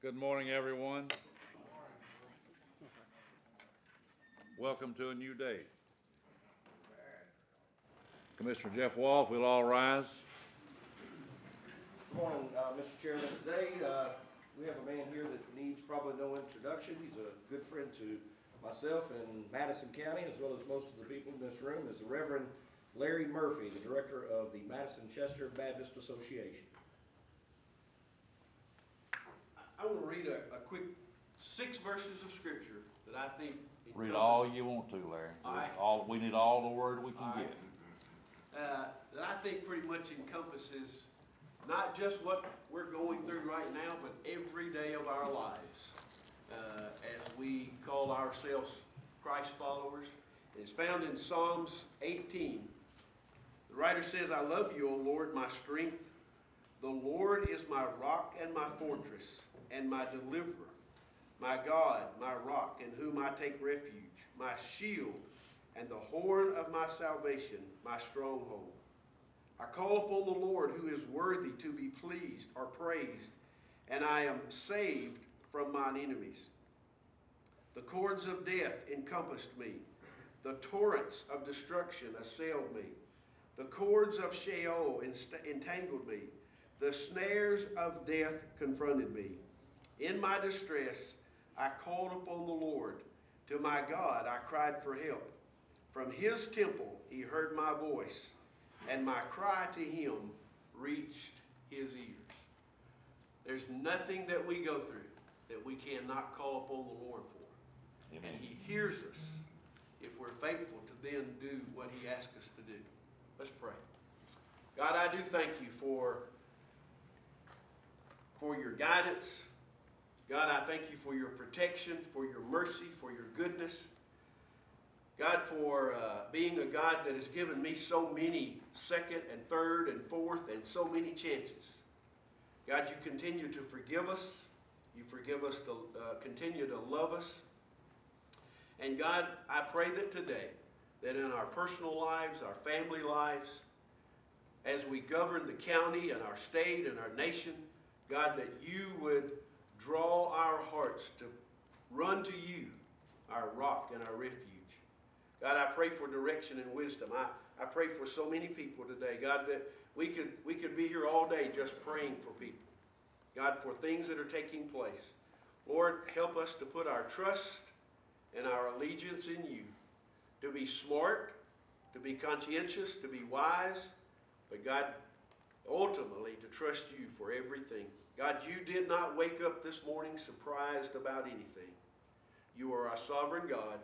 Good morning, everyone. Welcome to a new day. Commissioner Jeff Wolf, we'll all rise. Good morning, Mr. Chairman. Today, we have a man here that needs probably no introduction. He's a good friend to myself and Madison County, as well as most of the people in this room, is the Reverend Larry Murphy, the director of the Madison-Chester Baptist Association. I want to read a quick 6 verses of scripture that I think Read all you want to, Larry. We need all the word we can get. That I think pretty much encompasses not just what we're going through right now, but every day of our lives as we call ourselves Christ followers. It's found in Psalms 18. The writer says, "I love you, O Lord, my strength. The Lord is my rock and my fortress and my deliverer, my God, my rock, in whom I take refuge, my shield and the horn of my salvation, my stronghold. I call upon the Lord, who is worthy to be pleased or praised, and I am saved from mine enemies. The cords of death encompassed me. The torrents of destruction assailed me. The cords of Sheol entangled me. The snares of death confronted me. In my distress, I called upon the Lord. To my God, I cried for help. From his temple, he heard my voice, and my cry to him reached his ears." There's nothing that we go through that we cannot call upon the Lord for. Amen. And he hears us if we're faithful to then do what he asks us to do. Let's pray. God, I do thank you for your guidance. God, I thank you for your protection, for your mercy, for your goodness. God, for being a God that has given me so many second and third and fourth and so many chances. God, you continue to forgive us. You forgive us to continue to love us. And God, I pray that today, that in our personal lives, our family lives, as we govern the county and our state and our nation, God, that you would draw our hearts to run to you, our rock and our refuge. God, I pray for direction and wisdom. I pray for so many people today, God, that we could be here all day just praying for people. God, for things that are taking place. Lord, help us to put our trust and our allegiance in you, to be smart, to be conscientious, to be wise, but God, ultimately to trust you for everything. God, you did not wake up this morning surprised about anything. You are our sovereign God.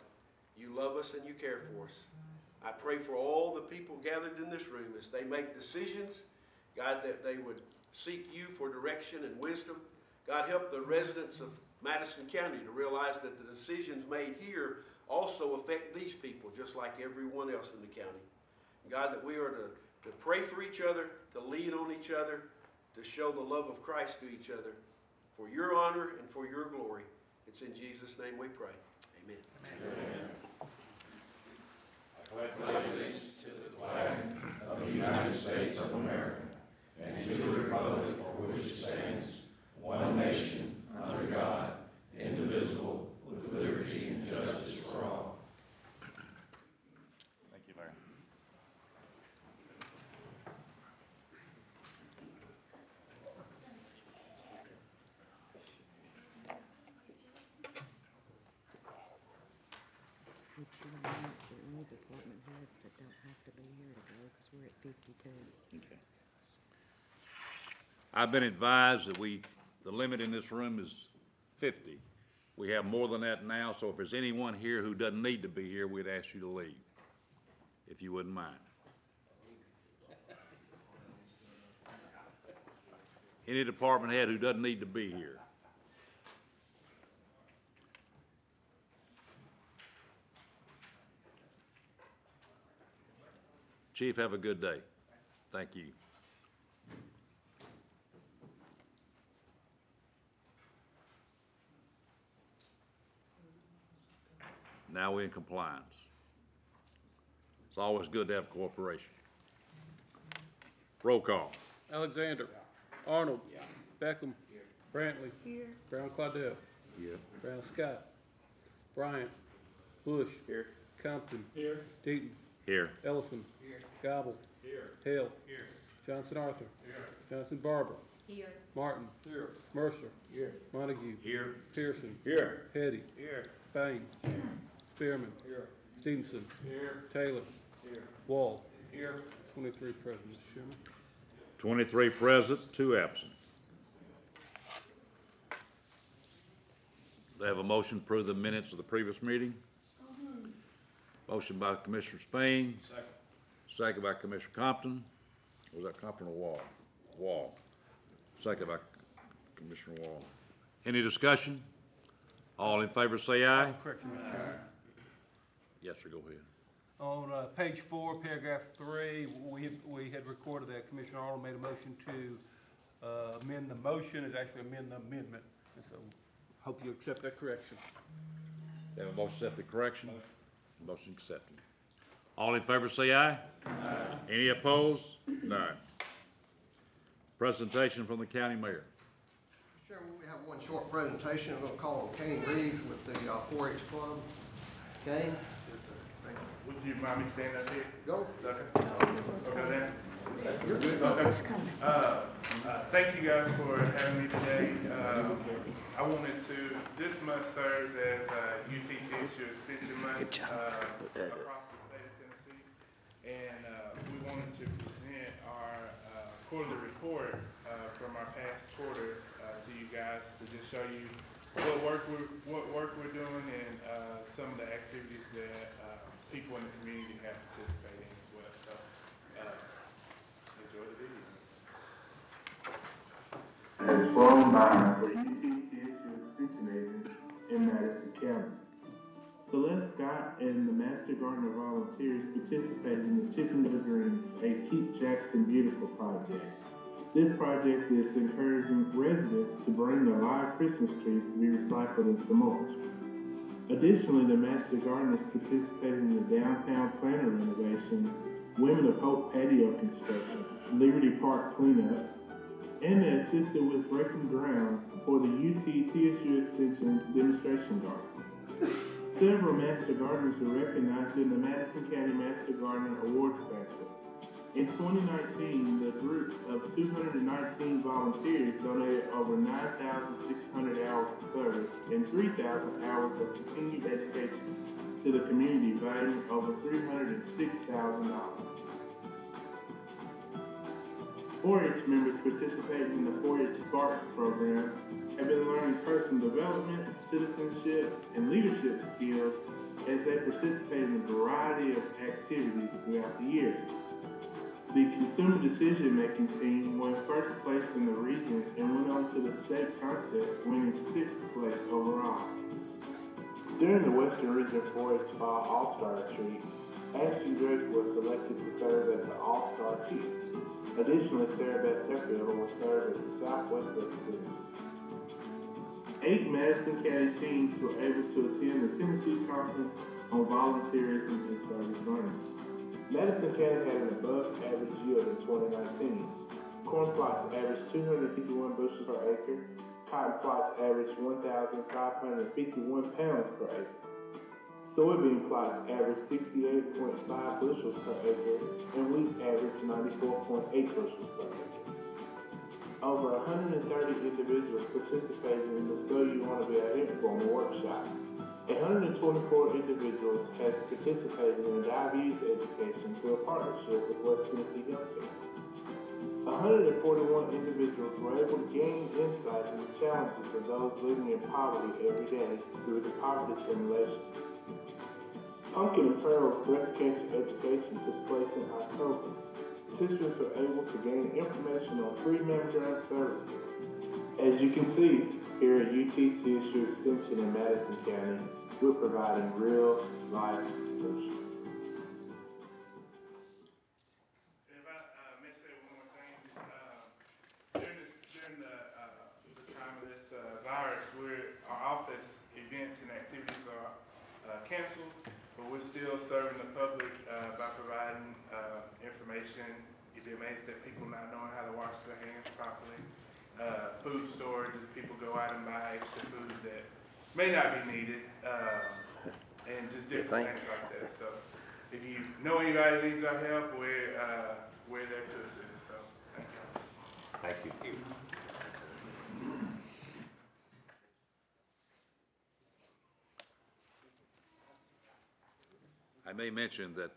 You love us and you care for us. I pray for all the people gathered in this room as they make decisions, God, that they would seek you for direction and wisdom. God, help the residents of Madison County to realize that the decisions made here also affect these people, just like everyone else in the county. God, that we are to pray for each other, to lean on each other, to show the love of Christ to each other, for your honor and for your glory. It's in Jesus' name we pray. Amen. Amen. I pledge allegiance to the flag of the United States of America and to the republic for which it stands, one nation, under God, indivisible, with liberty and justice for all. Thank you, Larry. Would you announce the only department heads that don't have to be here to go, because we're at 52. Okay. I've been advised that the limit in this room is 50. We have more than that now, so if there's anyone here who doesn't need to be here, we'd ask you to leave, if you wouldn't mind. Any department head who doesn't need to be here. Chief, have a good day. Thank you. Now we're in compliance. It's always good to have cooperation. Roll call. Alexander. Arnold. Beckham. Brantley. Here. Brown Claudel. Here. Brown Scott. Bryant. Bush. Here. Compton. Here. Deaton. Here. Ellison. Here. Gobble. Here. Hill. Here. Johnson Arthur. Here. Johnson Barber. Here. Martin. Here. Mercer. Here. Montague. Here. Pearson. Here. Petty. Here. Bain. Spearman. Here. Stevenson. Here. Taylor. Here. Wall. Here. 23 present, Mr. Chairman. 23 present, 2 absent. Do I have a motion to approve the minutes of the previous meeting? Motion by Commissioner Spain. Second. Second by Commissioner Compton. Was that Compton or Wall? Wall. Second by Commissioner Wall. Any discussion? All in favor say aye. Correction, Mr. Chairman. Yes, sir, go ahead. On page 4, paragraph 3, we had recorded that Commissioner Arnold made a motion to amend the motion, is actually amend the amendment. And so, hope you accept that correction. Do I have a motion to accept the correction? Motion accepted. All in favor say aye. Aye. Any opposed? None. Presentation from the county mayor. Mr. Chairman, we have one short presentation. I'm going to call on Kane Reeves with the 4-H Club. Kane? Yes, sir. Thank you. Would you mind me standing up here? Go. Okay, then. You're good. Okay. Thank you guys for having me today. I wanted to, this month serves as UTAG Extension Month across the state of Tennessee. And we wanted to present our quarterly report from our past quarter to you guys to just show you what work we're doing and some of the activities that people in the community have participated in as well. So enjoy the video. Has flown by for UTTSU Extension agents in Madison County. Celeste Scott and the Master Gardener volunteers participated in the Chicken Dreams, a Keep Jackson Beautiful project. This project is encouraging residents to bring their live Christmas trees to be recycled into mulch. Additionally, the Master Gardeners participated in the downtown planter renovation, Women of Hope patio construction, Liberty Park cleanup, and they assisted with breaking ground for the UT-TSU Extension demonstration garden. Several Master Gardeners were recognized in the Madison County Master Gardener Awards Banquet. In 2019, the group of 219 volunteers donated over 9,600 hours of service and 3,000 hours of continued education to the community, valuing over $306,000. 4-H members participating in the 4-H Sparks program have been learning personal development, citizenship, and leadership skills as they participate in a variety of activities throughout the year. The consumer decision-making team won first place in the region and went on to the state contest, winning 6th place overall. During the Western Region 4-H Fall All-Star Retreat, Ashton Drake was selected to serve as the All-Star Chief. Additionally, Sarah Beth Sheffield will serve as the Southwest representative. 8 Madison County teams were able to attend the Tennessee Conference on Volunteerism and Service Learning. Madison County had an above-average yield in 2019. Corn plots averaged 251 bushels per acre. Cotton plots averaged 1,551 pounds per acre. Soybean plots averaged 68.5 bushels per acre, and wheat averaged 94.8 bushels per acre. Over 130 individuals participated in the So You Want to Be a Hempformer workshop. 124 individuals have participated in a diabetes education through a partnership with West Tennessee Healthcare. 141 individuals were able to gain insight into challenges of those living in poverty every day through the poverty simulation. Pumpkin and Pearl's breast cancer education took place in October. Participants were able to gain information on free mammogram services. As you can see, here at UT-TSU Extension in Madison County, we're providing real-life solutions. If I may say one more thing, during the time of this virus, our office events and activities are canceled, but we're still serving the public by providing information. You'd be amazed at people not knowing how to wash their hands properly. food storage as people go out and buy extra food that may not be needed, and just different things like that. So if you know anybody that needs our help, we're there to assist. So thank you. Thank you. I may mention that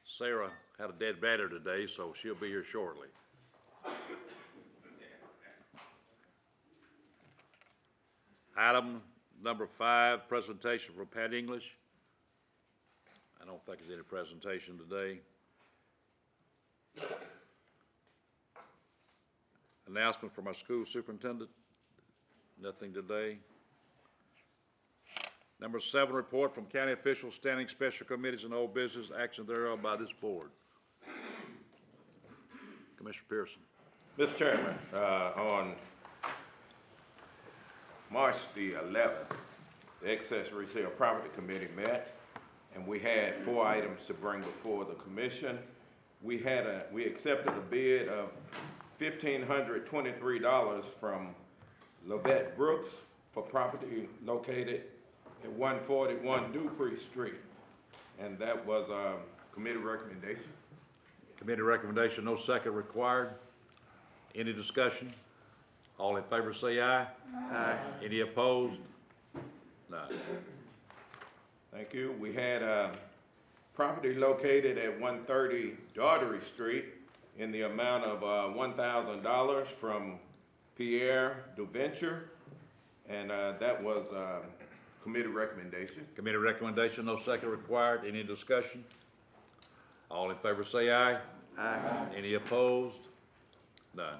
Sarah had a dead battery today, so she'll be here shortly. Item number 5, presentation from Pat English. I don't think there's any presentation today. Announcement from our school superintendent. Nothing today. Number 7, report from county officials, standing special committees, and old business, action thereof by this board. Commissioner Pearson. Mr. Chairman, on March the 11th, the Excess Resale Property Committee met, and we had 4 items to bring before the commission. We accepted a bid of $1,523 from Lovette Brooks for property located at 141 Dupree Street, and that was a committee recommendation. Committee recommendation, no second required. Any discussion? All in favor say aye. Aye. Any opposed? None. Thank you. We had property located at 130 Daughtery Street in the amount of $1,000 from Pierre DuVenture, and that was committee recommendation. Committee recommendation, no second required. Any discussion? All in favor say aye. Aye. Any opposed? None.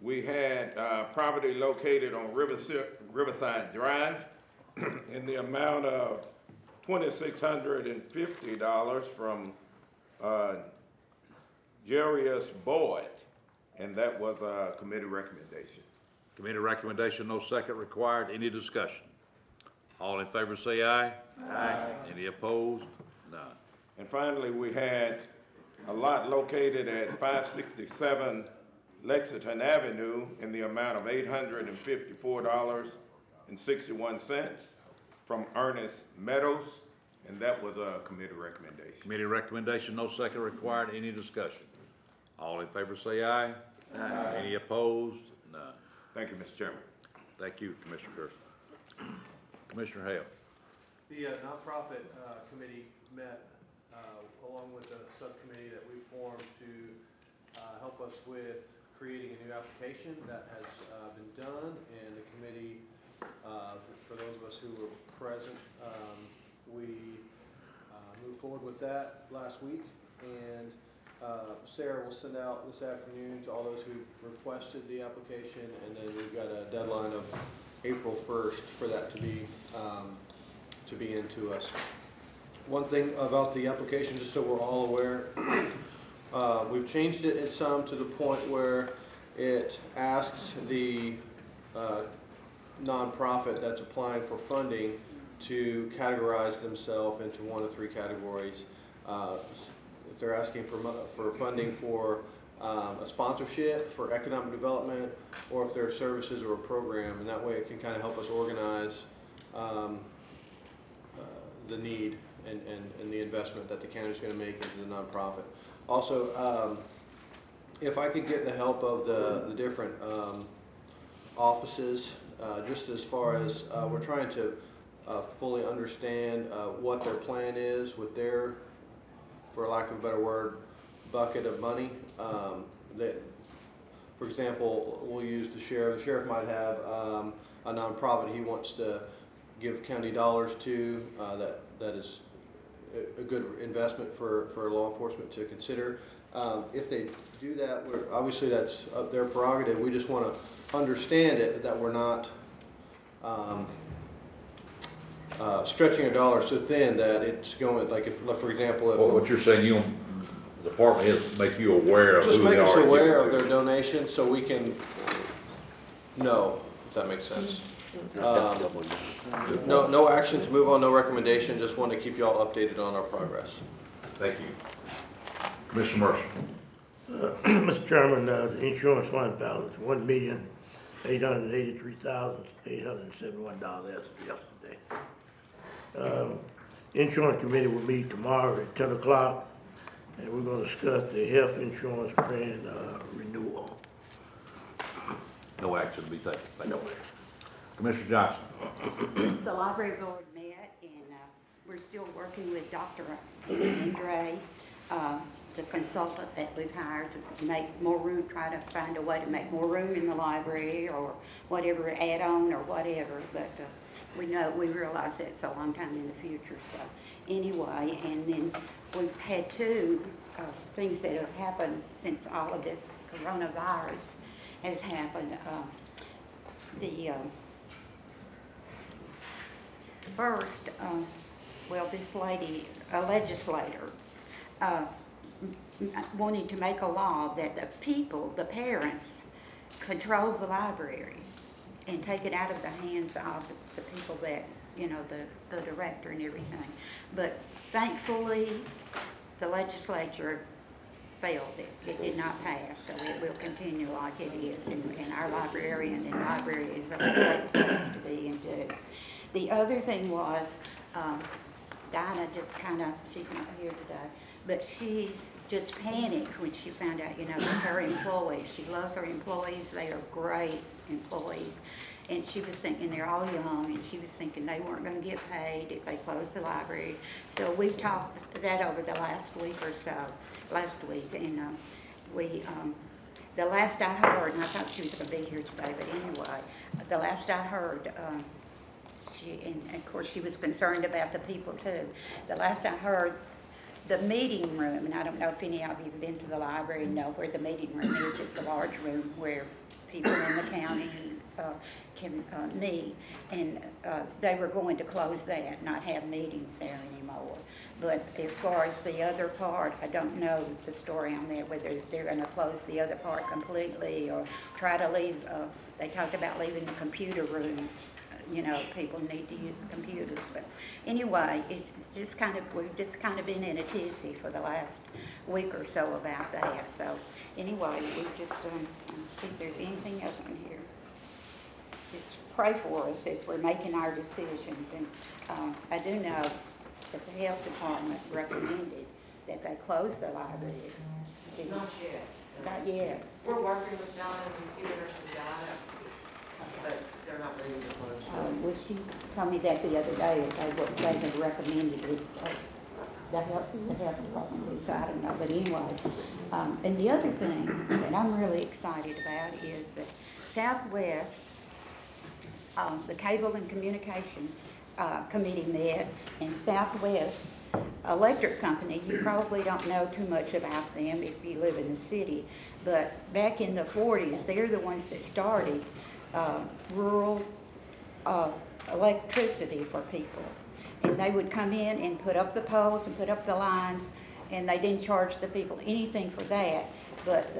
We had property located on Riverside Drive in the amount of $2,650 from Jarius Boyd, and that was a committee recommendation. Committee recommendation, no second required. Any discussion? All in favor say aye. Aye. Any opposed? None. And finally, we had a lot located at 567 Lexington Avenue in the amount of $854.61 from Ernest Meadows, and that was a committee recommendation. Committee recommendation, no second required. Any discussion? All in favor say aye. Aye. Any opposed? None. Thank you, Mr. Chairman. Thank you, Commissioner Pearson. Commissioner Hale. The nonprofit committee met along with a subcommittee that we formed to help us with creating a new application. That has been done, and the committee, for those of us who were present, we moved forward with that last week, and Sarah will send out this afternoon to all those who requested the application, and then we've got a deadline of April 1st for that to be into us. One thing about the application, just so we're all aware, we've changed it some to the point where it asks the nonprofit that's applying for funding to categorize themselves into one of 3 categories. If they're asking for funding for a sponsorship, for economic development, or if there are services or a program, and that way it can kind of help us organize the need and the investment that the county is going to make into the nonprofit. Also, if I could get the help of the different offices, just as far as we're trying to fully understand what their plan is with their, for lack of a better word, bucket of money. For example, we'll use the sheriff. The sheriff might have a nonprofit he wants to give county dollars to that is a good investment for law enforcement to consider. If they do that, obviously that's up their prerogative. We just want to understand it, that we're not stretching our dollars so thin that it's going, like if, for example, if... Well, what you're saying, the department has to make you aware of just who they are. Just make us aware of their donation so we can know, if that makes sense. No action to move on, no recommendation, just want to keep you all updated on our progress. Thank you. Commissioner Mercer. Mr. Chairman, the insurance fund balance, $1,883,871 as of yesterday. Insurance committee will meet tomorrow at 10 o'clock, and we're gonna discuss the health insurance plan, renewal. No action to be taken. Thank you. No action. Commissioner Johnson. The library board met, and we're still working with Dr. Andre, the consultant that we've hired to make more room, try to find a way to make more room in the library or whatever, add on or whatever. But we realize that's a long time in the future. So anyway, and then we've had two things that have happened since all of this coronavirus has happened. First, this lady, a legislator, wanted to make a law that the people, the parents, control the library and take it out of the hands of the people that, you know, the director and everything. But thankfully, the legislature failed it. It did not pass, so it will continue like it is. And our librarian and library is a great place to be and do. The other thing was, Dinah just she's not here today, but she just panicked when she found out, you know, that her employees, she loves her employees, they are great employees, and she was thinking they're all young, and she was thinking they weren't going to get paid if they closed the library. So we've talked that over the last week or so, and the last I heard, and I thought she was going to be here today, but anyway, the last I heard, and of course she was concerned about the people too. The last I heard, the meeting room, and I don't know if any of you have been to the library and know where the meeting room is. It's a large room where people in the county can meet, and they were going to close that, not have meetings there anymore. But as far as the other part, I don't know the story on that, whether they're going to close the other part completely or try to leave, they talked about leaving the computer room. You know, people need to use the computers, but anyway, it's just we've just kind of been in a tizzy for the last week or so about that. So anyway, we've just see if there's anything else on here. Just pray for us as we're making our decisions. And I do know that the health department recommended that they close the library. Not yet. Not yet. We're working with Donna and giving her some guidance, but they're not ready to close. Well, she told me that the other day, they had recommended it, the health department, so I don't know, but anyway. And the other thing that I'm really excited about is that Southwest, the Cable and Communication Committee met, and Southwest Electric Company, you probably don't know too much about them if you live in the city, but back in the 40s, they're the ones that started rural electricity for people. And they would come in and put up the poles and put up the lines, and they didn't charge the people anything for that. But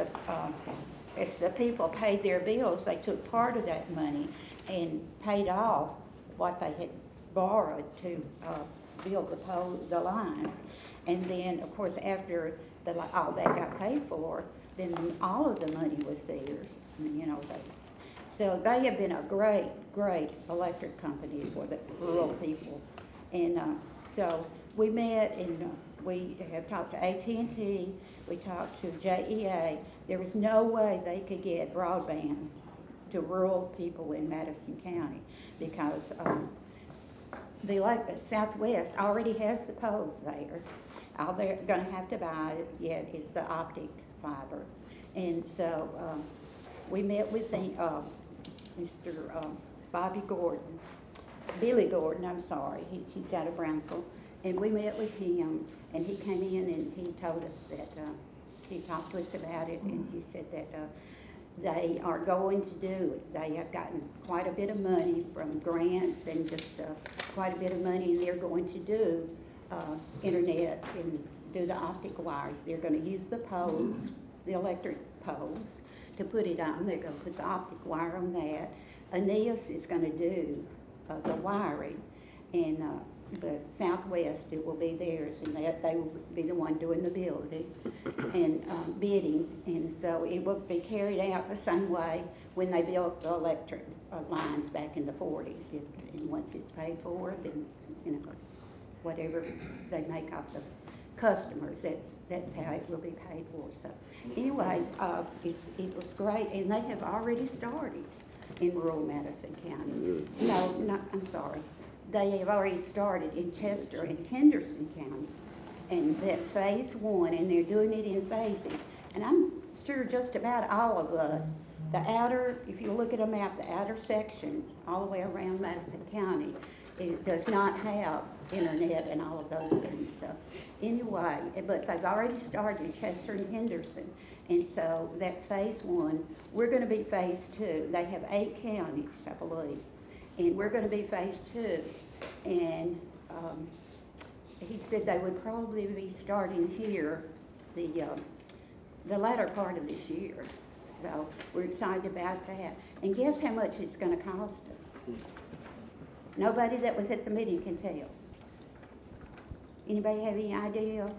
as the people paid their bills, they took part of that money and paid off what they had borrowed to build the lines. And then, of course, after all that got paid for, then all of the money was theirs. I mean, you know, so they have been a great, great electric company for the rural people. And so we met, and we have talked to AT&T, we talked to JEA. There was no way they could get broadband to rural people in Madison County because the Southwest already has the poles there. All they're going to have to buy yet is the optic fiber. And so we met with the Mr. Billy Gordon, I'm sorry, he's out of Brownsville, and we met with him, and he came in and he told us that, he talked to us about it, and he said that they are going to do it. They have gotten quite a bit of money from grants and just quite a bit of money, and they're going to do internet and do the optic wires. They're going to use the poles, the electric poles, to put it on. They're going to put the optic wire on that. Aeneas is going to do the wiring, and but Southwest, it will be theirs, and they will be the one doing the building and bidding. And so it will be carried out the same way when they built the electric lines back in the 40s. And once it's paid for, then, you know, whatever they make off the customers, that's how it will be paid for. So anyway, it was great, and they have already started in rural Madison County. No, I'm sorry. They have already started in Chester and Henderson County, and that's phase 1, and they're doing it in phases. And I'm sure just about all of us, the outer, if you look at a map, the outer section, all the way around Madison County, it does not have internet and all of those things. So anyway, but they've already started in Chester and Henderson, and so that's phase 1. We're going to be phase 2. They have 8 counties, I believe, and we're going to be phase 2. And he said they would probably be starting here the latter part of this year. So we're excited about that. And guess how much it's going to cost us? Nobody that was at the meeting can tell. Anybody have any idea?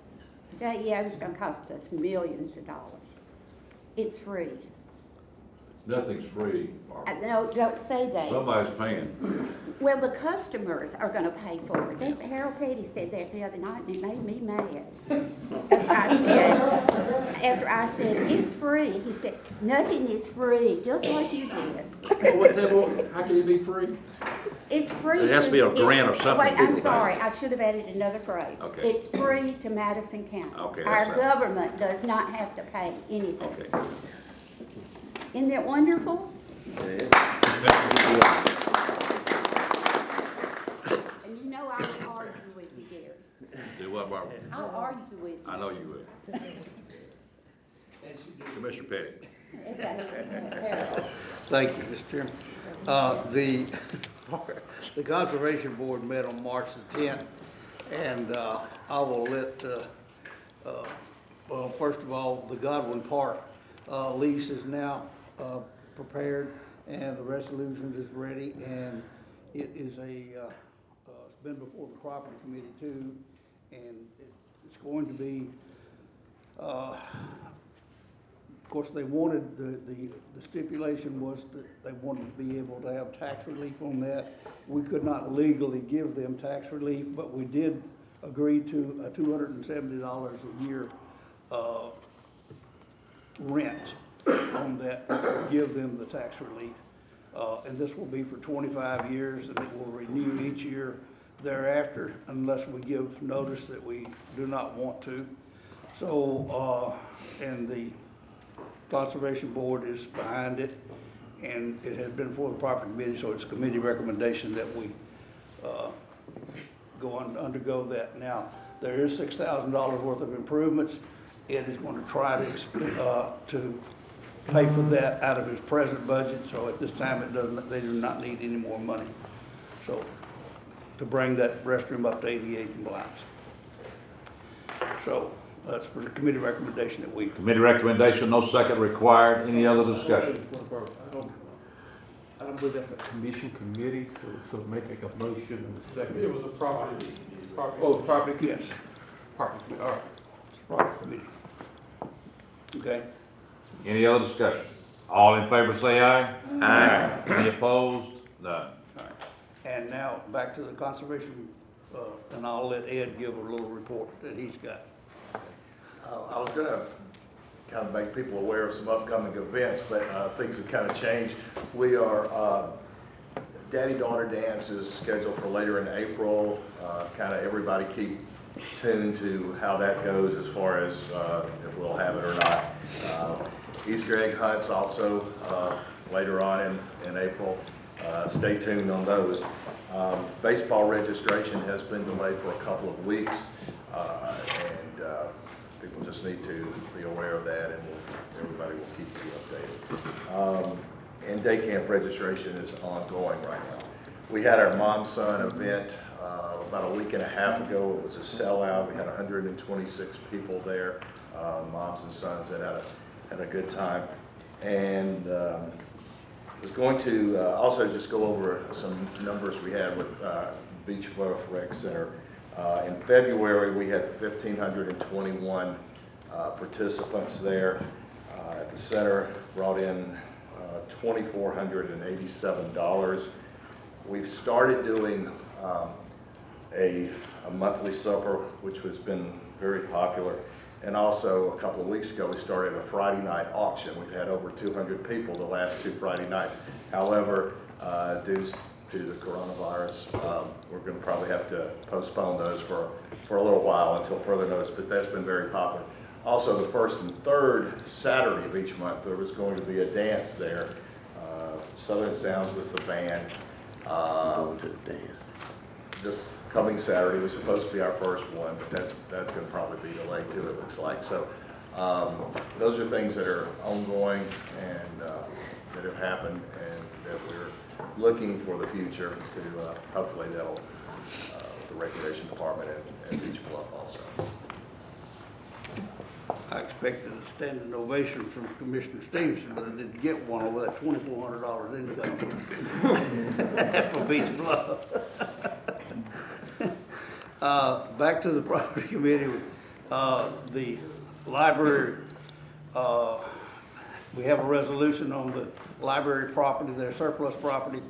Yeah, it's going to cost us millions of dollars. It's free. Nothing's free, Barbara. No, don't say that. Somebody's paying. Well, the customers are going to pay for it. That's, Harold Petty said that the other night, and it made me mad. After I said, it's free, he said, nothing is free, just like you did. How can it be free? It's free. It has to be a grant or something. Wait, I'm sorry, I should have added another phrase. Okay. It's free to Madison County. Okay, Our that's government does not have to pay anything. Okay. Isn't that wonderful? And you know I will argue with you, Gary. Do what, Barbara? I'll argue with you. I know you will. Commissioner Petty. Thank you, Mr. Chairman. The Conservation Board met on March the 10th, and I will let, well, first of all, the Godwin Park lease is now prepared, and the resolution is ready, and it is it's been before the property committee too, and it's going to be, of course, they wanted, the stipulation was that they wanted to be able to have tax relief on that. We could not legally give them tax relief, but we did agree to a $270 a year rent on that to give them the tax relief. And this will be for 25 years, and it will renew each year thereafter unless we give notice that we do not want to. So, and the Conservation Board is behind it, and it has been for the property committee, so it's committee recommendation that we undergo that. Now, there is $6,000 worth of improvements. Ed is going to try to pay for that out of his present budget, so at this time they do not need any more money. So, to bring that restroom up to ADA compliance. So, that's for the committee recommendation that we. Committee recommendation, no second required. Any other discussion? I don't believe that's a commission committee, so make a motion and a second. It was a property. Oh, property? Yes. Property, all right. Property committee. Okay. Any other discussion? All in favor say aye. Aye. Any opposed? None. All right. And now back to the conservation, and I'll let Ed give a little report that he's got. I was going to kind of make people aware of some upcoming events, but things have kind of changed. We are, Daddy-Daughter Dance is scheduled for later in April. Kind of everybody keep tuned to how that goes as far as if we'll have it or not. Easter egg hunts also later on in April. Stay tuned on those. Baseball registration has been delayed for a couple of weeks, and people just need to be aware of that, and everybody will keep you updated. And day camp registration is ongoing right now. We had our Mom-Son event about a week and a half ago. It was a sellout. We had 126 people there, moms and sons, that had a good time. And was going to also just go over some numbers we had with Beach Bluff Rec Center. In February, we had 1,521 participants there at the center, brought in $2,487. We've started doing a monthly supper, which has been very popular. And also, a couple of weeks ago, we started a Friday night auction. We've had over 200 people the last 2 Friday nights. However, due to the coronavirus, we're going to probably have to postpone those for a little while until further notice, but that's been very popular. Also, the first and third Saturday of each month, there was going to be a dance there. Southern Sounds was the band. Going to the dance. This coming Saturday was supposed to be our first one, but that's going to probably be delayed too, it looks like. So those are things that are ongoing and that have happened and that we're looking for the future to hopefully they'll, the Recreation Department and Beach Bluff also. I expected a standing ovation from Commissioner Stevenson, but I didn't get one over that $2,400 income for Beach Bluff. Back to the property committee, the library, we have a resolution on the library property, their surplus property.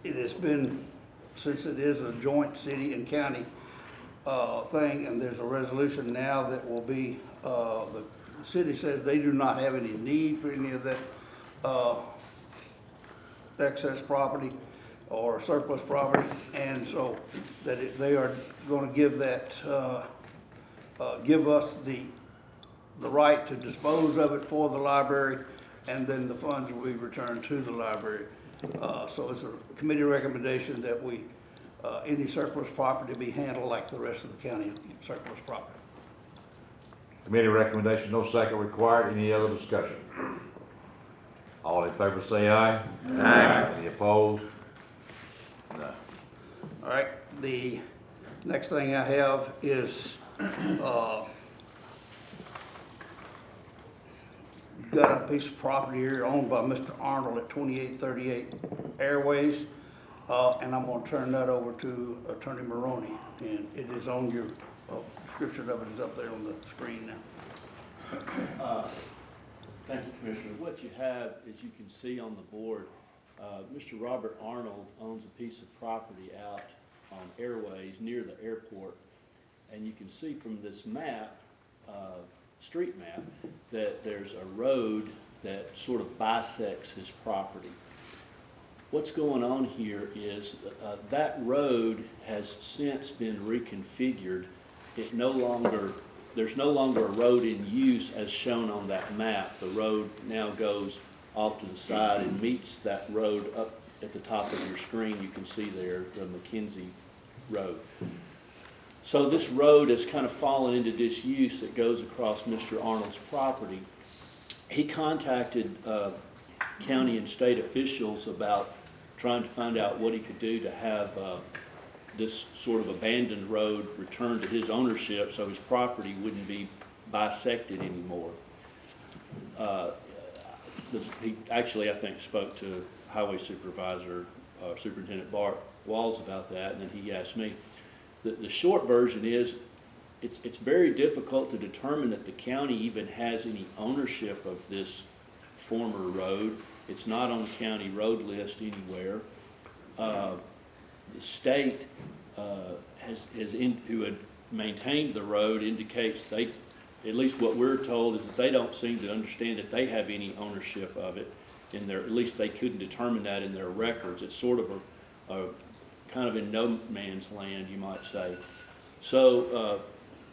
It has been, since it is a joint city and county thing, and there's a resolution now that will be, the city says they do not have any need for any of that excess property or surplus property, and so that they are going to give that, give us the right to dispose of it for the library, and then the funds will be returned to the library. So it's a committee recommendation that we, any surplus property be handled like the rest of the county surplus property. Committee recommendation, no second required. Any other discussion? All in favor say aye. Aye. Any opposed? No. All right, the next thing I have is, got a piece of property here owned by Mr. Arnold at 2838 Airways, and I'm going to turn that over to Attorney Maroney, and it is on your, description of it is up there on the screen now. Thank you, Commissioner. What you have, as you can see on the board, Mr. Robert Arnold owns a piece of property out on Airways near the airport, and you can see from this map, street map, that there's a road that sort of bisects his property. What's going on here is that road has since been reconfigured. It no longer, there's no longer a road in use as shown on that map. The road now goes off to the side and meets that road up at the top of your screen. You can see there the McKenzie Road. So this road has kind of fallen into disuse that goes across Mr. Arnold's property. He contacted county and state officials about trying to find out what he could do to have this sort of abandoned road returned to his ownership so his property wouldn't be bisected anymore. He actually, I think, spoke to Highway Supervisor, Superintendent Bart Walls about that, and then he asked me. The short version is, it's very difficult to determine that the county even has any ownership of this former road. It's not on the county road list anywhere. The state who had maintained the road indicates they, at least what we're told, is that they don't seem to understand that they have any ownership of it in their, at least they couldn't determine that in their records. It's sort of a kind of in no man's land, you might say. So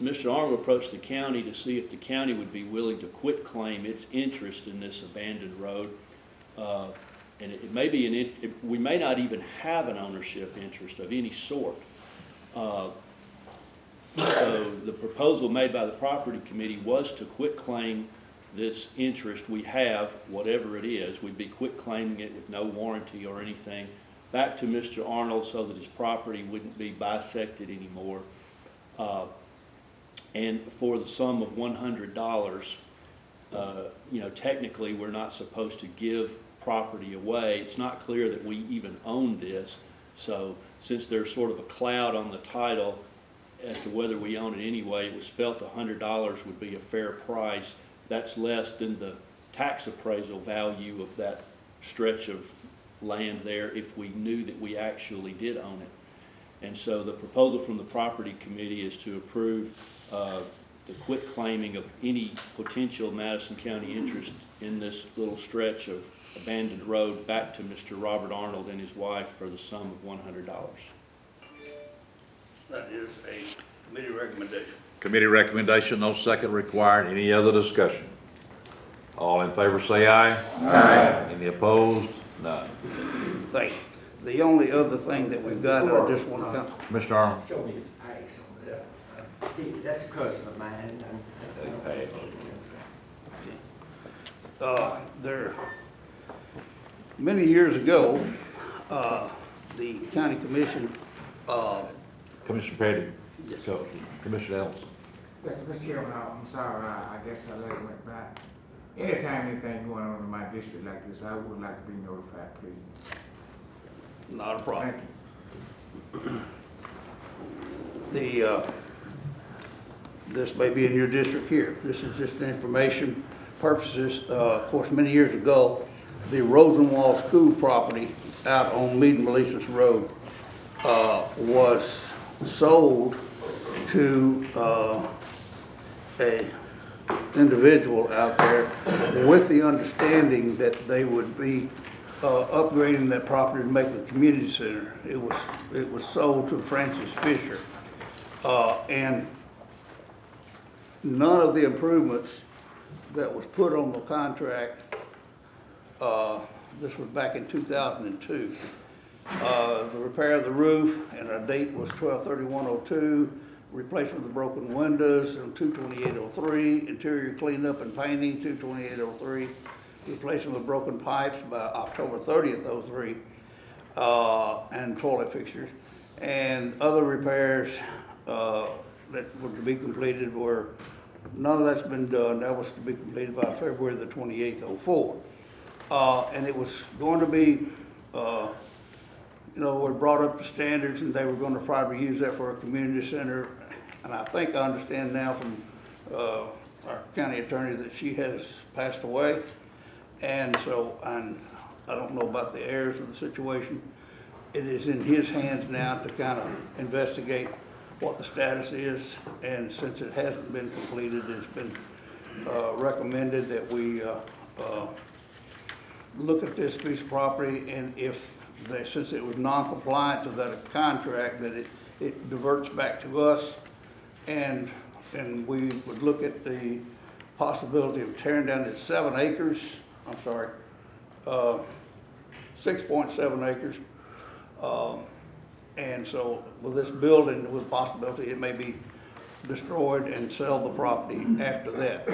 Mr. Arnold approached the county to see if the county would be willing to quit claim its interest in this abandoned road. And it may be we may not even have an ownership interest of any sort. So the proposal made by the property committee was to quit claim this interest we have, whatever it is. We'd be quit claiming it with no warranty or anything, back to Mr. Arnold so that his property wouldn't be bisected anymore. And for the sum of $100, you know, technically we're not supposed to give property away. It's not clear that we even own this. So since there's sort of a cloud on the title as to whether we own it anyway, it was felt $100 would be a fair price. That's less than the tax appraisal value of that stretch of land there if we knew that we actually did own it. And so the proposal from the property committee is to approve the quit claiming of any potential Madison County interest in this little stretch of abandoned road back to Mr. Robert Arnold and his wife for the sum of $100. That is a committee recommendation. Committee recommendation, no second required. Any other discussion? All in favor say aye. Aye. Any opposed? None. Thank you. The only other thing that we've got, I just want to come. Mr. Arnold? Show me his axe on that. That's a cousin of mine. There, many years ago, the county commission, Commissioner Petty? Yes. Commissioner Ellis? Mr. Chairman, I'm sorry, I guess I let it went by. Anytime anything going on in my district like this, I would like to be notified, please. not a problem. Thank you. This may be in your district here. This is just information purposes. Of course, many years ago, the Rosenwall School property out on Meade and Melissa's Road was sold to a individual out there with the understanding that they would be upgrading that property to make a community center. It was sold to Francis Fisher. And none of the improvements that was put on the contract, this was back in 2002. The repair of the roof, and our date was 12/31/02, replacement of the broken windows on 2/28/03, interior cleanup and painting 2/28/03, replacement of broken pipes by October 30/03, and toilet fixtures, and other repairs that were to be completed were, none of that's been done. That was to be completed by February the 28th/04. And it was going to be, were brought up to standards, and they were going to probably use that for a community center. And I think I understand now from our county attorney that she has passed away. And so I don't know about the heirs of the situation. It is in his hands now to kind of investigate what the status is. And since it hasn't been completed, it's been recommended that we look at this piece of property, and since it was non-compliant to that contract, that it diverts back to us, and we would look at the possibility of tearing down that 7 acres, 6.7 acres. And so with this building, with the possibility it may be destroyed and sell the property after that.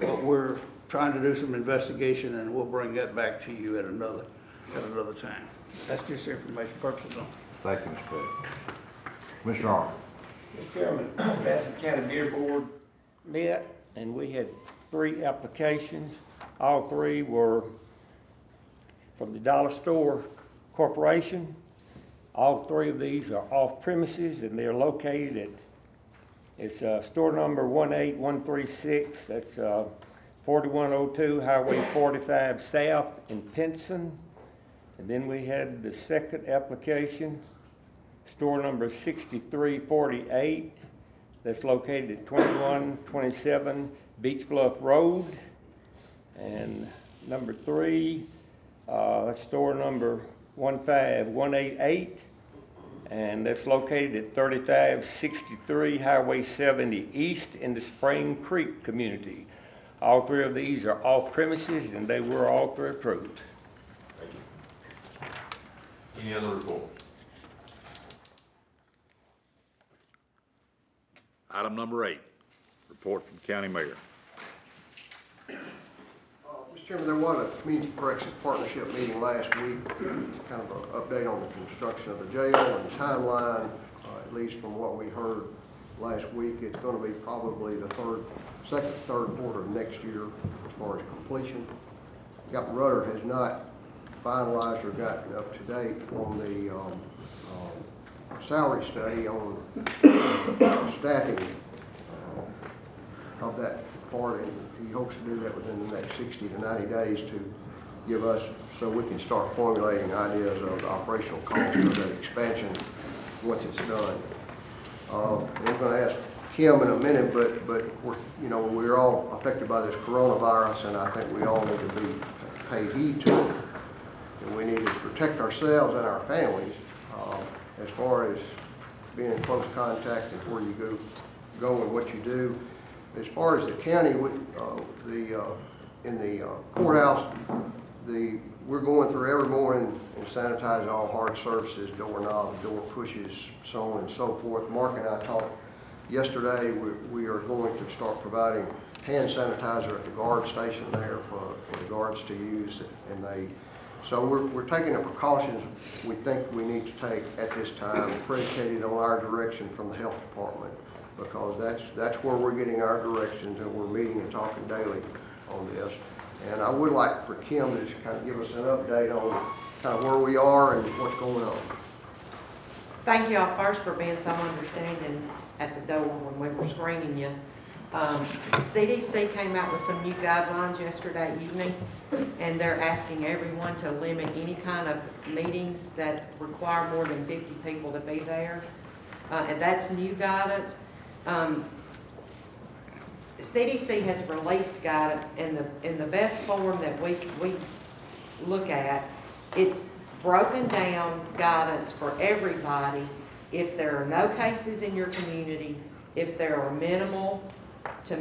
But we're trying to do some investigation, and we'll bring that back to you at another time. That's just information purposes only. Thank you, Mr. Petty. Commissioner Arnold? Mr. Chairman, Madison County Beer Board met, and we had 3 applications. All 3 were from the Dollar Store Corporation. All 3 of these are off premises, and they're located at, it's store number 18136, that's 4102 Highway 45 South in Pinson. And then we had the second application, store number 6348, that's located at 2127 Beach Bluff Road. And number 3, that's store number 15188, and that's located at 3563 Highway 70 East in the Spring Creek community. All 3 of these are off premises, and they were all 3 approved. Thank you. Any other report? Item number 8, report from County Mayor. Mr. Chairman, there was a Community Corrections Partnership meeting last week, kind of an update on the construction of the jail and timeline, at least from what we heard last week. It's going to be probably the second, third quarter of next year as far as completion. Captain Rudder has not finalized or gotten up to date on the salary study on staffing of that part, and he hopes to do that within the next 60 to 90 days to give us, so we can start formulating ideas of the operational cost of that expansion once it's done. We're going to ask Kim in a minute, but we're all affected by this coronavirus, and I think we all need to pay heed to it. And we need to protect ourselves and our families as far as being in close contact and where you go and what you do. As far as the county, in the courthouse, we're going through every morning and sanitizing all hard surfaces, doorknobs, door pushes, so on and so forth. Mark and I talked yesterday. We are going to start providing hand sanitizer at the guard station there for the guards to use, so we're taking the precautions we think we need to take at this time, predicated on our direction from the health department, because that's where we're getting our directions, and we're meeting and talking daily on this. And I would like for Kim to just kind of give us an update on kind of where we are and what's going on. Thank you all first for being so understanding at the door when we were screening you. CDC came out with some new guidelines yesterday evening, and they're asking everyone to limit any kind of meetings that require more than 50 people to be there. And that's new guidance. CDC has released guidance in the best form that we look at. It's broken down guidance for everybody. If there are no cases in your community, if there are minimal to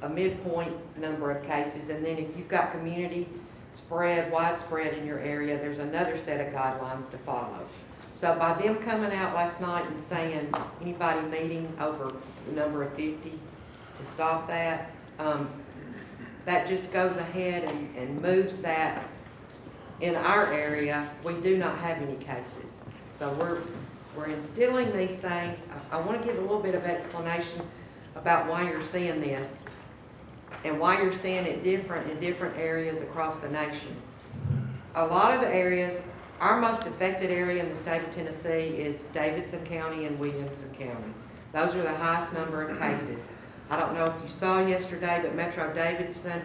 a midpoint number of cases, and then if you've got community spread, widespread in your area, there's another set of guidelines to follow. So by them coming out last night and saying anybody meeting over the number of 50 to stop that, that just goes ahead and moves that. In our area, we do not have any cases. So we're instilling these things. I want to give a little bit of explanation about why you're seeing this and why you're seeing it different in different areas across the nation. A lot of the areas, our most affected area in the state of Tennessee is Davidson County and Williamson County. Those are the highest number of cases. I don't know if you saw yesterday, but Metro Davidson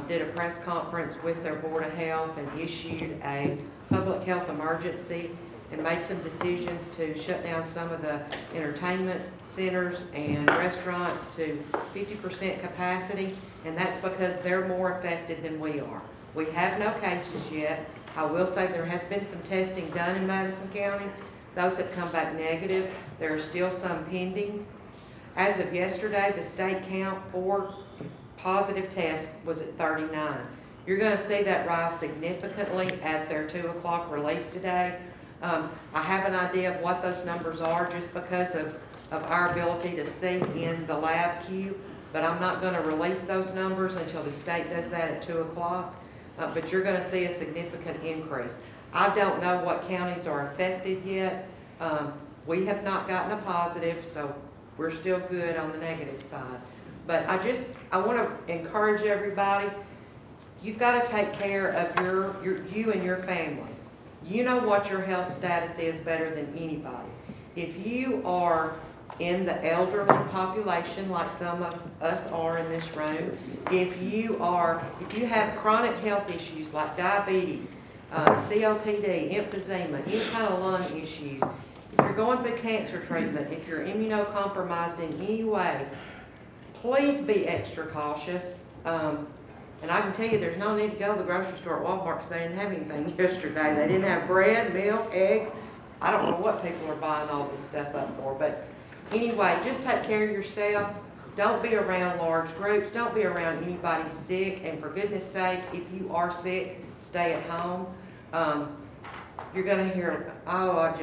did a press conference with their Board of Health and issued a public health emergency and made some decisions to shut down some of the entertainment centers and restaurants to 50% capacity, and that's because they're more affected than we are. We have no cases yet. I will say there has been some testing done in Madison County. Those have come back negative. There are still some pending. As of yesterday, the state count for positive tests was at 39. You're going to see that rise significantly at their 2 o'clock release today. I have an idea of what those numbers are just because of our ability to see in the lab queue, but I'm not going to release those numbers until the state does that at 2 o'clock. But you're going to see a significant increase. I don't know what counties are affected yet. We have not gotten a positive, so we're still good on the negative side. But I want to encourage everybody, you've got to take care of you and your family. You know what your health status is better than anybody. If you are in the elderly population, like some of us are in this room, if you have chronic health issues like diabetes, COPD, emphysema, any kind of lung issues, if you're going through cancer treatment, if you're immunocompromised in any way, please be extra cautious. And I can tell you there's no need to go to the grocery store at Walmart because they didn't have anything yesterday. They didn't have bread, milk, eggs. I don't know what people are buying all this stuff up for. But anyway, just take care of yourself. Don't be around large groups. Don't be around anybody sick. And for goodness sake, if you are sick, stay at home. You're going to hear,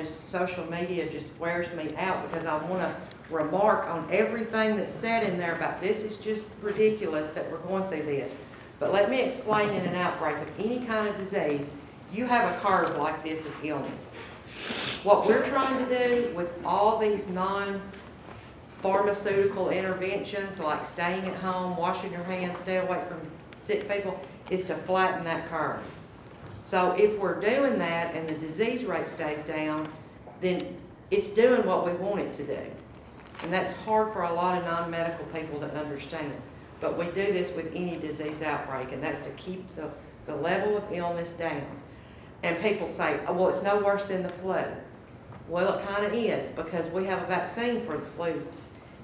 social media just wears me out because I want to remark on everything that's said in there about this is just ridiculous that we're going through this. But let me explain, in an outbreak of any kind of disease, you have a curve like this of illness. What we're trying to do with all these non-pharmaceutical interventions, like staying at home, washing your hands, stay away from sick people, is to flatten that curve. So if we're doing that and the disease rate stays down, then it's doing what we want it to do. And that's hard for a lot of non-medical people to understand. But we do this with any disease outbreak, and that's to keep the level of illness down. And people say, oh, well, it's no worse than the flu. Well, it kind of is, because we have a vaccine for the flu,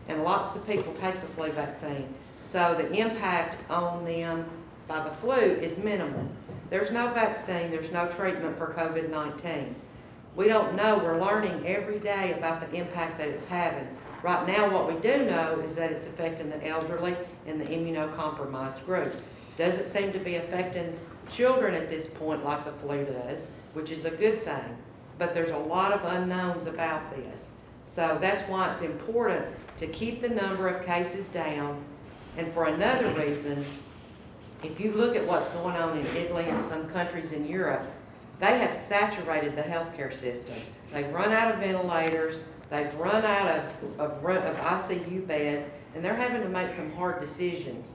and lots of people take the flu vaccine. So the impact on them by the flu is minimal. There's no vaccine, there's no treatment for COVID-19. We don't know, we're learning every day about the impact that it's having. Right now, what we do know is that it's affecting the elderly and the immunocompromised group. Doesn't seem to be affecting children at this point like the flu does, which is a good thing. But there's a lot of unknowns about this. So that's why it's important to keep the number of cases down. And for another reason, if you look at what's going on in Italy and some countries in Europe, they have saturated the healthcare system. They've run out of ventilators, they've run out of ICU beds, and they're having to make some hard decisions.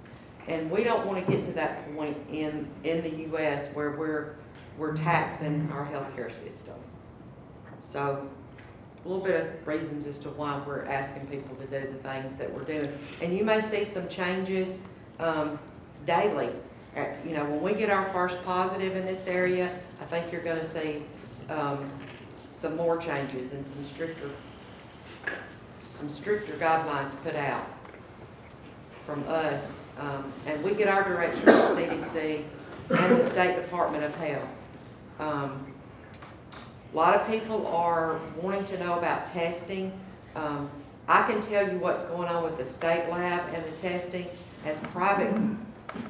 And we don't want to get to that point in the U.S. where we're taxing our healthcare system. So a little bit of reasons as to why we're asking people to do the things that we're doing. And you may see some changes daily. You know, when we get our first positive in this area, I think you're going to see some more changes and some stricter guidelines put out from us. And we get our direction from the CDC and the State Department of Health. A lot of people are wanting to know about testing. I can tell you what's going on with the state lab and the testing. As private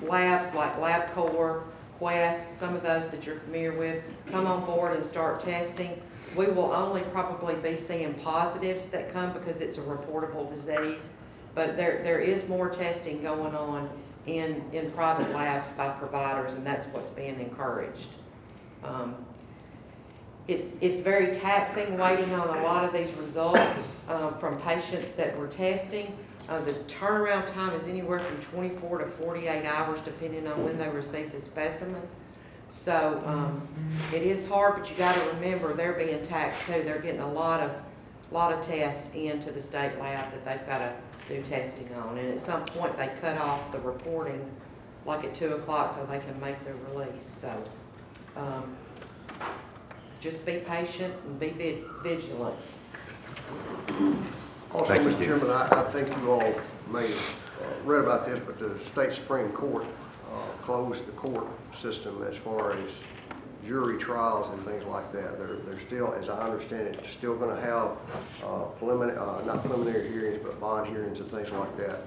labs like LabCorp, Quest, some of those that you're familiar with, come on board and start testing, we will only probably be seeing positives that come because it's a reportable disease. But there is more testing going on in private labs by providers, and that's what's being encouraged. It's very taxing waiting on a lot of these results from patients that we're testing. The turnaround time is anywhere from 24 to 48 hours depending on when they receive the specimen. So it is hard, but you got to remember they're being taxed too. They're getting a lot of tests into the state lab that they've got to do testing on. And at some point they cut off the reporting like at 2 o'clock so they can make their release. So just be patient and be vigilant. Also, Mr. Chairman, I think you all may have read about this, but the state Supreme Court closed the court system as far as jury trials and things like that. They're still, as I understand it, still going to have not preliminary hearings, but bond hearings and things like that.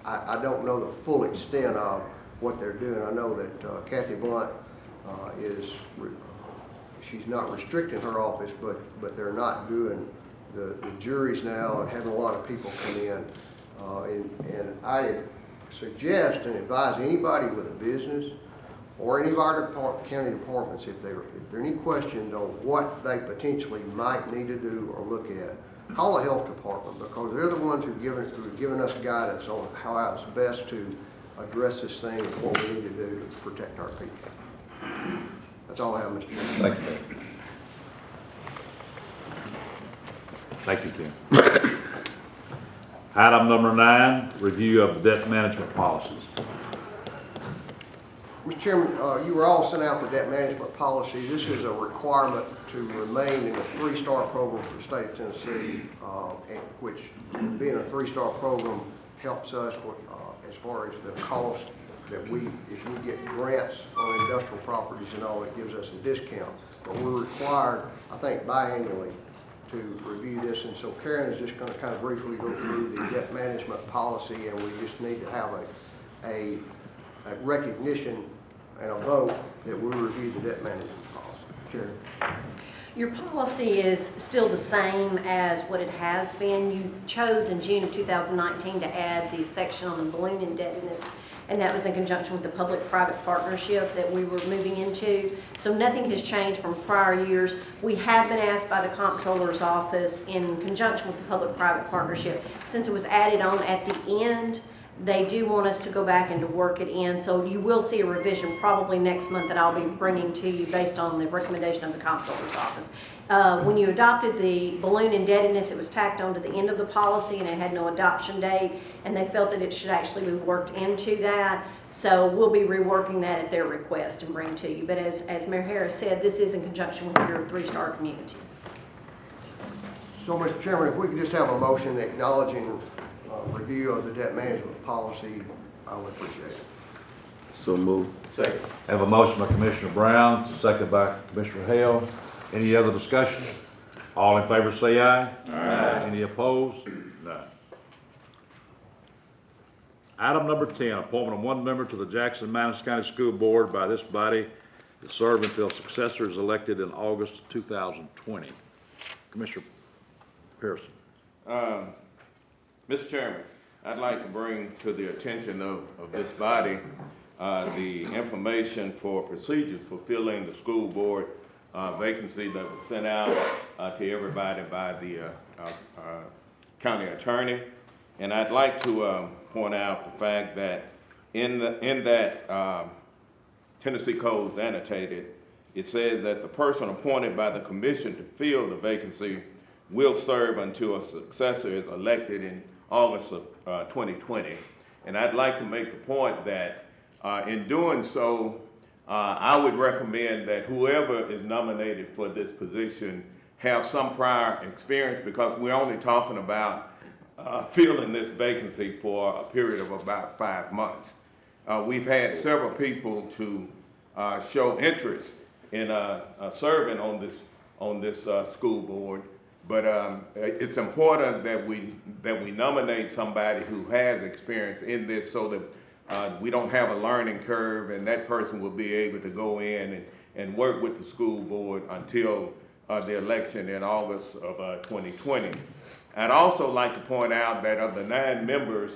I don't know the full extent of what they're doing. I know that Kathy Blunt she's not restricting her office, but they're not doing the juries now and having a lot of people come in. And I suggest and advise anybody with a business or any of our county departments, if there are any questions on what they potentially might need to do or look at, call the health department, because they're the ones who've given us guidance on how it's best to address this thing and what we need to do to protect our people. That's all I have, Mr. Chairman. Thank you. Thank you, Ken. Item number 9, review of debt management policies. Mr. Chairman, you were all sent out the debt management policy. This is a requirement to remain in the 3-star program for the state of Tennessee, which being a 3-star program helps us as far as the cost that if we get grants on industrial properties and all, it gives us a discount. But we're required, I think, biannually to review this. And so Karen is just going to kind of briefly go through the debt management policy, and we just need to have a recognition and a vote that we review the debt management policy. Karen. Your policy is still the same as what it has been. You chose in June of 2019 to add the section on the balloon indebtedness, and that was in conjunction with the public-private partnership that we were moving into. So nothing has changed from prior years. We have been asked by the Comptroller's Office in conjunction with the public-private partnership, since it was added on at the end, They do want us to go back and to work it in, so you will see a revision probably next month that I'll be bringing to you based on the recommendation of the comptroller's office. When you adopted the balloon indebtedness, it was tacked onto the end of the policy and it had no adoption date, and they felt that it should actually be worked into that. So we'll be reworking that at their request and bring to you. But as Mayor Harris said, this is in conjunction with your 3-star community. So, Mr. Chairman, if we could just have a motion acknowledging review of the debt management policy, I would appreciate it. So moved. Second. Have a motion by Commissioner Brown, second by Commissioner Hale. Any other discussion? All in favor say aye. Aye. Any opposed? None. Item number 10, appointment of one member to the Jackson-Madison County School Board by this body to serve until successor is elected in August 2020. Commissioner Pearson. Mr. Chairman, I'd like to bring to the attention of this body the information for procedures for filling the school board vacancy that was sent out to everybody by the county attorney. And I'd like to point out the fact that in that Tennessee Codes annotated, it says that the person appointed by the commission to fill the vacancy will serve until a successor is elected in August of 2020. And I'd like to make the point that in doing so, I would recommend that whoever is nominated for this position have some prior experience, because we're only talking about filling this vacancy for a period of about 5 months. We've had several people to show interest in serving on this school board, but it's important that we nominate somebody who has experience in this, so that we don't have a learning curve, and that person will be able to go in and work with the school board until the election in August of 2020. I'd also like to point out that of the 9 members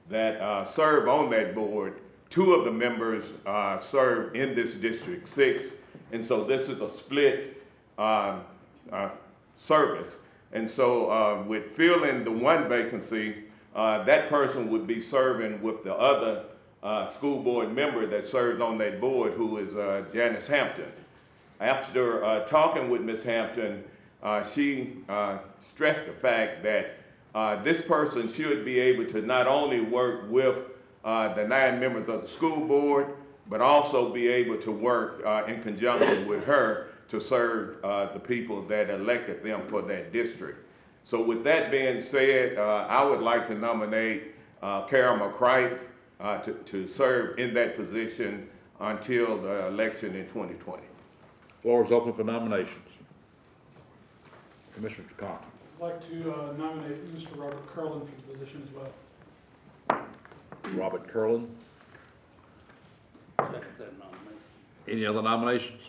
that serve on that board, 2 of the members serve in this District 6, and so this is a split service. And so with filling the one vacancy, that person would be serving with the other school board member that serves on that board, who is Janice Hampton. After talking with Ms. Hampton, she stressed the fact that this person should be able to not only work with the 9 members of the school board, but also be able to work in conjunction with her to serve the people that elected them for that district. So with that being said, I would like to nominate Carol McCright to serve in that position until the election in 2020. Floor is open for nominations. Commissioner Conklin. I'd like to nominate Mr. Robert Curlin for the position as well. Robert Curlin. Second that nomination. Any other nominations?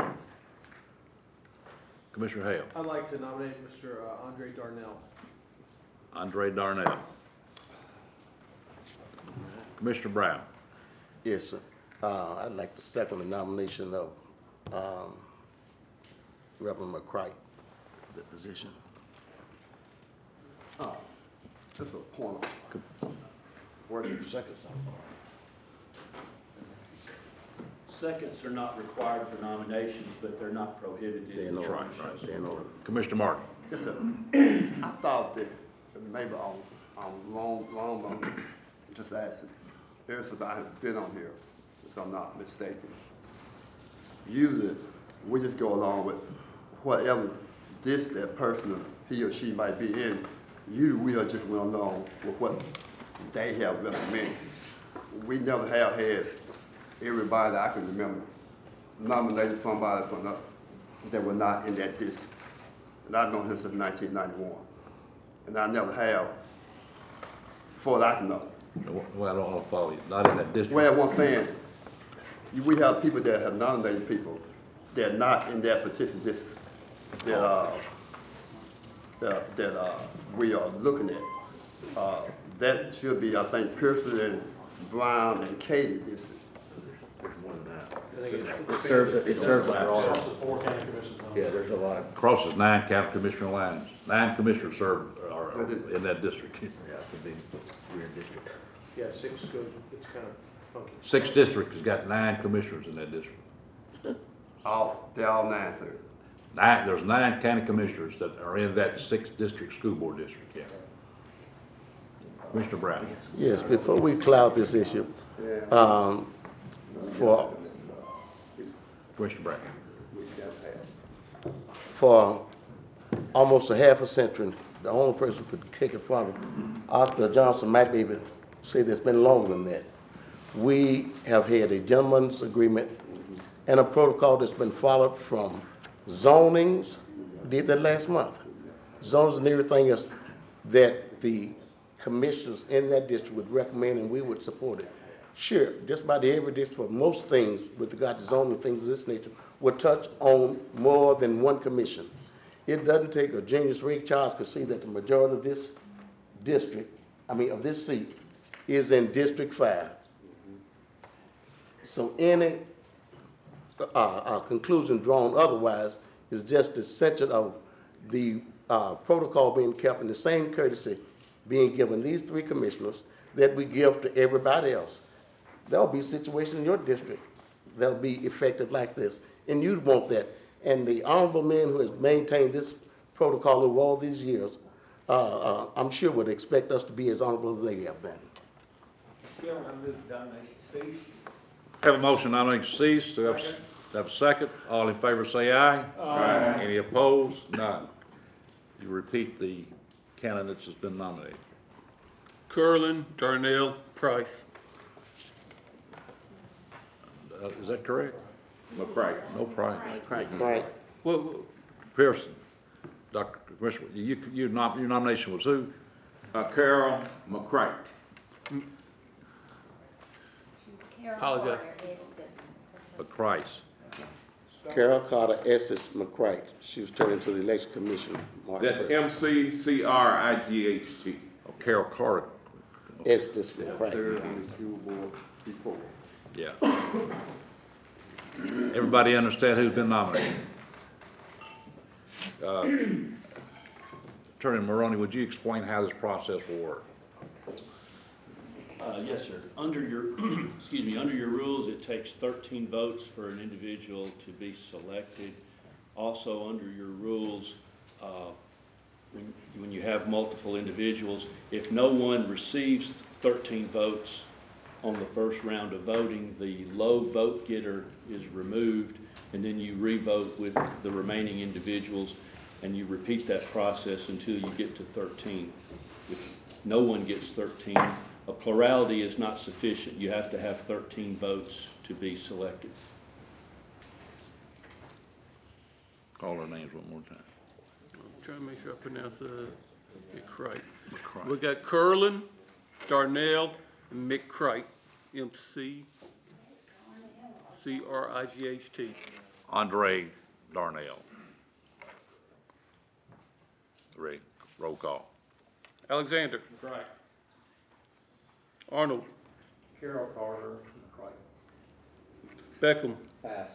Commissioner Hale. I'd like to nominate Mr. Andre Darnell. Andre Darnell. Commissioner Brown. Yes, sir. I'd like to second the nomination of Reverend McCright for the position. Just a point of Worship seconds. Seconds are not required for nominations, but they're not prohibited. That's right. Commissioner Martin. Yes, sir. I thought that maybe on long, just asking, ever since I have been on here, if I'm not mistaken, usually we just go along with whatever that person, he or she might be in. Usually we are just well known with what they have recommended. We never have had everybody I can remember nominated somebody from that were not in that district. And I've known him since 1991. And I never have, for that I know. Well, I don't want to follow you. Not in that district. Well, what I'm saying, we have people that have nominated people that are not in that particular district that we are looking at. That should be, I think, Pearson and Brown and Katy district. It serves like all. Yeah, there's a lot. Crosses 9 county commissioner lines. 9 commissioners serve are in that district. Yeah, it's a big, weird district. Yeah, 6 goes, it's kind of funky. 6th district has got 9 commissioners in that district. They're all 9, sir. There's 9 county commissioners that are in that 6th district school board district, yeah. Commissioner Brown. Yes, before we cloud this issue, for Commissioner Brown. for almost a half a century, the only person who could take it further, Arthur Johnson might be able to say that it's been longer than that. We have had a gentleman's agreement and a protocol that's been followed from zonings, did that last month. Zonings and everything else that the commissioners in that district would recommend and we would support it. Sure, just about every district for most things with regard to zoning and things of this nature would touch on more than one commission. It doesn't take a genius. Ray Charles could see that the majority of this district, of this seat, is in District 5. So any conclusion drawn otherwise is just the extension of the protocol being kept and the same courtesy being given these 3 commissioners that we give to everybody else. There'll be situations in your district that'll be effective like this, and you'd want that. And the honorable man who has maintained this protocol over all these years, I'm sure would expect us to be as honorable as they have been. Bill, I move the nomination cease. Have a motion nomination cease. Do I have a second? All in favor say aye. Aye. Any opposed? None. You repeat the candidates that's been nominated. Curlin, Darnell, Price. Is that correct? No Price. No Price. Right. Well, Pearson. Dr. Commissioner, your nomination was who? Carol McCright. Apologize. McCrice. Carol Carter Estes McCright. She was turned into the election commission. That's McCright. Oh, Carol Carter. Estes McCright. Served on the school board before. Yeah. Everybody understand who's been nominated? Attorney Maroney, would you explain how this process will work? Yes, sir. Under your, under your rules, it takes 13 votes for an individual to be selected. Also, under your rules, when you have multiple individuals, if no one receives 13 votes on the first round of voting, the low vote getter is removed, and then you re-vote with the remaining individuals, and you repeat that process until you get to 13. If no one gets 13, a plurality is not sufficient. You have to have 13 votes to be selected. Call their names one more time. I'm trying to make sure I pronounce McCright. McCright. We got Curlin, Darnell, and McCright. McCright. Andre Darnell. Ray, roll call. Alexander. McCright. Arnold. Carol Carter, McCright. Beckham. Pass.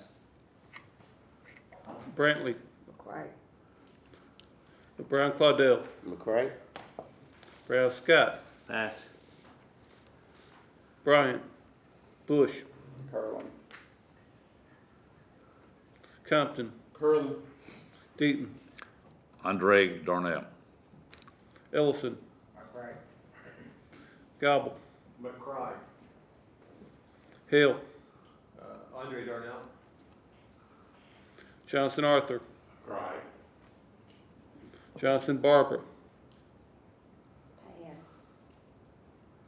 Brantley. McCright. Brown Claudel. McCright. Brown Scott. Pass. Bryant. Bush. Carlin. Compton. Curlin. Deaton. Andre Darnell. Ellison. McCright. Gobble. McCright. Hill. Andre Darnell. Johnson Arthur. McCright. Johnson Barbara.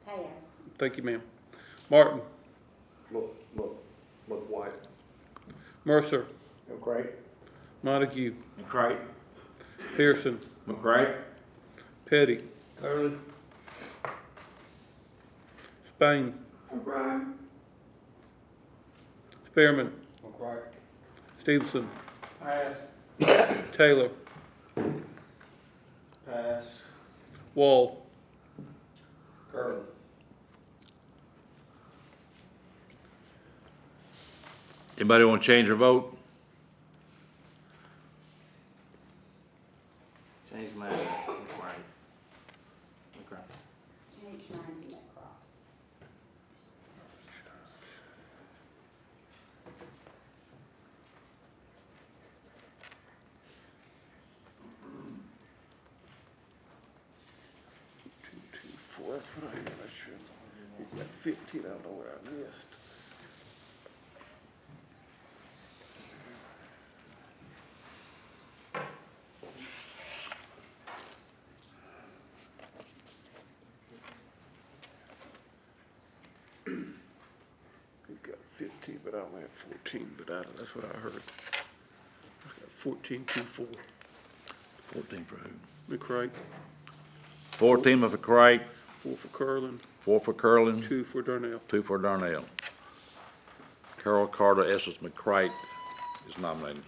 Pass. Thank you, ma'am. Martin. White. Mercer. McCright. Montague. McCright. Pearson. McCright. Petty. Curlin. Spain. McCright. Spearman. McCright. Stevenson. Pass. Taylor. Pass. Wall. Curlin. Anybody want to change their vote? Change mine. McCright. Change mine to McCright. that's what I hear, that's true. You got 15, I don't know what I missed. You've got 15, but I only have 14, but that's what I heard. I got 14, 2, 4. 14 for who? McCray, 14 for Craig, 4 for Curlin, 4 for Curlin, 2 for Darnell. 2 for Darnell. Carol Carter Estes McCray is nominated.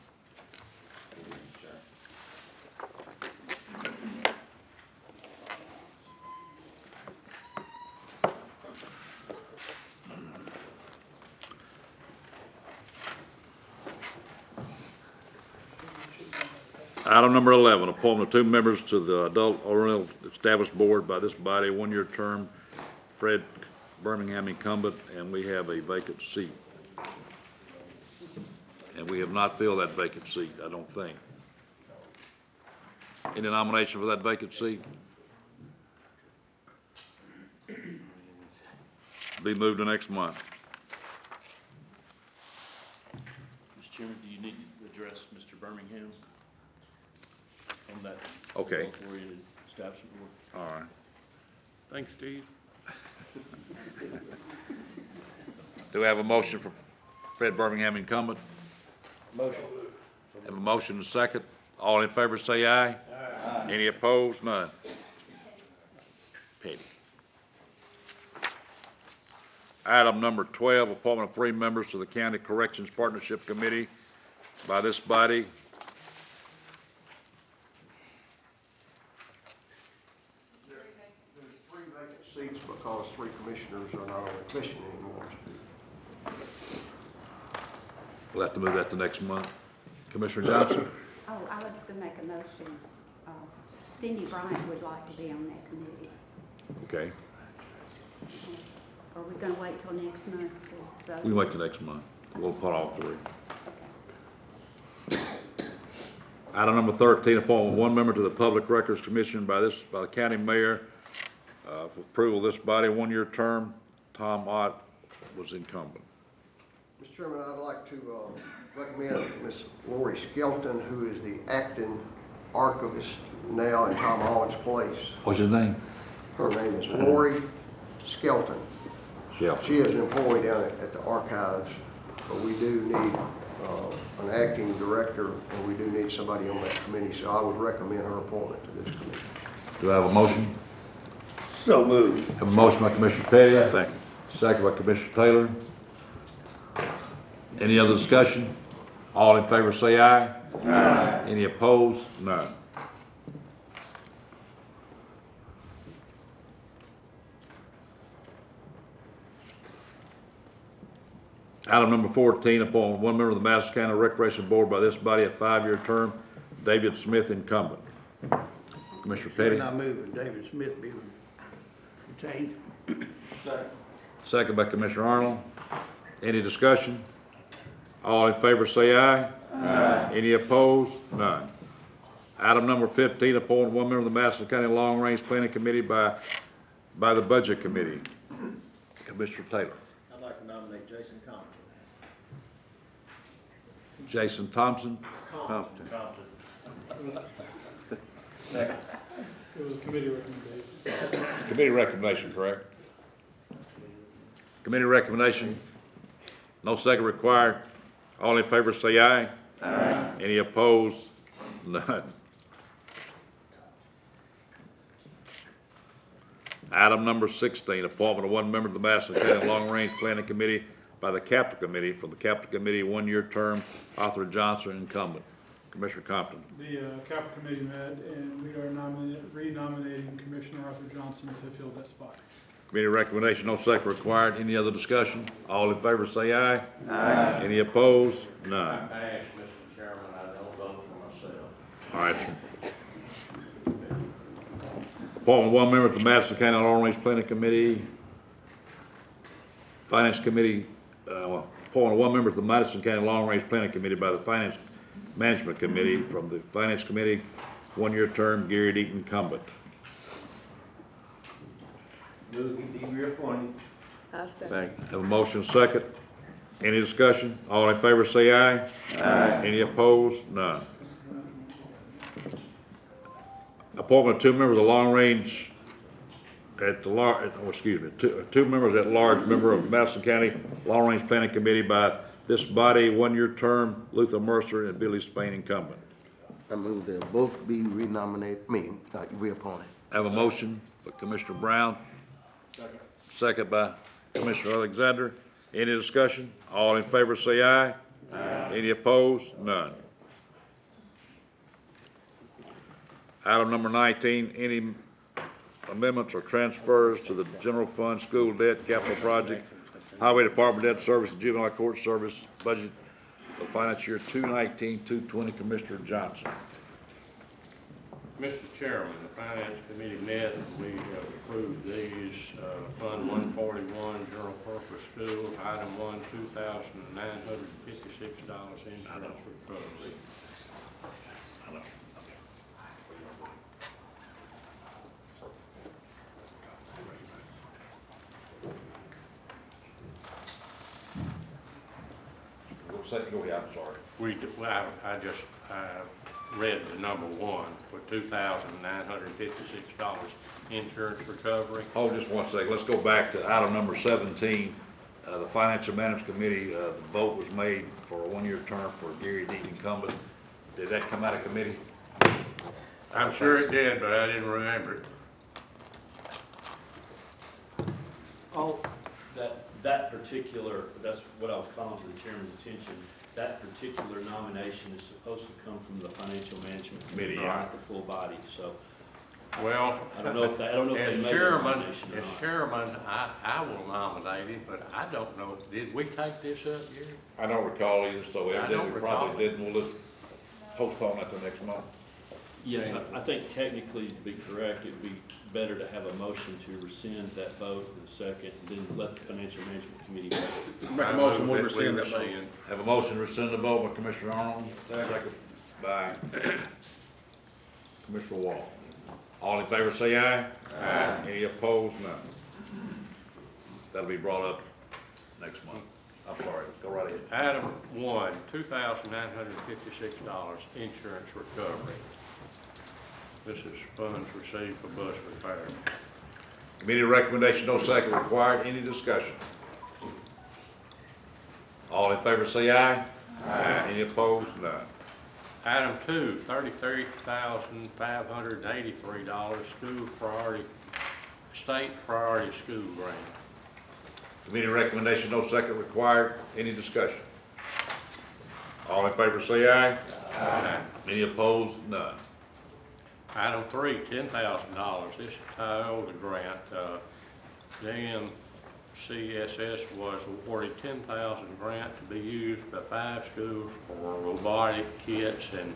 Item number 11, appointment of 2 members to the Adult Oriental Established Board by this body, 1-year term, Fred Birmingham incumbent, and we have a vacant seat. And we have not filled that vacant seat, I don't think. Any nomination for that vacant seat? Be moved to next month. Mr. Chairman, do you need to address Mr. Birmingham on that? Okay. Oriented establishment board? All right. Thanks, Steve. Do we have a motion for Fred Birmingham incumbent? Motion. Have a motion and a second. All in favor say aye. Aye. Any opposed? None. Petty. Item number 12, appointment of 3 members to the County Corrections Partnership Committee by this body. There's 3 vacant seats because 3 commissioners are not on the commission anymore. We'll have to move that to next month. Commissioner Johnson? Oh, I was gonna make a motion. Cindy Bryant would like to be on that committee. Okay. Are we gonna wait till next month to vote? We can wait till next month. We'll put all 3. Item number 13, appointment of 1 member to the Public Records Commission by the county mayor. For approval of this body, 1-year term. Tom Ott was incumbent. Mr. Chairman, I'd like to recommend Ms. Lori Skelton, who is the acting archivist now in Tom Holland's place. What's his name? Her name is Lori Skelton. Yeah. She is an employee down at the archives, but we do need an acting director, and we do need somebody on that committee, so I would recommend her appointment to this committee. Do I have a motion? So moved. Have a motion by Commissioner Petty. Second. Second by Commissioner Taylor. Any other discussion? All in favor say aye. Aye. Any opposed? None. Item number 14, appoint 1 member of the Madison County Recreation Board by this body, a 5-year term, David Smith incumbent. Commissioner Petty. I move that David Smith be retained. Second. Second by Commissioner Arnold. Any discussion? All in favor say aye. Aye. Any opposed? None. Item number 15, appoint 1 member of the Madison County Long Range Planning Committee by the Budget Committee. Commissioner Taylor. I'd like to nominate Jason Compton. Jason Thompson. Compton. Second. It was a committee recommendation. It's committee recommendation, correct? Committee recommendation. No second required. All in favor say aye. Aye. Any opposed? None. Item number 16, appointment of 1 member to the Madison County Long Range Planning Committee by the Capital Committee. For the Capital Committee, 1-year term, Arthur Johnson, incumbent. Commissioner Compton. The Capital Committee met, and we are renominating Commissioner Arthur Johnson to fill that spot. Committee recommendation, no second required. Any other discussion? All in favor say aye. Aye. Any opposed? None. I asked Mr. Chairman, I don't vote for myself. All right. Appointment 1 member to the Madison County Long Range Planning Committee. Finance Committee, appointment 1 member to the Madison County Long Range Planning Committee by the Finance Management Committee. From the Finance Committee, 1-year term, Gary Deaton, incumbent. Move he be reappointed. I second. Have a motion second. Any discussion? All in favor say aye. Aye. Any opposed? None. Appointment of two members of the long range two members at large, member of Madison County Long Range Planning Committee by this body, one-year term, Luther Mercer and Billy Spain incumbent. I move they'll both be reappointed. Have a motion by Commissioner Brown. Second by Commissioner Alexander. Any discussion? All in favor say aye. Aye. Any opposed? None. Item number 19, any amendments or transfers to the general fund, school debt, capital project, highway department debt service, and juvenile court service budget for finance year 219-220. Commissioner Johnson. Mr. Chairman, the Finance Committee met and we have approved these, Fund 141, General Purpose School, Item 1, $2,956 insurance recovery. Go ahead, I'm sorry. I just read the number 1 for $2,956 insurance recovery. Hold just one second. Let's go back to item number 17. The Financial Management Committee, the vote was made for a one-year term for Gary Deaton incumbent. Did that come out of committee? I'm sure it did, but I didn't remember it. Oh, that particular, that's what I was calling to the chairman's attention. That particular nomination is supposed to come from the Financial Management Committee, not the full body, so. Well, I don't know if they made the nomination or as not. chairman, I will nominate him, but I don't know, did we take this up, Gary? I don't recall either, so I don't evidently we recall. probably didn't. We'll just postpone that to next month. Yes, I think technically, to be correct, it'd be better to have a motion to rescind that vote in a second, and then let the Financial Management Committee vote. Make a motion, we rescind that vote. Have a motion to rescind the vote by Commissioner Arnold, second by Commissioner Wall. All in favor say aye. Aye. Any opposed? None. That'll be brought up next month. I'm sorry, go right ahead. Item 1, $2,956 insurance recovery. This is funds received for bus repair. Committee recommendation, no second required. Any discussion? All in favor say aye. Aye. Any opposed? None. Item 2, $33,583 state priority school grant. Committee recommendation, no second required. Any discussion? All in favor say aye. Aye. Any opposed? None. Item 3, $10,000. This is Toyota grant. CSS was awarded $10,000 grant to be used by 5 schools for robotic kits and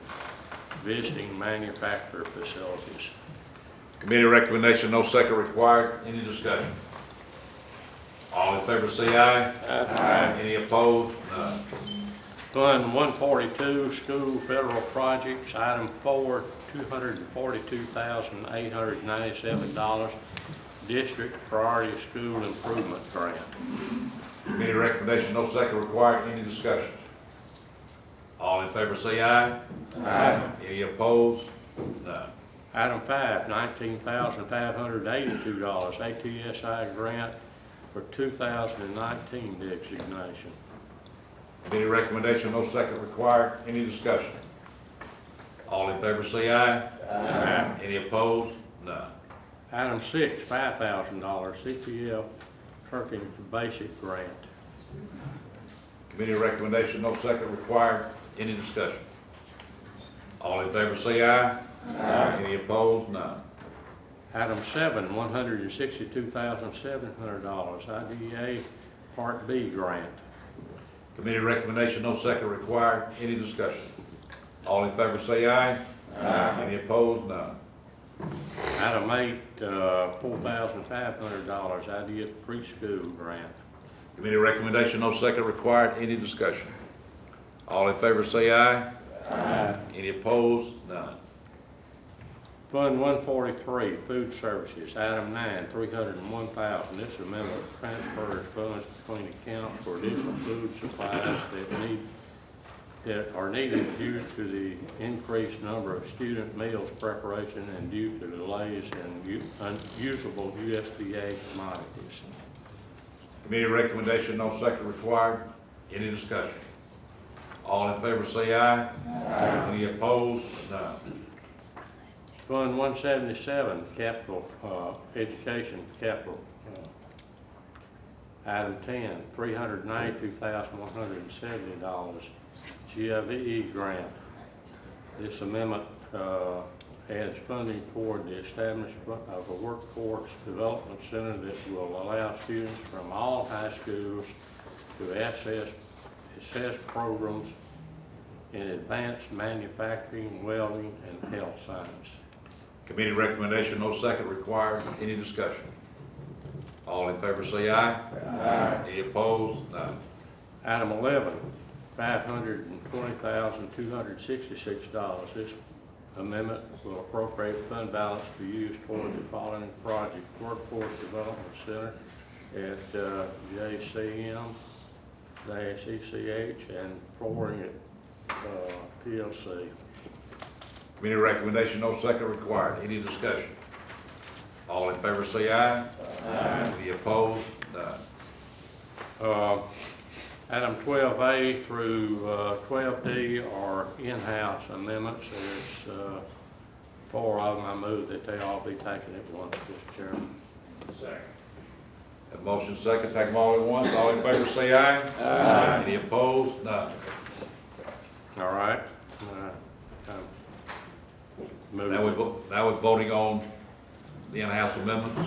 visiting manufacturer facilities. Committee recommendation, no second required. Any discussion? All in favor say aye. Aye. Any opposed? None. Fund 142, school federal projects, item 4, $242,897, district priority school improvement grant. Committee recommendation, no second required. Any discussion? All in favor say aye. Aye. Any opposed? None. Item 5, $19,582, ATSI grant for 2019 designation. Committee recommendation, no second required. Any discussion? All in favor say aye. Aye. Any opposed? None. Item 6, $5,000, CPF Perkins Basic Grant. Committee recommendation, no second required. Any discussion? All in favor say aye. Aye. Any opposed? None. Item 7, $162,700, IDA Part B Grant. Committee recommendation, no second required. Any discussion? All in favor say aye. Aye. Any opposed? None. Item 8, $4,500, IDA Preschool Grant. Committee recommendation, no second required. Any discussion? All in favor say aye. Aye. Any opposed? None. Fund 143, Food Services, item 9, $301,000. This amendment transfers funds between accounts for additional food supplies that are needed due to the increased number of student meals preparation and due to delays in unusable USDA commodities. Committee recommendation, no second required. Any discussion? All in favor say aye. Aye. Any opposed? None. Fund 177, Capital, Education Capital, item 10, $392,170, GIVE grant. This amendment adds funding toward the establishment of a workforce development center that will allow students from all high schools to assess programs in advanced manufacturing, welding, and health science. Committee recommendation, no second required. Any discussion? All in favor say aye. Aye. Any opposed? None. Item 11, $520,266. This amendment will appropriate fund balance to be used toward the following project: Workforce Development Center at JCM-ECH and Flooring at PLC. Committee recommendation, no second required. Any discussion? All in favor say aye. Aye. Any opposed? None. Item 12A through 12D are in-house amendments. There's 4 of them. I move that they all be taken at once, Mr. Chairman. Second. Have motion second, take them all at once. All in favor say aye. Aye. Any opposed? None. All right. Now we're voting on the in-house amendments.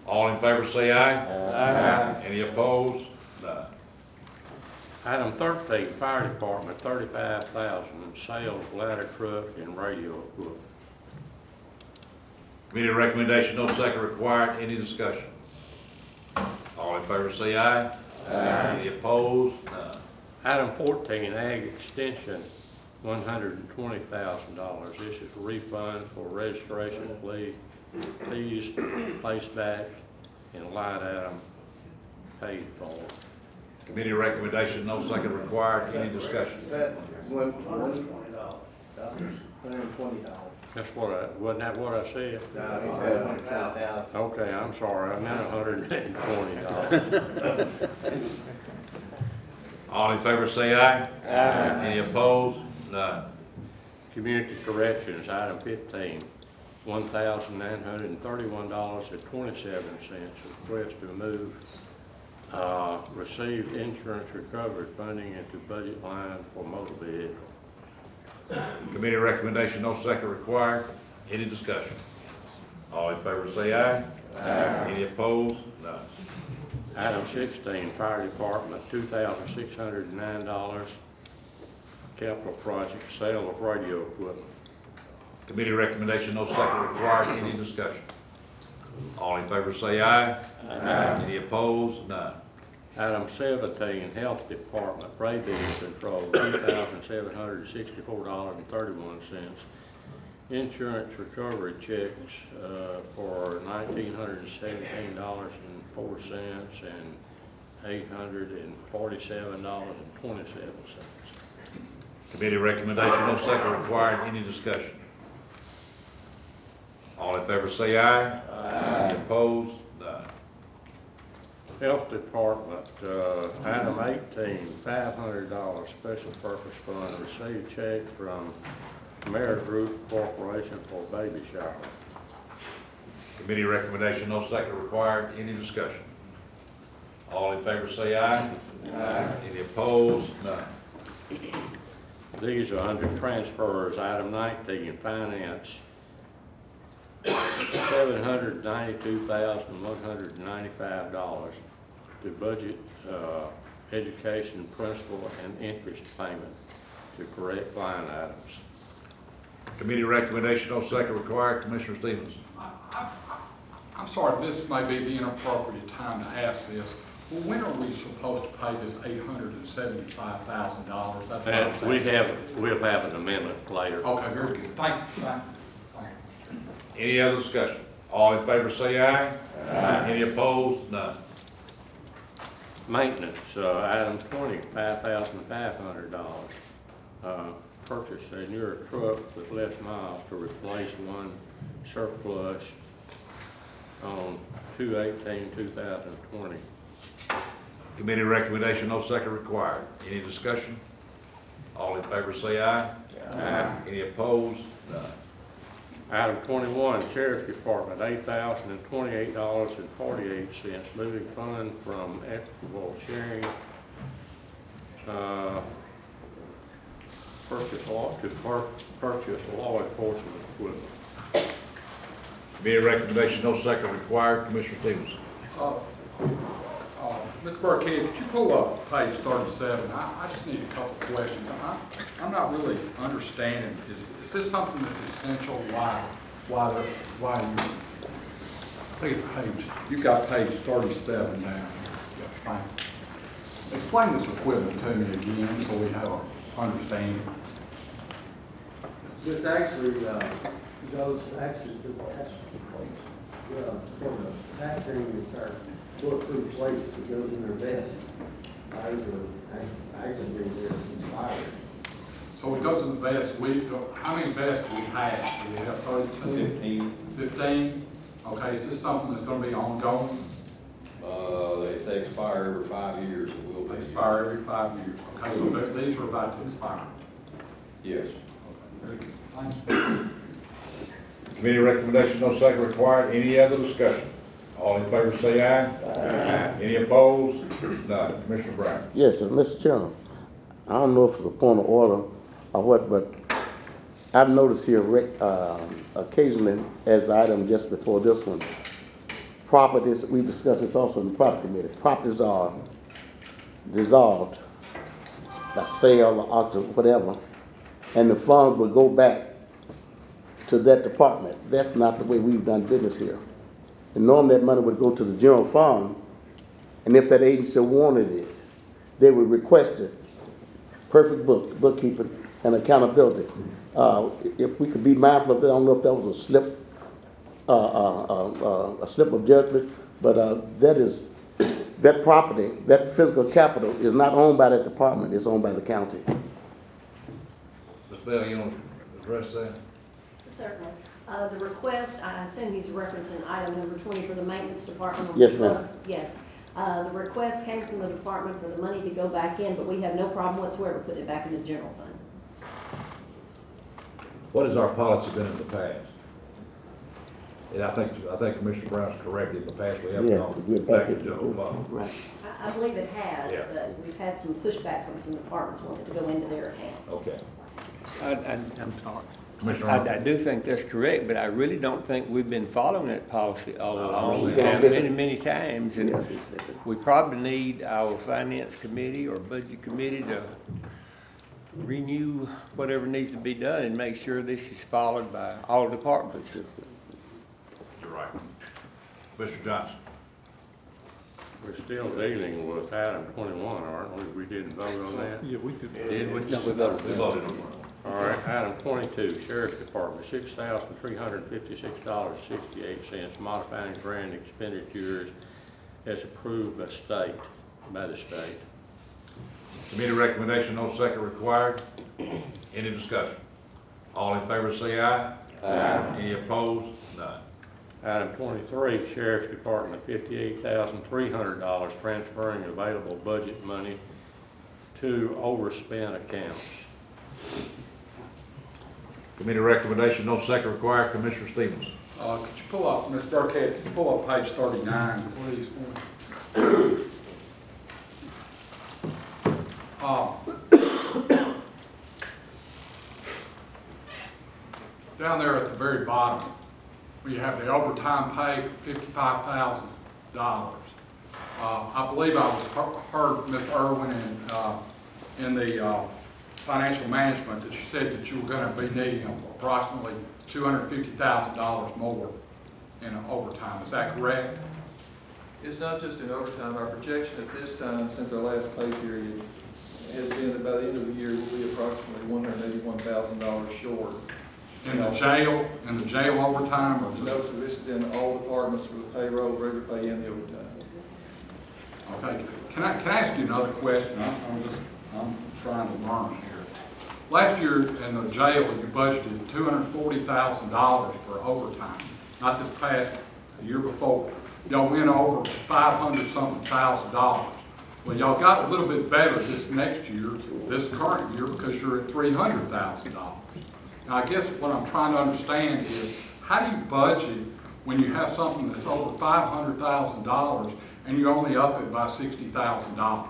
All in favor say aye. Aye. Any opposed? None. Item 13, Fire Department, $35,000, sale of ladder truck and radio equipment. Committee recommendation, no second required. Any discussion? All in favor say aye. Aye. Any opposed? None. Item 14, Ag Extension, $120,000. This is a refund for registration fees placed back in line item paid for. Committee recommendation, no second required. Any discussion? $120. That's what wasn't that what I said? No, he said 120,000. Okay, I'm sorry, I meant $120. All in favor say aye. Aye. Any opposed? None. Community Corrections, item 15, $1,931.27. Request to move received insurance recovery funding into budget line for motor vehicle. Committee recommendation, no second required. Any discussion? All in favor say aye. Aye. Any opposed? None. Item 16, Fire Department, $2,609. Capital project, sale of radio equipment. Committee recommendation, no second required. Any discussion? All in favor say aye. Aye. Any opposed? None. Item 17, Health Department, rabies control, $2,764.31. Insurance recovery checks for $1,917.04 and $847.27. Committee recommendation, no second required. Any discussion? All in favor say aye. Aye. Any opposed? None. Health Department, item 18, $500 special purpose fund, received check from Merit Group Corporation for baby shower. Committee recommendation, no second required. Any discussion? All in favor say aye. Aye. Any opposed? None. These are under transfers. Item 19, Finance, $792,195 to budget education principal and interest payment to correct line items. Committee recommendation, no second required. Commissioner Stevens. I'm sorry, this may be the inappropriate time to ask this. Well, when are we supposed to pay this $875,000? We'll have an amendment later. Okay, very good. Thank you. Any other discussion? All in favor say aye. Aye. Any opposed? None. Maintenance, item 20, $5,500. Purchase a newer truck with less miles to replace one surplus on 2/18/2020. Committee recommendation, no second required. Any discussion? All in favor say aye. Aye. Any opposed? None. Item 21, Sheriff's Department, $8,028.48, moving fund from equitable sharing, purchase law enforcement equipment. Committee recommendation, no second required. Commissioner Stevenson. Mr. Burkhead, could you pull up page 37? I just need a couple of questions. I'm not really understanding. Is this something that's essential? Why you, I think it's you've got page 37 down. Explain this equipment to me again so we have an understanding. This actually goes to the factory, it's our bulletproof plates that goes in their vest. Those are actually they're expired. So it goes in the vest. How many vests do we have? Do we have 32? 15. Okay, is this something that's going to be ongoing? They expire every 5 years. It will be. Expire every 5 years. Okay, so these are about to expire. Yes. Very good. Thanks. Committee recommendation, no second required. Any other discussion? All in favor say aye. Aye. Any opposed? None. Commissioner Brown. Yes, sir, Mr. Chairman. I don't know if it's a point of order or what, but I've noticed here occasionally, as the item just before this one, properties, we discussed this also in the property committee, properties are dissolved by sale or auction, whatever, and the funds will go back to that department. That's not the way we've done business here. And normally that money would go to the general fund, and if that agency wanted it, they would request it. Perfect bookkeeping and accountability. If we could be mindful of that, I don't know if that was a slip of judgment, but that property, that physical capital is not owned by that department, it's owned by the county. Ms. Bell, you want to address that? Certainly. The request, I assume he's referencing item number 20 for the maintenance department. Yes, ma'am. Yes. The request came from the department for the money to go back in, but we have no problem whatsoever putting it back into the general fund. What has our policy been in the past? And I think Commissioner Brown's correct. In the past, we have gone back into the fund. Right. I believe it has, Yeah. but we've had some pushback from some departments wanting to go into their accounts. Okay. I'm sorry. Commissioner I do think that's correct, but I really don't think we've been following that policy all along. We Yeah. have many times, and we probably need our finance committee or budget committee to renew whatever needs to be done and make sure this is followed by all departments. You're right. Mr. Johnson. We're still dealing with item 21, aren't we? We didn't vote on that? Yeah, we did. Did we? No, we voted. We voted on it. All right, item 22, Sheriff's Department, $6,356.68, modifying grant expenditures as approved by the state. Committee recommendation, no second required. Any discussion? All in favor say aye. Aye. Any opposed? None. Item 23, Sheriff's Department, $58,300, transferring available budget money to overspent accounts. Committee recommendation, no second required. Commissioner Stevens. Could you pull up, Mr. Burkhead, could you pull up page 39, please? Down there at the very bottom, where you have the overtime pay for $55,000. I believe I heard Ms. Irwin in the financial management that you said that you were going to be needing approximately $250,000 more in overtime. Is that correct? It's not just in overtime. Our projection at this time, since our last pay period, has been that by the end of the year, we'll be approximately $181,000 short In the jail overtime, or No, just? sir, this is in all departments for the payroll, regular pay, and the overtime. Okay, can I ask you another question? I'm trying to learn here. Last year in the jail, you budgeted $240,000 for overtime, not this past, the year before. Y'all went over 500-something thousand dollars. Well, y'all got a little bit better this next year, this current year, because you're at $300,000. Now, I guess what I'm trying to understand is, how do you budget when you have something that's over $500,000 and you only up it by $60,000?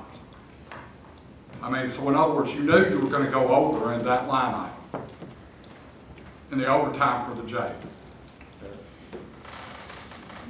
I mean, so in other words, you knew you were going to go over in that line item, in the overtime for the jail.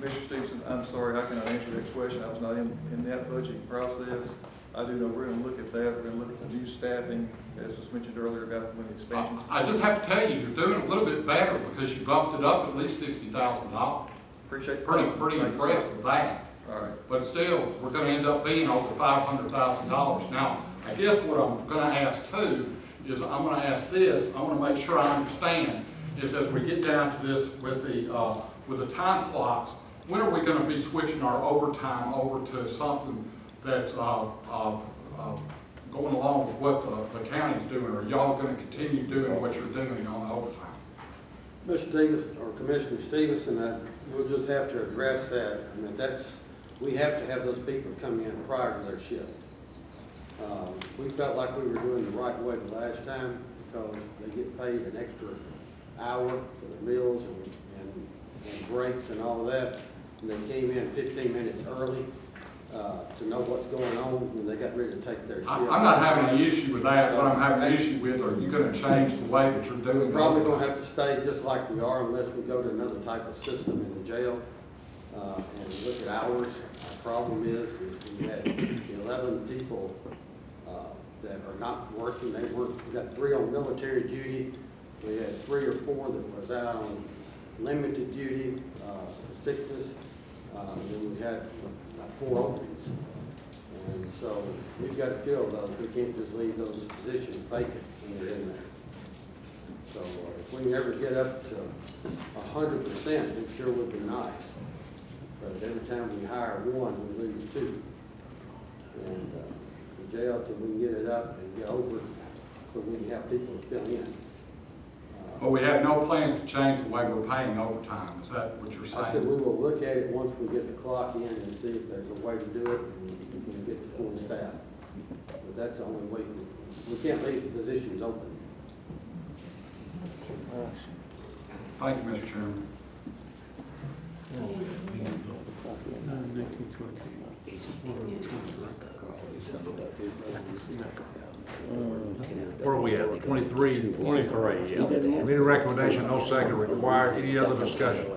Mr. Stevenson, I'm sorry, I cannot answer that question. I was not in that budgeting process. I do know we're going to look at that. We're going to look at the new staffing, as was mentioned earlier, about when the expansions. I just have to tell you, you're doing a little bit better because you bumped it up at least $60,000. Appreciate the Pretty Thank you, impressed sir. with that. All right. But still, we're going to end up being over $500,000. Now, I guess what I'm going to ask too is I'm going to ask this. I want to make sure I understand is as we get down to this with the time clocks, when are we going to be switching our overtime over to something that's going along with what the county's doing? Are y'all going to continue doing what you're doing on the overtime? Mr. Stevenson, or Commissioner Stevenson, we'll just have to address that. I mean, we have to have those people come in prior to their shift. We felt like we were doing the right way the last time because they get paid an extra hour for their meals and breaks and all of that. And they came in 15 minutes early to know what's going on when they got ready to take their shift. I'm not having any issue with that. What I'm having an issue with, are you going to change the way that you're doing it? We're probably going to have to stay just like we are unless we go to another type of system in the jail and look at hours. The problem is we had 11 people that are not working. We got 3 on military duty. We had 3 or 4 that was out on limited duty for sickness. Then we had about 4 openings. And so we've got to fill those. We can't just leave those positions vacant when they're in there. So if we can ever get up to 100%, it sure would be nice. But every time we hire 1, we lose 2. And the jail, till we can get it up and get over, so we can have people to fill in. But we have no plans to change the way we're paying overtime. Is that what you're saying? I said we will look at it once we get the clock in and see if there's a way to do it and we can get the full staff. But that's the only way. We can't leave the positions open. Thank you, Mr. Chairman. Where are we at? 23? 23, yeah. Committee recommendation, no second required. Any other discussion?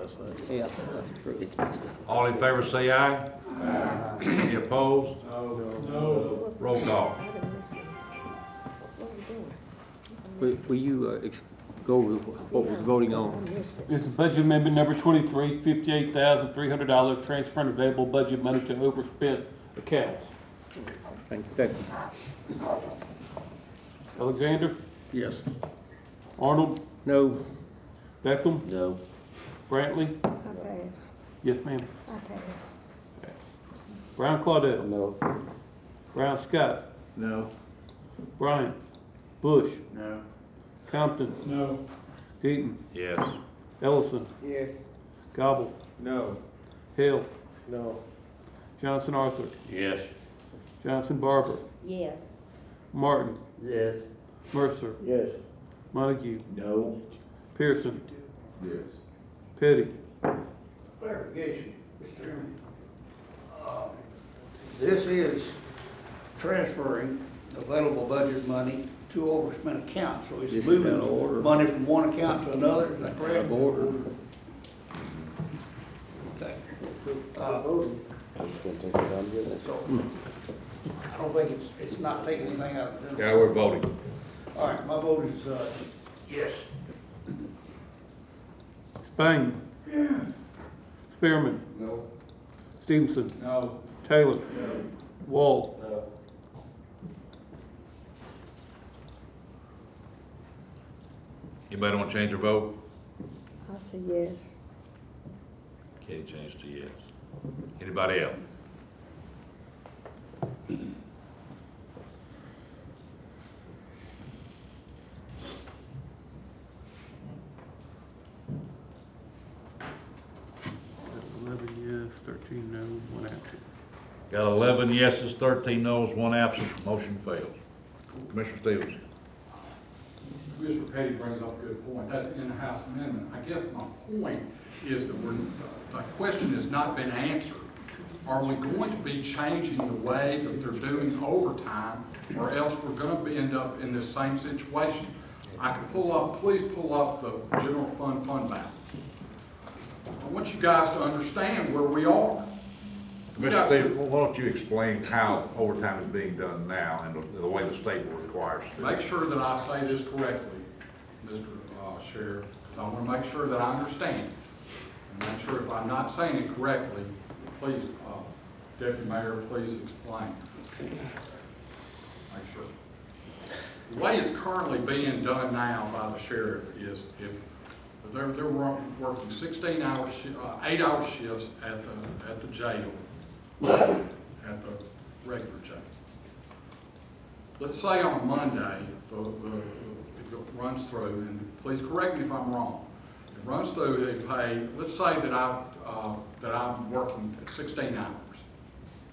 Yes, that's true. All in favor say aye. Aye. Any opposed? No. Roll call. Will you go over what we're voting on? This is budget amendment number 23, $58,300, transferring available budget money to overspent accounts. Thank you. Alexander? Yes. Arnold? No. Beckham? No. Brantley? I pass. Yes, ma'am. I pass. Brown Claudette? No. Brown Scott? No. Bryant? Bush? No. Compton? No. Deaton? Yes. Ellison? Yes. Gobble? No. Hill? No. Johnson Arthur? Yes. Johnson Barber? Yes. Martin? Yes. Mercer? Yes. Montague? No. Pearson? Yes. Petty? Clarification, Mr. Chairman. This is transferring available budget money to overspent accounts, so This it's is out of moving order. money from one account to another, is that correct? Out of order. Okay. It's gonna take time to get it. So, I don't think it's not taking anything out of the. Yeah, we're voting. All right, my vote is, yes. Spain? Yeah. Spearman? No. Stevenson? No. Taylor? Wall? No. Anybody want to change their vote? I say yes. Katie changed to yes. Anybody else? Got 11 yes, 13 no, 1 absent. Got 11 yeses, 13 noes, 1 absent. Motion fails. Commissioner Stevens. Commissioner Petty brings up a good point. That's an in-house amendment. I guess my point is that the question has not been answered. Are we going to be changing the way that they're doing overtime, or else we're going to end up in this same situation? I can please pull up the general fund balance. I want you guys to understand where we are. Commissioner Stevens, why don't you explain how overtime is being done now and the way the state requires to? Make sure that I say this correctly, Mr. Sheriff, because I want to make sure that I understand. And make sure if I'm not saying it correctly, please, Deputy Mayor, please explain. Make sure. The way it's currently being done now by the sheriff is if they're working 16-hour, 8-hour shifts at the jail, at the regular jail. Let's say on Monday, it runs through, and please correct me if I'm wrong. It runs through, they pay, let's say that I'm working 16 hours.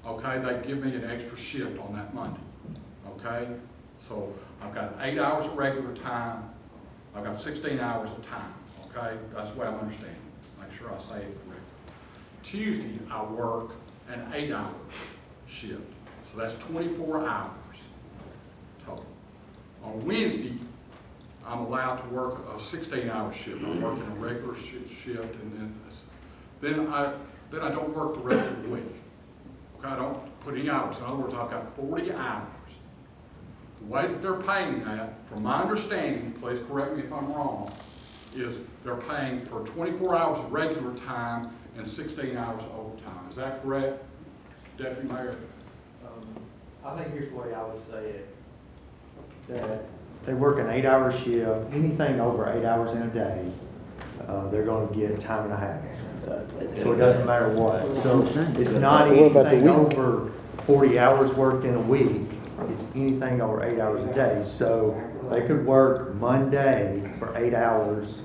Okay, they give me an extra shift on that Monday. Okay, so I've got 8 hours of regular time, I've got 16 hours of time. Okay, that's the way I'm understanding. Make sure I say it correctly. Tuesday, I work an 8-hour shift, so that's 24 hours total. On Wednesday, I'm allowed to work a 16-hour shift. I'm working a regular shift, and then I don't work the rest of the week. Okay, I don't put any hours. In other words, I've got 40 hours. The way that they're paying that, from my understanding, please correct me if I'm wrong, is they're paying for 24 hours of regular time and 16 hours of overtime. Is that correct, Deputy Mayor? I think here's the way I would say it. That they work an 8-hour shift, anything over 8 hours in a day, they're going to get time and a half. So it doesn't matter what. So it's not anything over 40 hours worked in a week. It's anything over 8 hours a day. So they could work Monday for 8 hours,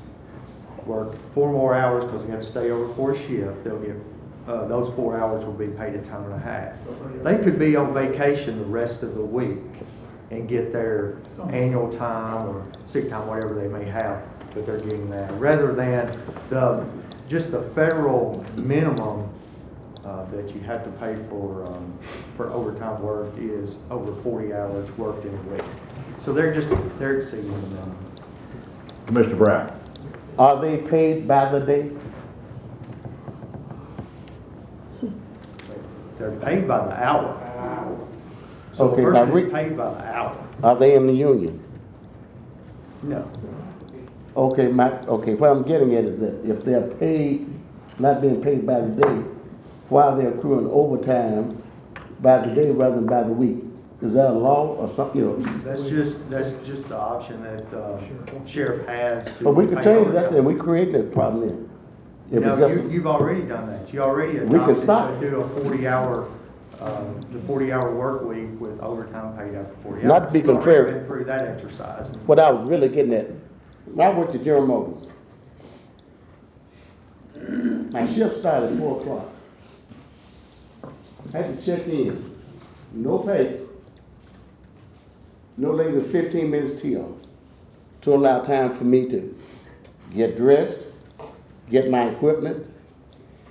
work 4 more hours because they have to stay over for a shift. They'll get those 4 hours will be paid at time and a half. They could be on vacation the rest of the week and get their annual time or sick time, whatever they may have, but they're getting that. Rather than just the federal minimum that you have to pay for overtime work is over 40 hours worked in a week. So they're exceeding the minimum. Commissioner Brown. Are they paid by the day? They're paid by the hour. So Okay, the person is paid by the hour. Are they in the union? No. Okay, what I'm getting at is that if they're paid, not being paid by the day, why are they accruing overtime by the day rather than by the week? Is that a law or something? That's just the option that the sheriff has to. But we could pay change overtime. that, then we create that problem then. No, you've already done that. You already adopted to do a 40-hour, the 40-hour work week with overtime paid after 40 hours. Not to be You've already contrary. been through that exercise. What I was really getting at, when I worked at General Motors, my shift started at 4 o'clock. I had to check in, no pay, no later than 15 minutes till, to allow time for me to get dressed, get my equipment,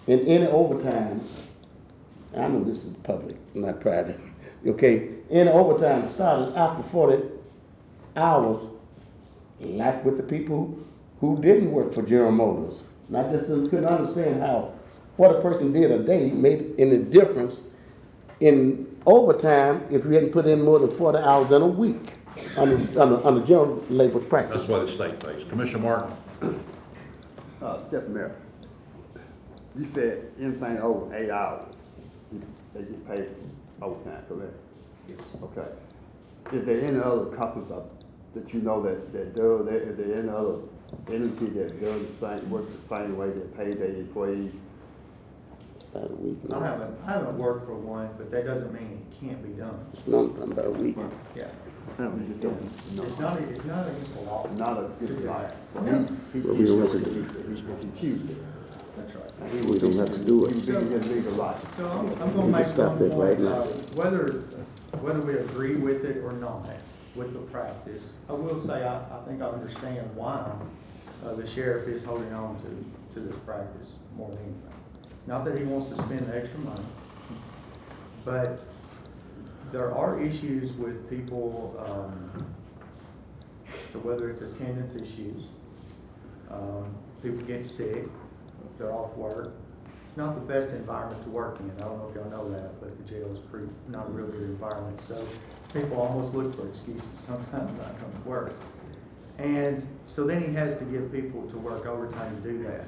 and any overtime, I know this is public, not private, okay, any overtime started after 40 hours, like with the people who didn't work for General Motors. And I just couldn't understand how what a person did a day made any difference in overtime if you hadn't put in more than 40 hours in a week under general labor practice. That's what the state pays. Commissioner Martin. Deputy Mayor, you said anything over 8 hours, they get paid overtime, correct? Yes. Okay. Is there any other copies of that you know that does, if there any other entity that does the same, works the same way that pay their employees? It's about a week I now. haven't worked for one, but that doesn't mean it can't be done. It's not about a week. Yeah. No, we just don't know. It's not against the law. Not a good guy. No. He But we don't have to can do choose. That's right. We don't have to do it. He would be his legal right. So I'm We gonna can make stop one that right point, now. whether we agree with it or not, with the practice, I will say, I think I understand why, the sheriff is holding on to this practice more than anything. Not that he wants to spend the extra money, but there are issues with people, so whether it's attendance issues, people get sick, they're off work. It's not the best environment to work in. I don't know if y'all know that, but the jail is not a real good environment. So people almost look for excuses sometimes not come to work. And so then he has to get people to work overtime to do that.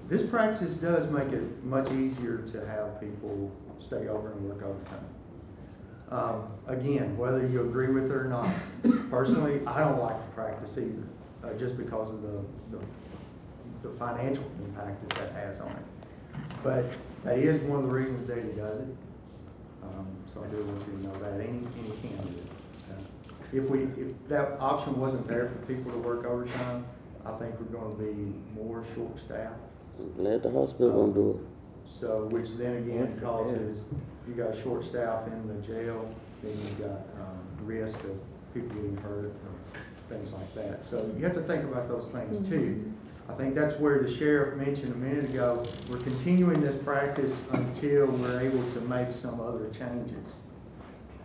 This practice does make it much easier to have people stay over and work overtime. Again, whether you agree with it or not, personally, I don't like the practice either, just because of the financial impact that has on it. But that is one of the reasons that he does it. So I do want you to know that any candidate. If that option wasn't there for people to work overtime, I think we're going to be more short-staffed. I'm glad the hospital gonna do it. So, which then again causes, you got short staff in the jail, then you've got, risk of people getting hurt or things like that. So you have to think about those things too. I think that's where the sheriff mentioned a minute ago, we're continuing this practice until we're able to make some other changes.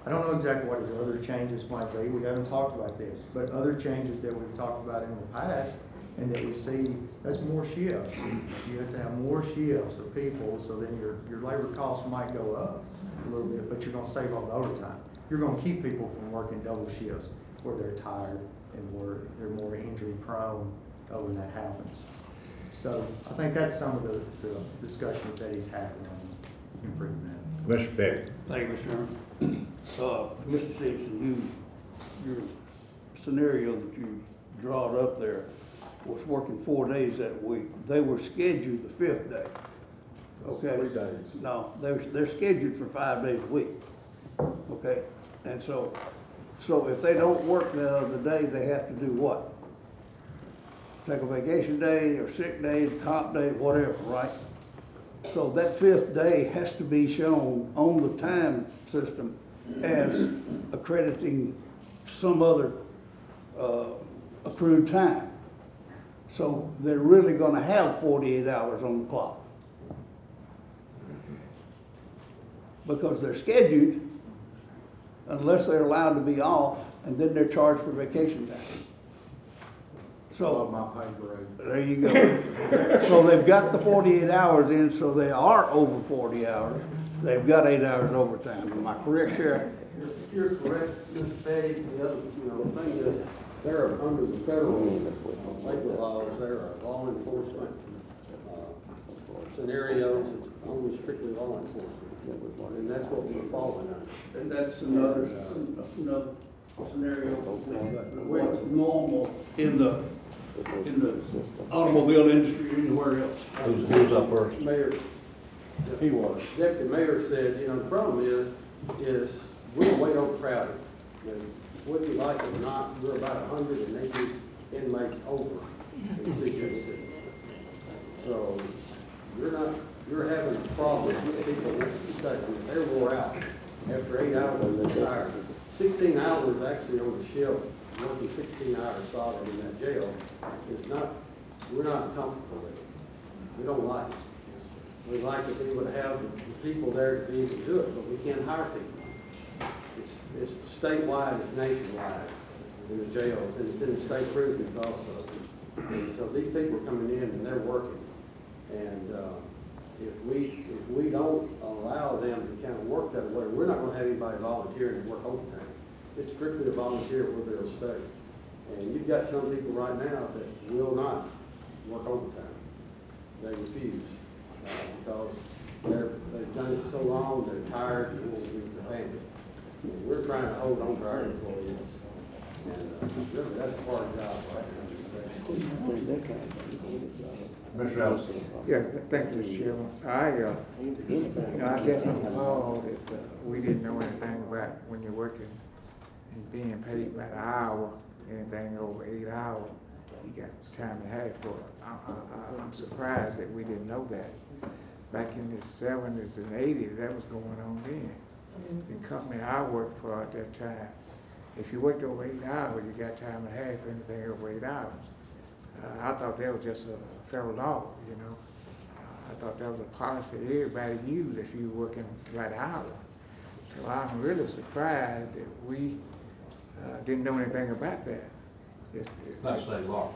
I don't know exactly what his other changes might be, we haven't talked about this, but other changes that we've talked about in the past and that we see, that's more shifts. You have to have more shifts of people, so then your labor costs might go up a little bit, but you're gonna save on the overtime. You're gonna keep people from working double shifts where they're tired and where they're more injury prone when that happens. So I think that's some of the discussions that he's having on improving that. Commissioner Petty. Thank you, Mr. Chairman. Mr. Simpson, your scenario that you drawed up there was working 4 days that week. They were scheduled the 5th day. Okay? 3 days. No, they're scheduled for 5 days a week. Okay? And so if they don't work that other day, they have to do what? Take a vacation day or sick day, comp day, whatever, right? So that 5th day has to be shown on the time system as accrediting some other accrued time. So they're really gonna have 48 hours on the clock. Because they're scheduled unless they're allowed to be off, and then they're charged for vacation time. So, my pay grade. there you go. So they've got the 48 hours in, so they are over 40 hours. They've got 8 hours overtime. Am I correct, Sheriff? You're correct, Mr. Petty. The other, thing is, they're under the federal labor laws, they're a law enforcement scenarios, it's only strictly law enforcement. And that's what we're following on. And that's another scenario what's normal in the automobile industry or anywhere else. Who's up first? Mayor, He was. Deputy Mayor said, the problem is we're way overcrowded. Whether you like it or not, we're about 180 inmates over in CJC. So you're having problems with people in the state. They're wore out after 8 hours of tired. 16 hours actually on the shift, working 16 hours solid in that jail is not, we're not comfortable with it. We don't like it. We like to be able to have the people there to be able to do it, but we can't hire people. It's statewide, it's nationwide in the jails, and it's in the state prisons also. And so these people are coming in and they're working. And if we don't allow them to kind of work that way, we're not going to have anybody volunteering to work overtime. It's strictly a volunteer where they'll stay. And you've got some people right now that will not work overtime. They refuse because they've done it so long, they're tired, and won't leave their family. And we're trying to hold on to our employees. And really, that's a hard job right now. Mr. Ellison. Yeah, thank you, Mr. Chairman. I guess I'm appalled that we didn't know anything about when you're working and being paid by the hour, anything over 8 hours, you got time and a half for it. I'm surprised that we didn't know that. Back in the 70s and 80s, that was going on then. The company I worked for at that time, if you worked over 8 hours, you got time and a half, anything over 8 hours. I thought that was just a federal law, you know. I thought that was a policy everybody used if you were working by the hour. So I'm really surprised that we didn't know anything about that. It's not state law.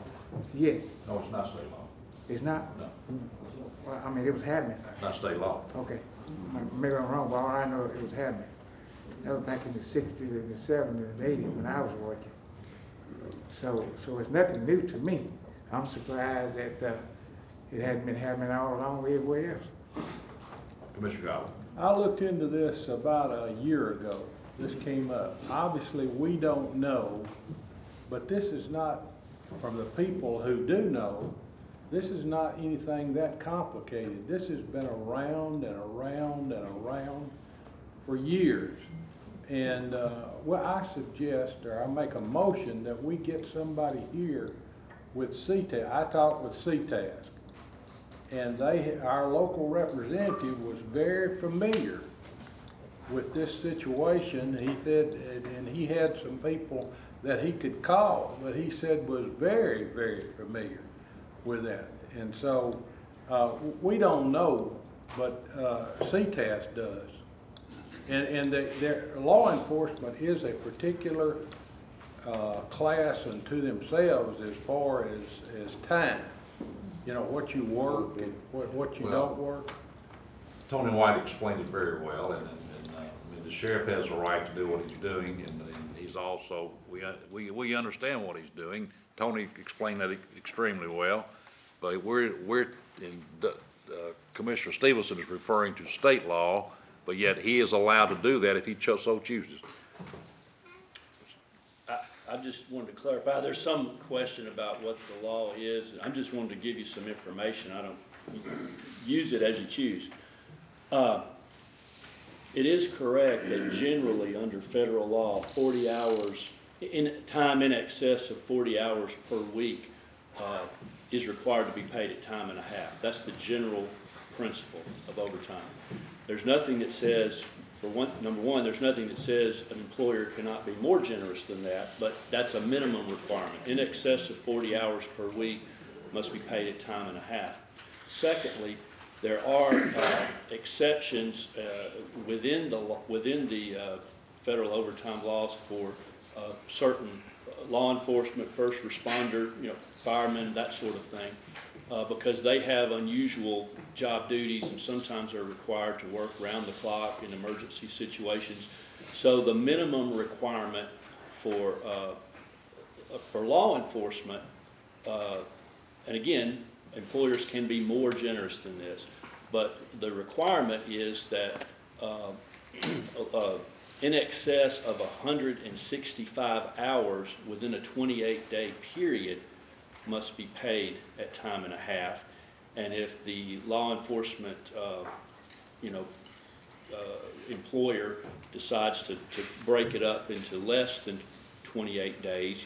Yes. No, it's not state law. It's not? No. Well, I mean, it was happening. Not state law. Okay. Maybe I'm wrong, but all I know it was happening. That was back in the 60s and the 70s and 80s when I was working. So it's nothing new to me. I'm surprised that it hadn't been happening all along everywhere else. Commissioner Godwin. I looked into this about a year ago. This came up. Obviously, we don't know, but this is not, from the people who do know, this is not anything that complicated. This has been around and around and around for years. And well, I suggest, or I make a motion that we get somebody here with CTAS. I talked with CTAS, and our local representative was very familiar with this situation. He said, and he had some people that he could call, but he said was very, very familiar with that. And so we don't know, but CTAS does. And their law enforcement is a particular class unto themselves as far as time. You know, what you work and what you don't work. Tony White explained it very well, and I mean, the sheriff has a right to do what he's doing, and he's also, we understand what he's doing. Tony explained that extremely well, but Commissioner Stevenson is referring to state law, but yet he is allowed to do that if he so chooses. I just wanted to clarify, there's some question about what the law is. I just wanted to give you some information. I don't use it as you choose. It is correct that generally under federal law, 40 hours, time in excess of 40 hours per week is required to be paid at time and a half. That's the general principle of overtime. There's nothing that says, number one, there's nothing that says an employer cannot be more generous than that, but that's a minimum requirement. In excess of 40 hours per week must be paid at time and a half. Secondly, there are exceptions within the federal overtime laws for certain law enforcement, first responder, firemen, that sort of thing, because they have unusual job duties and sometimes are required to work round the clock in emergency situations. So the minimum requirement for law enforcement, and again, employers can be more generous than this, but the requirement is that in excess of 165 hours within a 28-day period must be paid at time and a half. And if the law enforcement employer decides to break it up into less than 28 days,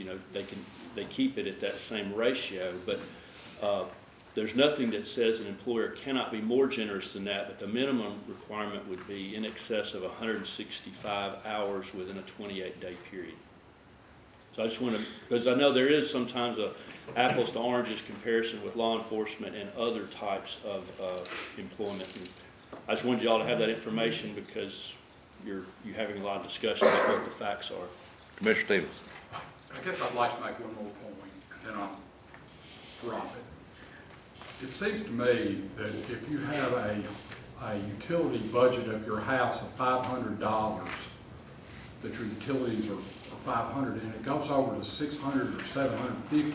they keep it at that same ratio. But there's nothing that says an employer cannot be more generous than that, but the minimum requirement would be in excess of 165 hours within a 28-day period. So I just want to, because I know there is sometimes a apples to oranges comparison with law enforcement and other types of employment. And I just wanted you all to have that information because you're having a lot of discussion about what the facts are. Commissioner Stevens. I guess I'd like to make one more point, and then I'll drop it. It seems to me that if you have a utility budget of your house of $500, that your utilities are $500 and it goes over to $600 or $750,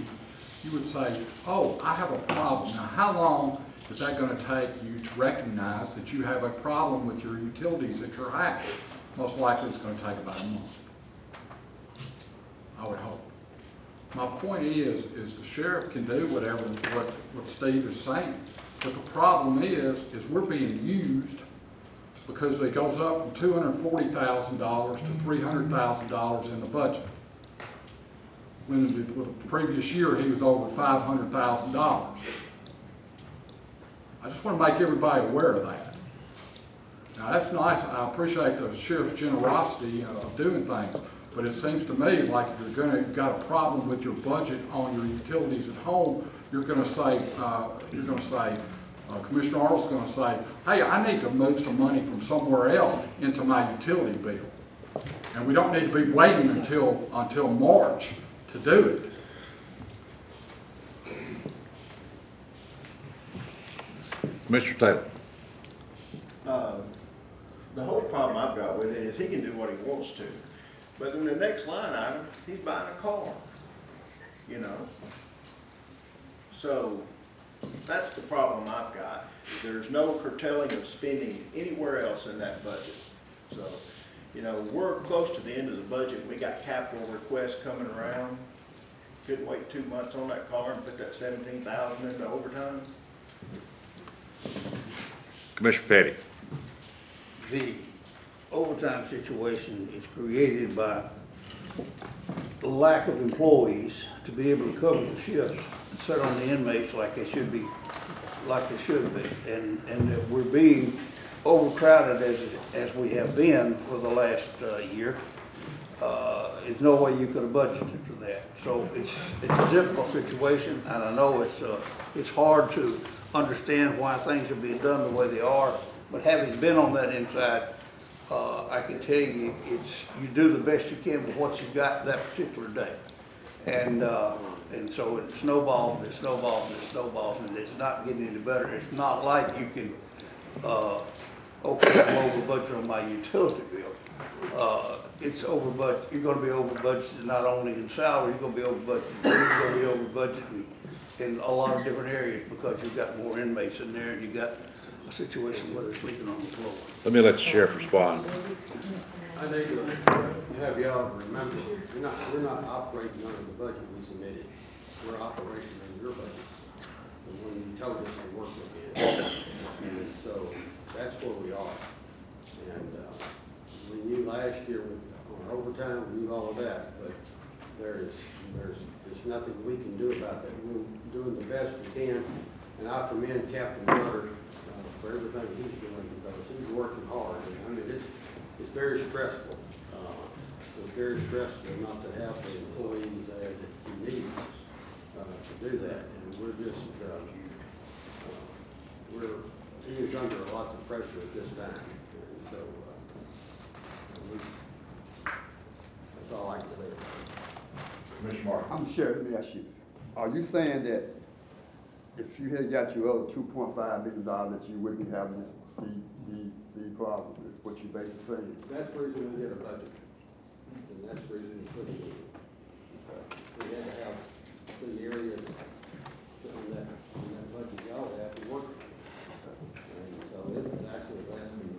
you would say, oh, I have a problem. Now, how long is that going to take you to recognize that you have a problem with your utilities at your house? Most likely it's going to take about a month. I would hope. My point is the sheriff can do whatever, what Steve is saying. But the problem is we're being used because it goes up from $240,000 to $300,000 in the budget. When the previous year, he was over $500,000. I just want to make everybody aware of that. Now, that's nice. I appreciate the sheriff's generosity of doing things. But it seems to me like if you're got a problem with your budget on your utilities at home, you're going to say, Commissioner Arnold's going to say, hey, I need to move some money from somewhere else into my utility bill. And we don't need to be waiting until March to do it. Mr. Taylor. The whole problem I've got with it is he can do what he wants to. But in the next line item, he's buying a car, you know. So that's the problem I've got. There's no curtailing of spending anywhere else in that budget. So, you know, we're close to the end of the budget. We got capital requests coming around. Couldn't wait 2 months on that car and put that $17,000 into overtime. Commissioner Petty. The overtime situation is created by the lack of employees to be able to cover the shifts and set on the inmates like they should be, and that we're being overcrowded as we have been for the last year. There's no way you could have budgeted for that. So it's a difficult situation, and I know it's hard to understand why things are being done the way they are, but having been on that inside, I can tell you, you do the best you can with what you got that particular day. And so it snowballs and it snowballs and it snowballs, and it's not getting any better. It's not like you can, okay, I'm over budget on my utility bill. It's over budget. You're gonna be over budgeted not only in salary, you're gonna be over budgeted, you're gonna be over budgeted in a lot of different areas because you've got more inmates in there and you've got a situation where they're sleeping on the floor. Let me let the sheriff respond. I think you have y'all remember, we're not operating under the budget we submitted. We're operating under your budget. And when you told us to work with it. And so that's where we are. And we knew last year on our overtime, we knew all of that, but there's nothing we can do about that. We're doing the best we can. And I commend Captain Butter for everything he's doing because he's working hard. And, I mean, it's very stressful. It's very stressful not to have the employees that he needs to do that. And we're just, he is under lots of pressure at this time. And so, that's all I can say about it. Commissioner Martin. I'm sure, let me ask you, are you saying that if you had got your other $2.5 million that you wouldn't be having the problem, is what you basically saying? That's the reason we did a budget. And that's the reason we put it in. We had to have 3 areas in that budget y'all have to work. And so it was actually less than the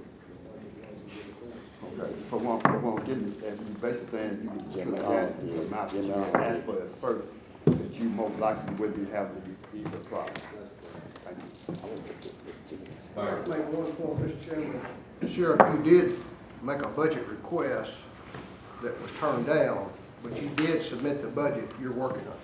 budget was we did before. Okay, so what I'm getting is you basically saying you could have had the amount that you had asked for at first, that you most likely wouldn't be having the problem. Thank you. Make one point, Mr. Chairman. Sheriff, you did make a budget request that was turned down, but you did submit the budget you're working on.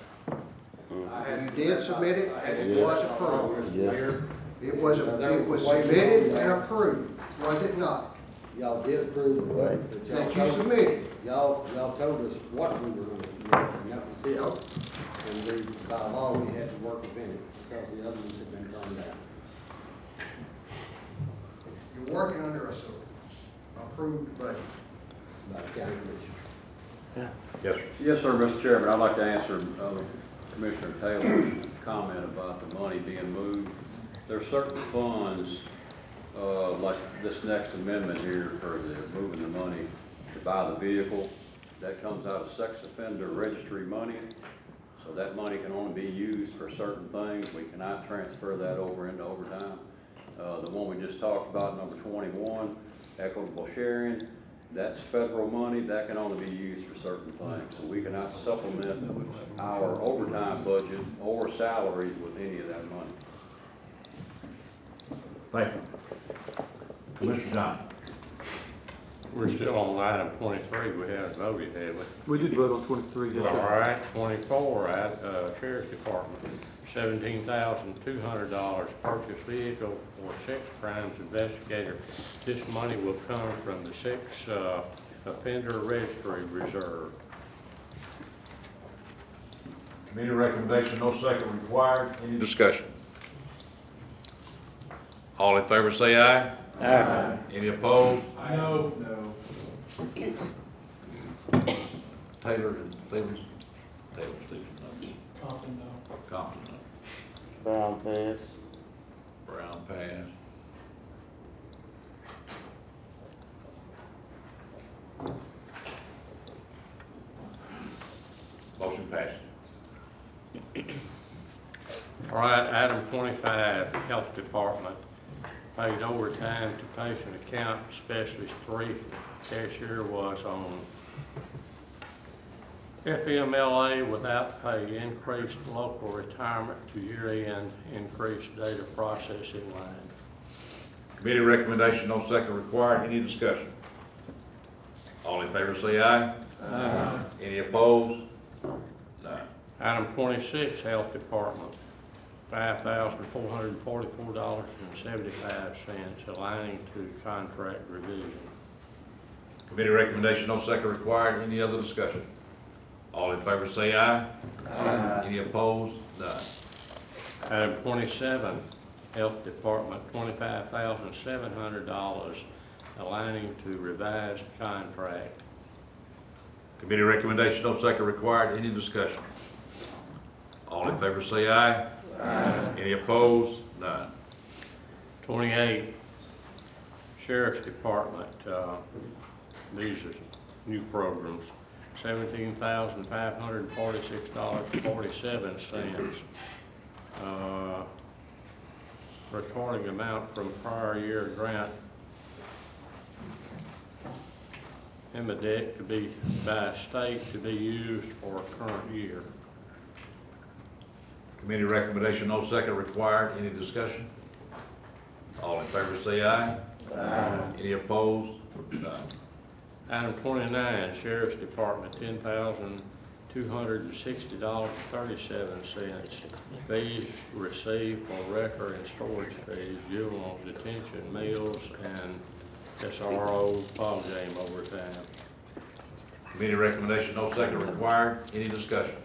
You did submit it, and it was approved. Yes. It was submitted and approved, was it not? Y'all did approve the budget. That you submitted. Y'all told us what we were going to do, and that was it. And by law, we had to work within it because the other ones had been turned down. You're working under a approved budget. By the county commission. Yes, sir. Yes, sir, Mr. Chairman. I'd like to answer Commissioner Taylor's comment about the money being moved. There are certain funds, like this next amendment here for the moving the money to buy the vehicle. That comes out of sex offender registry money. So that money can only be used for certain things. We cannot transfer that over into overtime. The one we just talked about, number 21, equitable sharing, That's federal money, that can only be used for certain things. So we cannot supplement our overtime budget or salaries with any of that money. Thank you. Commissioner Johnson. We're still on item 23, we haven't voted, have we? We did vote on 23, yes, All sir. right, 24, Sheriff's Department, $17,200 purchase vehicle for sex crimes investigator. This money will come from the sex offender registry reserve. Committee recommendation, no second required. Any discussion? All in favor say aye. Aye. Any opposed? No. Taylor and Stevens? Taylor, Stevens, no. Compton, no. Compton, no. Brown pass. Brown pass. Motion passed. All right, item 25, Health Department, paid overtime to patient account specialist 3. Cashier was on FMLA without pay, increased local retirement to year-end, increased data processing line. Committee recommendation, no second required. Any discussion? All in favor say aye. Aye. Any opposed? None. Item 26, Health Department, $5,444.75, aligning to contract revision. Committee recommendation, no second required. Any other discussion? All in favor say aye. Aye. Any opposed? None. Item 27, Health Department, $25,700, aligning to revised contract. Committee recommendation, no second required. Any discussion? All in favor say aye. Aye. Any opposed? None. 28, Sheriff's Department, these are new programs, $17,546.47. Recording amount from prior year grant MDEC to be by state to be used for current year. Committee recommendation, no second required. Any discussion? All in favor say aye. Aye. Any opposed? None. Item 29, Sheriff's Department, $10,260.37. Fees received for record and storage fees, juvenile detention, meals, and SRO fog game overtime. Committee recommendation, no second required. Any discussion?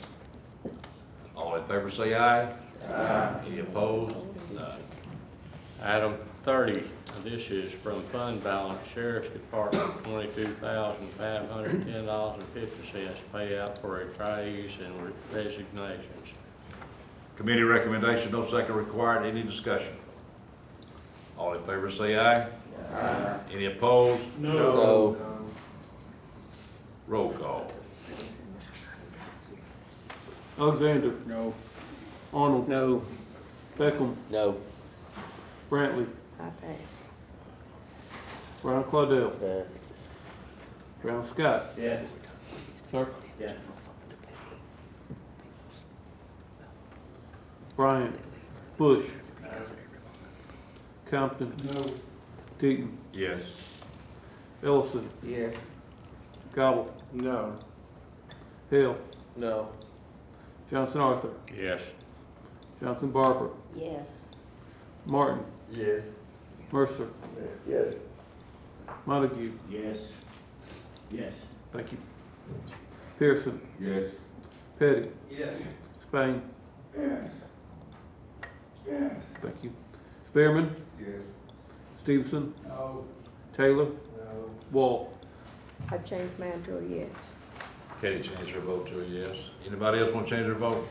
All in favor say aye. Aye. Any opposed? None. Item 30, this is from fund balance, Sheriff's Department, $22,510.50, payout for retirees and resignations. Committee recommendation, no second required. Any discussion? All in favor say aye. Aye. Any opposed? No. Roll call. Alexander. No. Arnold. No. Beckham. No. Brantley. I pass. Brown Claudel. Brown Scott. Yes. Clerk. Yes. Bryant. Bush. Compton. No. Deaton. Yes. Ellison. Yes. Gobble. No. Hill. No. Johnson Arthur. Yes. Johnson Barber. Yes. Martin. Yes. Mercer. Yes. Montague. Yes. Yes. Thank you. Pearson. Yes. Petty. Yes. Spain. Yes. Yes. Thank you. Spearman. Yes. Stevenson. No. Taylor. No. Wall. I changed mine to a yes. Katie changed her vote to a yes. Anybody else want to change their vote?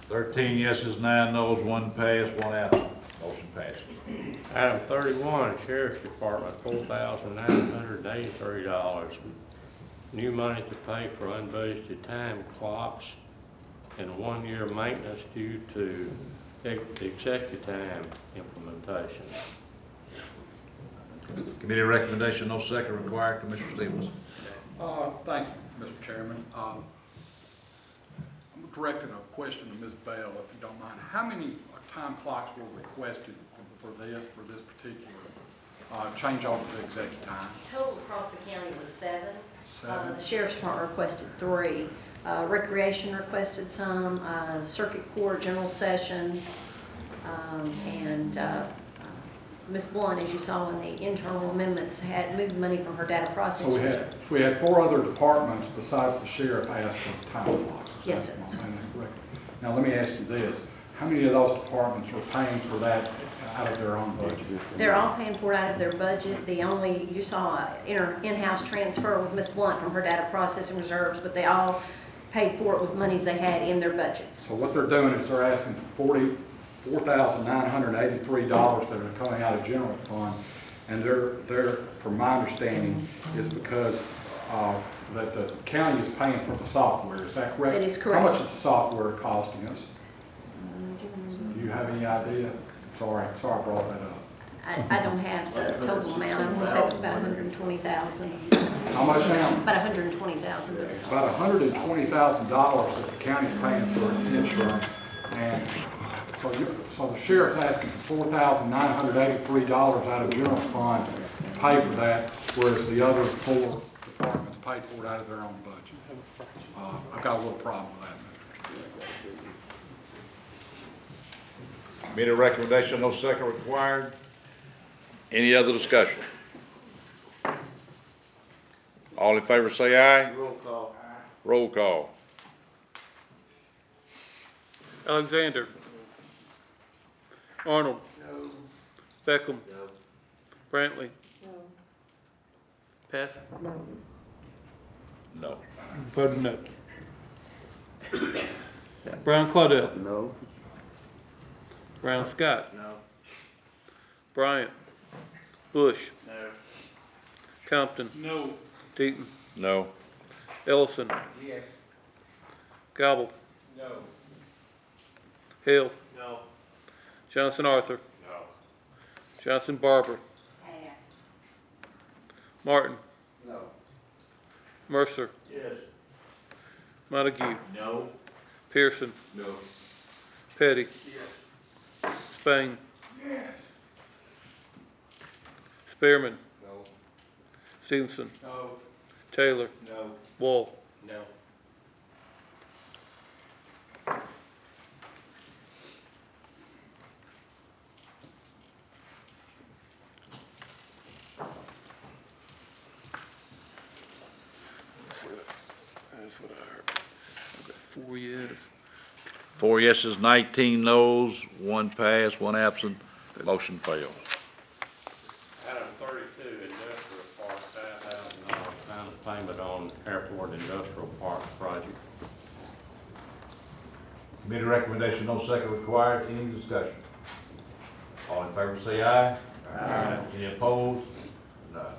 $13 yeses, 9 noes, 1 pass, 1 absent. Motion passes. Item 31, Sheriff's Department, $4,983. New money to pay for unbudgeted time clocks and 1-year maintenance due to executive time implementation. Committee recommendation, no second required. Commissioner Stevens. Thank you, Mr. Chairman. I'm directing a question to Ms. Bell, if you don't mind. How many time clocks were requested for this particular changeover to executive time? Total across the county was 7. 7? The Sheriff's Department requested 3. Recreation requested some, Circuit Court, General Sessions, and Ms. Blunt, as you saw in the internal amendments, had moved money from her data processing So reserve. we had 4 other departments besides the sheriff asked for time clocks. Yes, sir. Am I saying that correctly? Now, let me ask you this. How many of those departments are paying for that out of their own budget? They're all paying for it out of their budget. The only, you saw in-house transfer with Ms. Blunt from her data processing reserves, but they all paid for it with monies they had in their budgets. So what they're doing is they're asking for $4,983 that are coming out of general fund, and they're, from my understanding, is because that the county is paying for the software. Is that correct? That is correct. How much is the software costing us? Do you have any idea? Sorry I brought that up. I don't have the total amount. I want to say it was about $120,000. How much now? About $120,000 for the It's about $120,000 that the county's paying for insurance, and so the sheriff's asking for $4,983 out of general fund to pay for that, whereas the other 4 departments paid for it out of their own budget. I've got a little problem with that, Mr. Chairman. Committee recommendation, no second required. Any other discussion? All in favor say aye. Roll call. Roll call. Alexander. Arnold. No. Beckham. No. Brantley. No. Pass. No. No. Voted no. Brown Claudel. No. Brown Scott. No. Bryant. Bush. No. Compton. No. Deaton. No. Ellison. Yes. Gobble. No. Hill. No. Johnson Arthur. No. Johnson Barber. Pass. Martin. No. Mercer. Yes. Montague. No. Pearson. No. Petty. Yes. Spain. Yes. Spearman. No. Stevenson. No. Taylor. No. Wall. No. That's what I heard. I've got 4 yes. 4 yeses, 19 noes, 1 pass, 1 absent. Motion failed. Item 32, Industrial Park, $5,000 final payment on Airport Industrial Park project. Committee recommendation, no second required. Any discussion? All in favor say aye. Aye. Any opposed? None.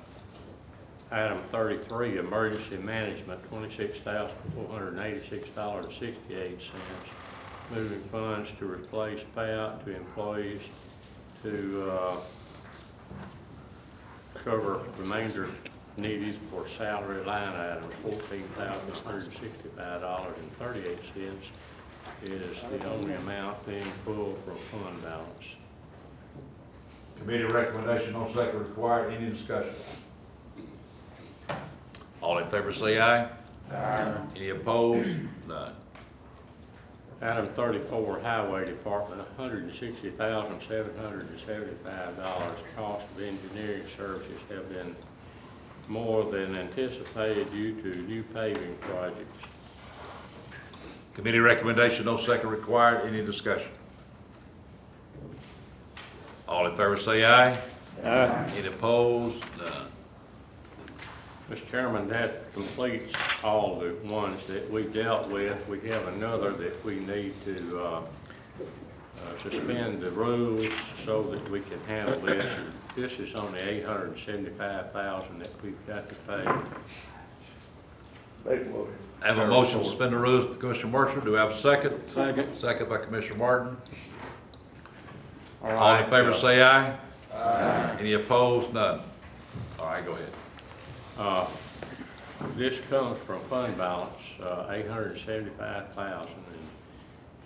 Item 33, Emergency Management, $26,486.68. Moving funds to replace payout to employees to cover remainder needed for salary line items, $14,165.38 is the only amount being pulled from fund balance. Committee recommendation, no second required. Any discussion? All in favor say aye. Aye. Any opposed? None. Item 34, Highway Department, $160,775. Cost of engineering services have been more than anticipated due to new paving projects. Committee recommendation, no second required. Any discussion? All in favor say aye. Aye. Any opposed? None. Mr. Chairman, that completes all the ones that we dealt with. We have another that we need to suspend the rules so that we can handle this. And this is only $875,000 that we've got to pay. I have a motion to suspend the rules by Commissioner Mercer. Do I have a second? Second. Second by Commissioner Martin. All in favor say aye. Aye. Any opposed? None. All right, go ahead. This comes from fund balance, $875,000, and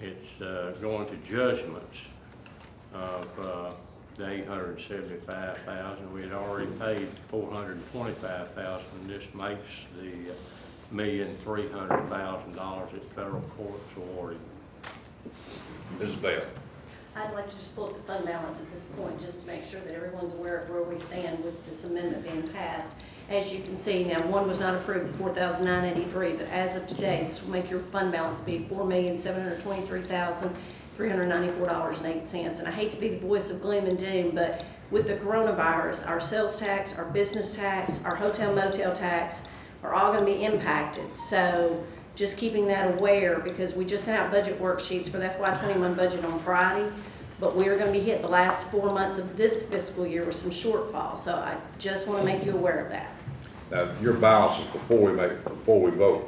it's going to judgments of the $875,000. We had already paid $425,000, and this makes the $1,300,000 that federal courts awarded. Ms. Bell. I'd like to just pull up the fund balance at this point, just to make sure that everyone's aware of where we stand with this amendment being passed. As you can see, now, one was not approved, $4,983, but as of today, this will make your fund balance be $4,723,394.08. And I hate to be the voice of gloom and doom, but with the coronavirus, our sales tax, our business tax, our hotel motel tax are all going to be impacted. So just keeping that aware, because we just sent out budget worksheets for the FY21 budget on Friday, but we're going to be hit the last 4 months of this fiscal year with some shortfall. So I just want to make you aware of that. Now, your balance is before we vote.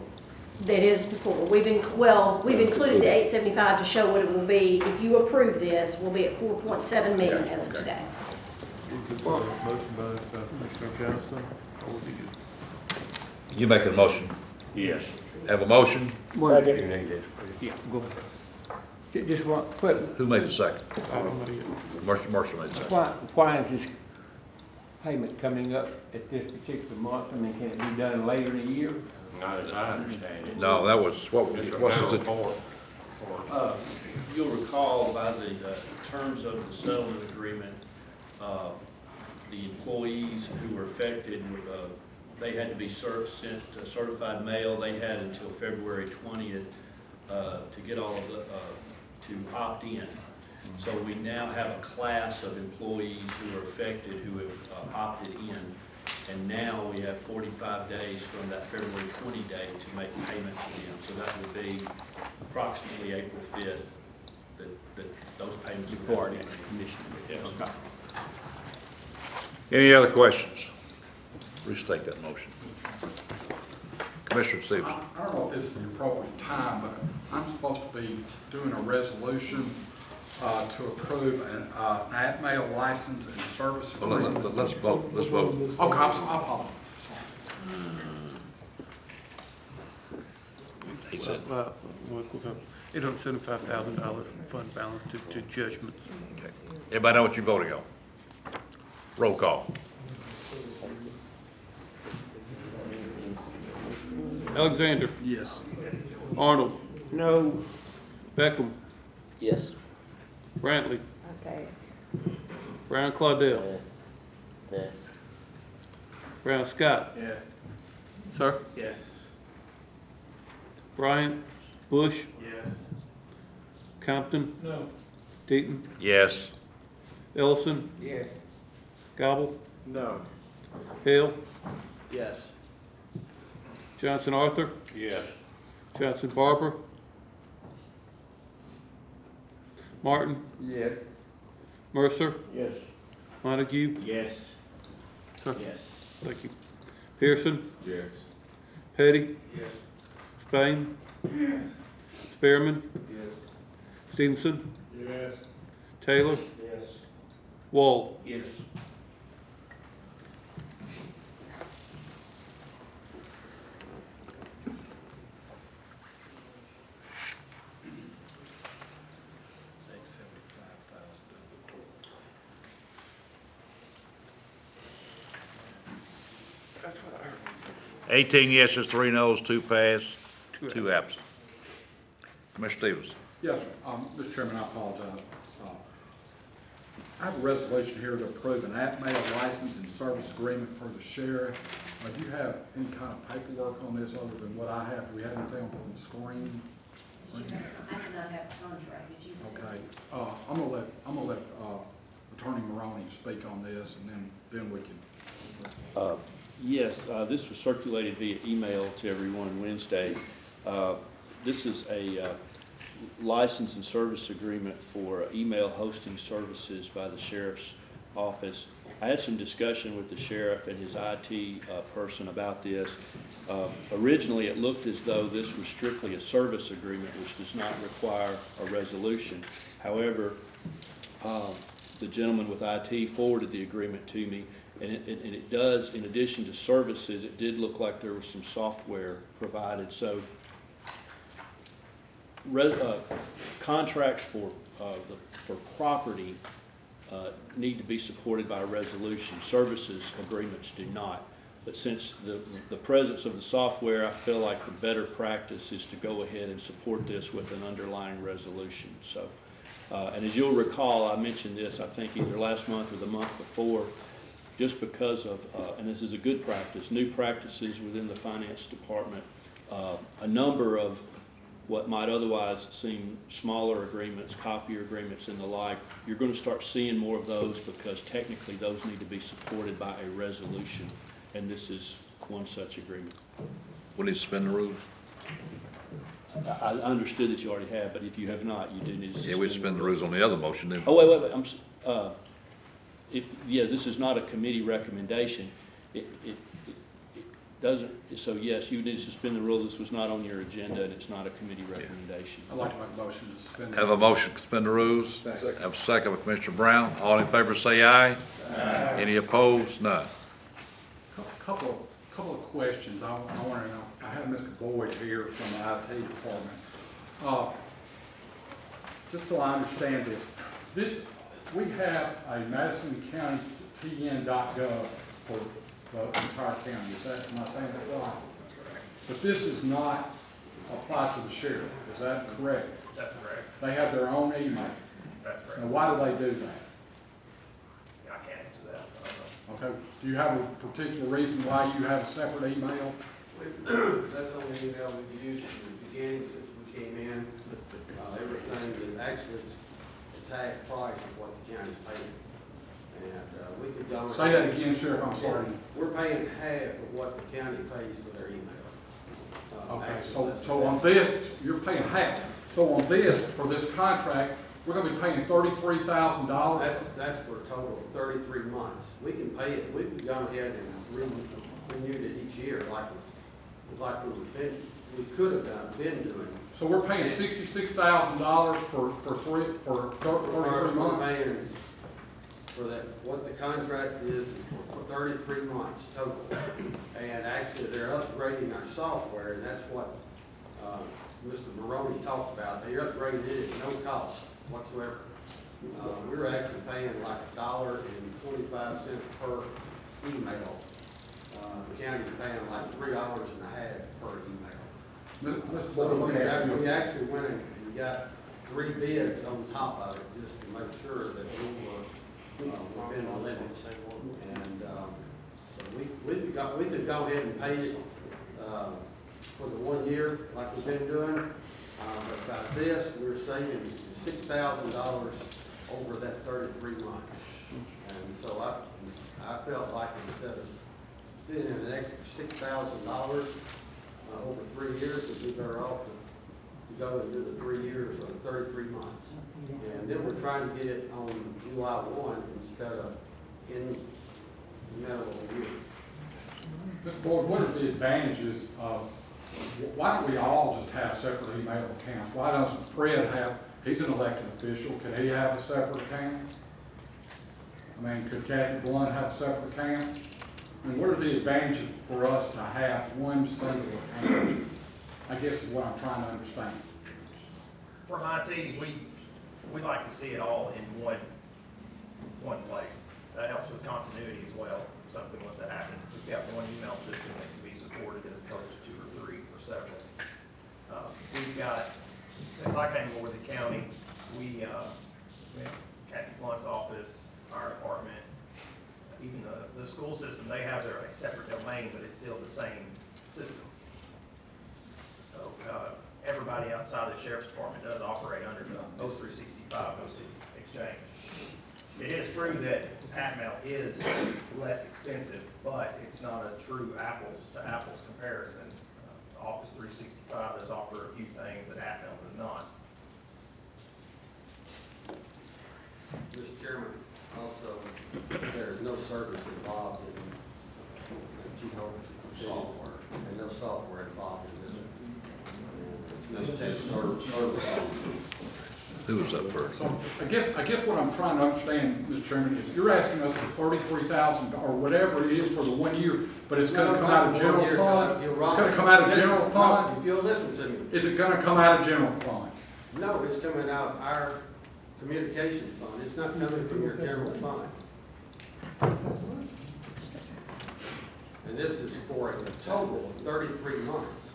That is before. We've included the 875 to show what it will be. If you approve this, we'll be at 4.7 million as of today. Motion by Commissioner Johnson. You make a motion. Yes. Have a motion? Yeah, go ahead. Just one, quick. Who made the second? Mercer made the second. Why is this payment coming up at this particular month? I mean, can it be done later in the year? Not as I understand it. No, that was, what was it? You'll recall by the terms of the settlement agreement, the employees who were affected, they had to be sent certified mail. They had until February 20th to get all of the, to opt in. So we now have a class of employees who are affected who have opted in. And now we have 45 days from that February 20 day to make payments to them. So that would be approximately April 5th that those payments will be Before our next commission. Yes. Okay. Any other questions? Restate that motion. Commissioner Stevens. I don't know if this is the appropriate time, but I'm supposed to be doing a resolution to approve an at-mail license and service agreement. Let's vote. Let's vote. Okay, I apologize. He said. $875,000 from fund balance to judgment. Okay. Everybody know what you're voting on? Roll call. Alexander. Yes. Arnold. No. Beckham. Yes. Brantley. Okay. Brown Claudel. Yes. Yes. Brown Scott. Yes. Sir. Yes. Bryant. Bush. Yes. Compton. No. Deaton. Yes. Ellison. Yes. Gobble. No. Hale. Yes. Johnson Arthur. Yes. Johnson Barber. Martin. Yes. Mercer. Yes. Montague. Yes. Sir. Yes. Thank you. Pearson. Yes. Petty. Yes. Spain. Spearman. Yes. Stevenson. Yes. Taylor. Yes. Wall. Yes. That's what I heard. 18 yeses, 3 noes, 2 pass, 2 absent. Commissioner Stevens. Yes, sir. Mr. Chairman, I apologize. I have a resolution here to approve an at-mail license and service agreement for the sheriff. Do you have any kind of paperwork on this other than what I have? Do we have anything on the screen? I do not have a contract, did you see? Okay, I'm gonna let Attorney Maroney speak on this, and then we can. Yes, this was circulated via email to everyone Wednesday. This is a license and service agreement for email hosting services by the sheriff's office. I had some discussion with the sheriff and his IT person about this. Originally, it looked as though this was strictly a service agreement, which does not require a resolution. However, the gentleman with IT forwarded the agreement to me, and it does, in addition to services, it did look like there was some software provided. So contracts for property need to be supported by a resolution. Services agreements do not. But since the presence of the software, I feel like the better practice is to go ahead and support this with an underlying resolution. So, and as you'll recall, I mentioned this, I think either last month or the month before, just because of, and this is a good practice, new practices within the finance department, a number of what might otherwise seem smaller agreements, copier agreements and the like, you're going to start seeing more of those because technically those need to be supported by a resolution, and this is one such agreement. We need to suspend the rules. I understood that you already have, but if you have not, you do need to suspend. Yeah, we suspend the rules on the other motion, didn't we? Oh, wait, yeah, this is not a committee recommendation. It doesn't, so yes, you need to suspend the rules. This was not on your agenda, and it's not a committee recommendation. I'd like to make a motion to suspend. Have a motion to suspend the rules. Second. Have a second with Commissioner Brown. All in favor say aye. Aye. Any opposed? None. Couple of questions. I want to know. I have Mr. Boyd here from the IT department. Just so I understand this, we have a Madison County TN.gov for the entire county. Is that, am I saying that right? But this is not applied to the sheriff. Is that correct? That's correct. They have their own email. That's correct. Now, why do they do that? I can't answer that. I don't know. Okay. Do you have a particular reason why you have a separate email? That's the only email we've used in the beginning since we came in. Everything is actually, it's half price of what the county's paying. And we could go. Say that again, Sheriff, I'm sorry. We're paying half of what the county pays for their email. Okay, Actually, so on this, you're paying half. So on this, for this contract, we're gonna be paying $33,000? That's for a total of 33 months. We can pay it, we could go ahead and renew it each year we could have been doing. So we're paying $66,000 for 33 We're months? paying for that, what the contract is for 33 months total. And actually, they're upgrading our software, and that's what Mr. Maroney talked about. They're upgrading it at no cost whatsoever. We're actually paying like $1.25 per email. The county's paying like $3.50 per email. So we actually went and got 3 bids on top of it just to make sure that we were within the limits. And so we could go ahead and pay it for the 1 year like we've been doing. But by this, we're saving $6,000 over that 33 months. And so I felt like instead of spending an extra $6,000 over 3 years, we'd be better off to go and do the 3 years or 33 months. And then we're trying to get it on July 1 instead of in the middle of the year. Mr. Boyd, what are the advantages of, why don't we all just have separate email accounts? Why doesn't Fred have, he's an elected official, can he have a separate account? I mean, could Kathy Blunt have a separate account? I mean, what are the advantages for us to have one single account? I guess is what I'm trying to understand. From IT, we like to see it all in one place. That helps with continuity as well. If something was to happen, we've got one email system that can be supported as opposed to 2 or 3 or several. We've got, since I came over the county, we have Kathy Blunt's office, our department, even the school system, they have their separate domain, but it's still the same system. So everybody outside the sheriff's department does operate under the 0365 hosted exchange. It is true that Atmail is less expensive, but it's not a true apples to apples comparison. Office 365 does offer a few things that Atmail does not. Software. And no software involved in this one. This is service. Who was up first? So I guess what I'm trying to understand, Mr. Chairman, is you're asking us for $33,000 or whatever it is for the 1 year, but it's gonna come out of general fund? It's gonna come out of general fund? If you'll listen to me. Is it gonna come out of general fund? No, it's coming out of our communications fund. It's not coming from your general fund. And this is for a total of 33 months.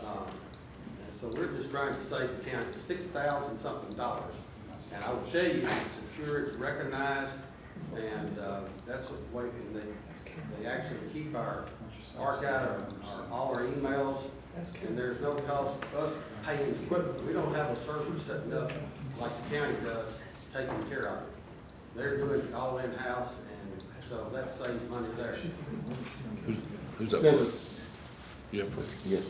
And so we're just trying to save the county $6,000 something. And I will tell you, it's secure, it's recognized, and that's what the way, and they actually keep our archive, all our emails, and there's no cost of us paying equipment. We don't have a server setting up like the county does, taking care of it. They're doing it all in-house, and so that saves money there. Who's up Since first? it's- You up first? Yes.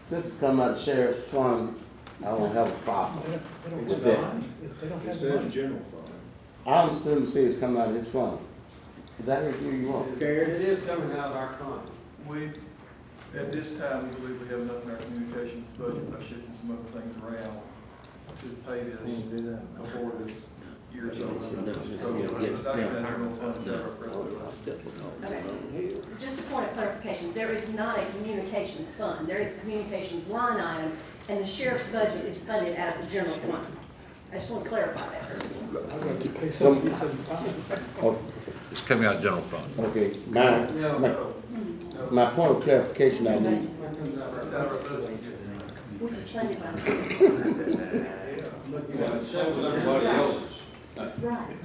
Since it's coming out of the sheriff's fund, I don't have a problem with that. It says general fund. I understood him to say it's coming out of his fund. Is that what you want? It is coming out of our fund. We, at this time, we believe we have enough in our communications budget by shifting some other things around to pay this before this year is over. So it's not in that general fund, it's our president. Okay. Just a point of clarification, there is not a communications fund, there is a communications line item, and the sheriff's budget is funded out of the general fund. I just want to clarify that. Oh, It's coming out of general fund. okay, my point of clarification I need, Which is funded by. Everybody else's. Right.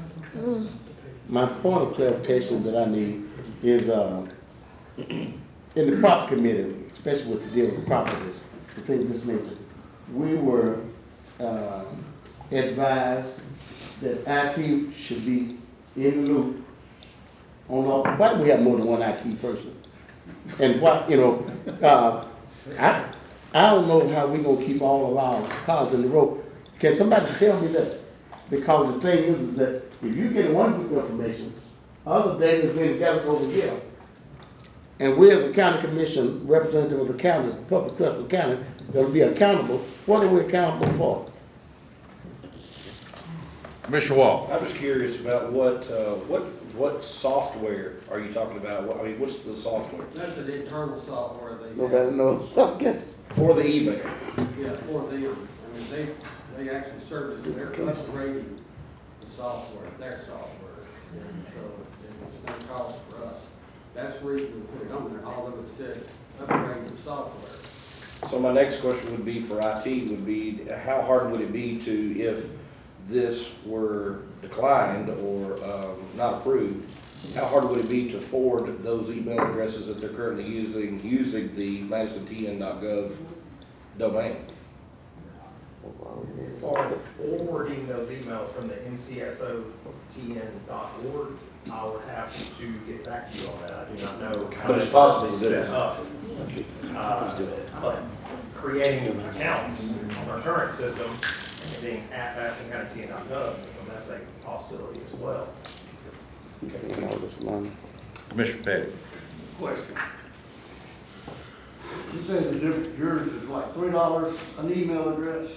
my point of clarification that I need is, in the prop committee, especially with the deal with properties, the things of this nature, we were, advised that IT should be in the loop on all, why do we have more than one IT person? And what, I don't know how we gonna keep all of our cars in the road. Can somebody tell me that? Because the thing is that if you get one group of information, other data is being gathered over here. And we as a county commission, representative of the county, public trust of the county, gonna be accountable. What are we accountable for? Commissioner Wall. I was curious about what software are you talking about? I mean, what's the software? That's an internal software they have. Nobody knows, I guess. For the email? Yeah, for them. I mean, they actually service, they're upgrading the software, their software. And so it's no cost for us. That's the reason we put it on there, although it said upgrade the software. So my next question would be for IT would be, how hard would it be to, if this were declined or not approved, how hard would it be to forward those email addresses that they're currently using the MadisonTN.gov domain? As far as forwarding those emails from the mcsotn.org, I would have to get back to you on that. I do not know how But it's that's possible to set do. up. But creating accounts on our current system and being at MadisonCountyTN.gov, that's a possibility as well. All this money. Commissioner Petty. Question. You say the difference, yours is like $3 an email address?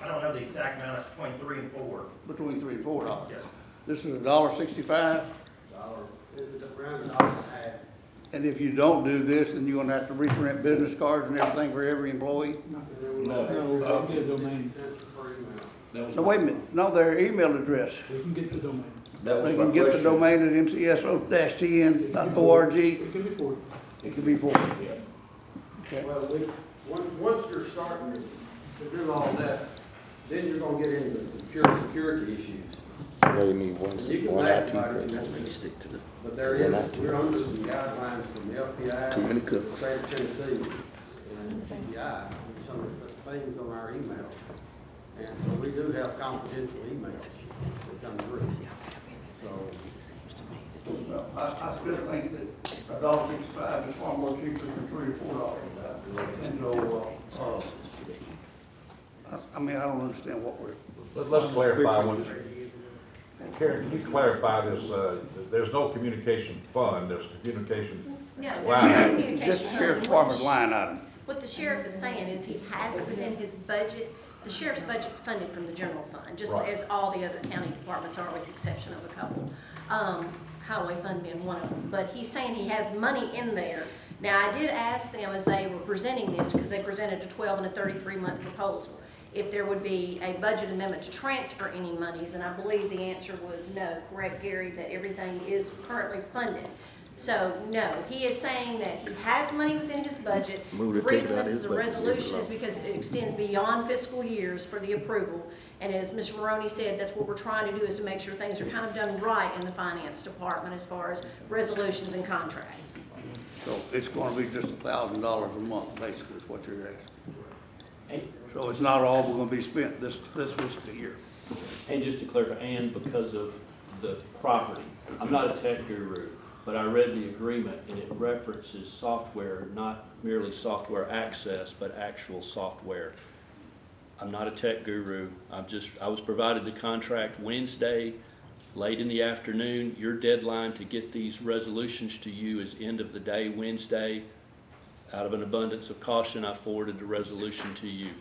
I don't know the exact amount, it's between 3 and 4. Between $3 and $4? Yes. This is $1.65? It's around $1.50. And if you don't do this, then you're gonna have to reprint business cards and everything for every employee? No. Get a domain. No, wait a minute, no, their email address. We can get the domain. They can get the domain at mcso-tn.org. It could be 40. It could be 40. Okay. Well, once you're starting to do all that, then you're gonna get into the security issues. So you need one You can IT magnify it, person. but there is, we're under some guidelines from the FBI. Too many cooks. The state of Tennessee and GPI, and some of the things on our email. And so we do have confidential emails that come through. So, Well, I still think that $1.65 is far more cheaper than $3 or $4. And so, I mean, I don't understand what we're. Let's clarify one. Karen, can you clarify this? There's no communication fund, there's a communication No, there's Line no item, communication. just the sheriff's department's line item. What the sheriff is saying is he has it within his budget. The sheriff's budget's funded from the general fund, just Right. as all the other county departments are, with the exception of a couple. Highway fund being one of them. But he's saying he has money in there. Now, I did ask them as they were presenting this, because they presented a 12 and a 33-month proposal, if there would be a budget amendment to transfer any monies, and I believe the answer was no. Correct, Gary, that everything is currently funded. So, no, he is saying that he has money within his budget. Move The to take reason it out this of is a his budget, leave it resolution is alone. because it extends beyond fiscal years for the approval. And as Mr. Maroney said, that's what we're trying to do, is to make sure things are kind of done right in the finance department as far as resolutions and contracts. So it's gonna be just $1,000 a month, basically, is what you're asking. So it's not all we're gonna be spent this fiscal year. And just to clarify, and because of the property, I'm not a tech guru, but I read the agreement and it references software, not merely software access, but actual software. I'm not a tech guru. I was provided the contract Wednesday, late in the afternoon. Your deadline to get these resolutions to you is end of the day Wednesday. Out of an abundance of caution, I forwarded the resolution to you.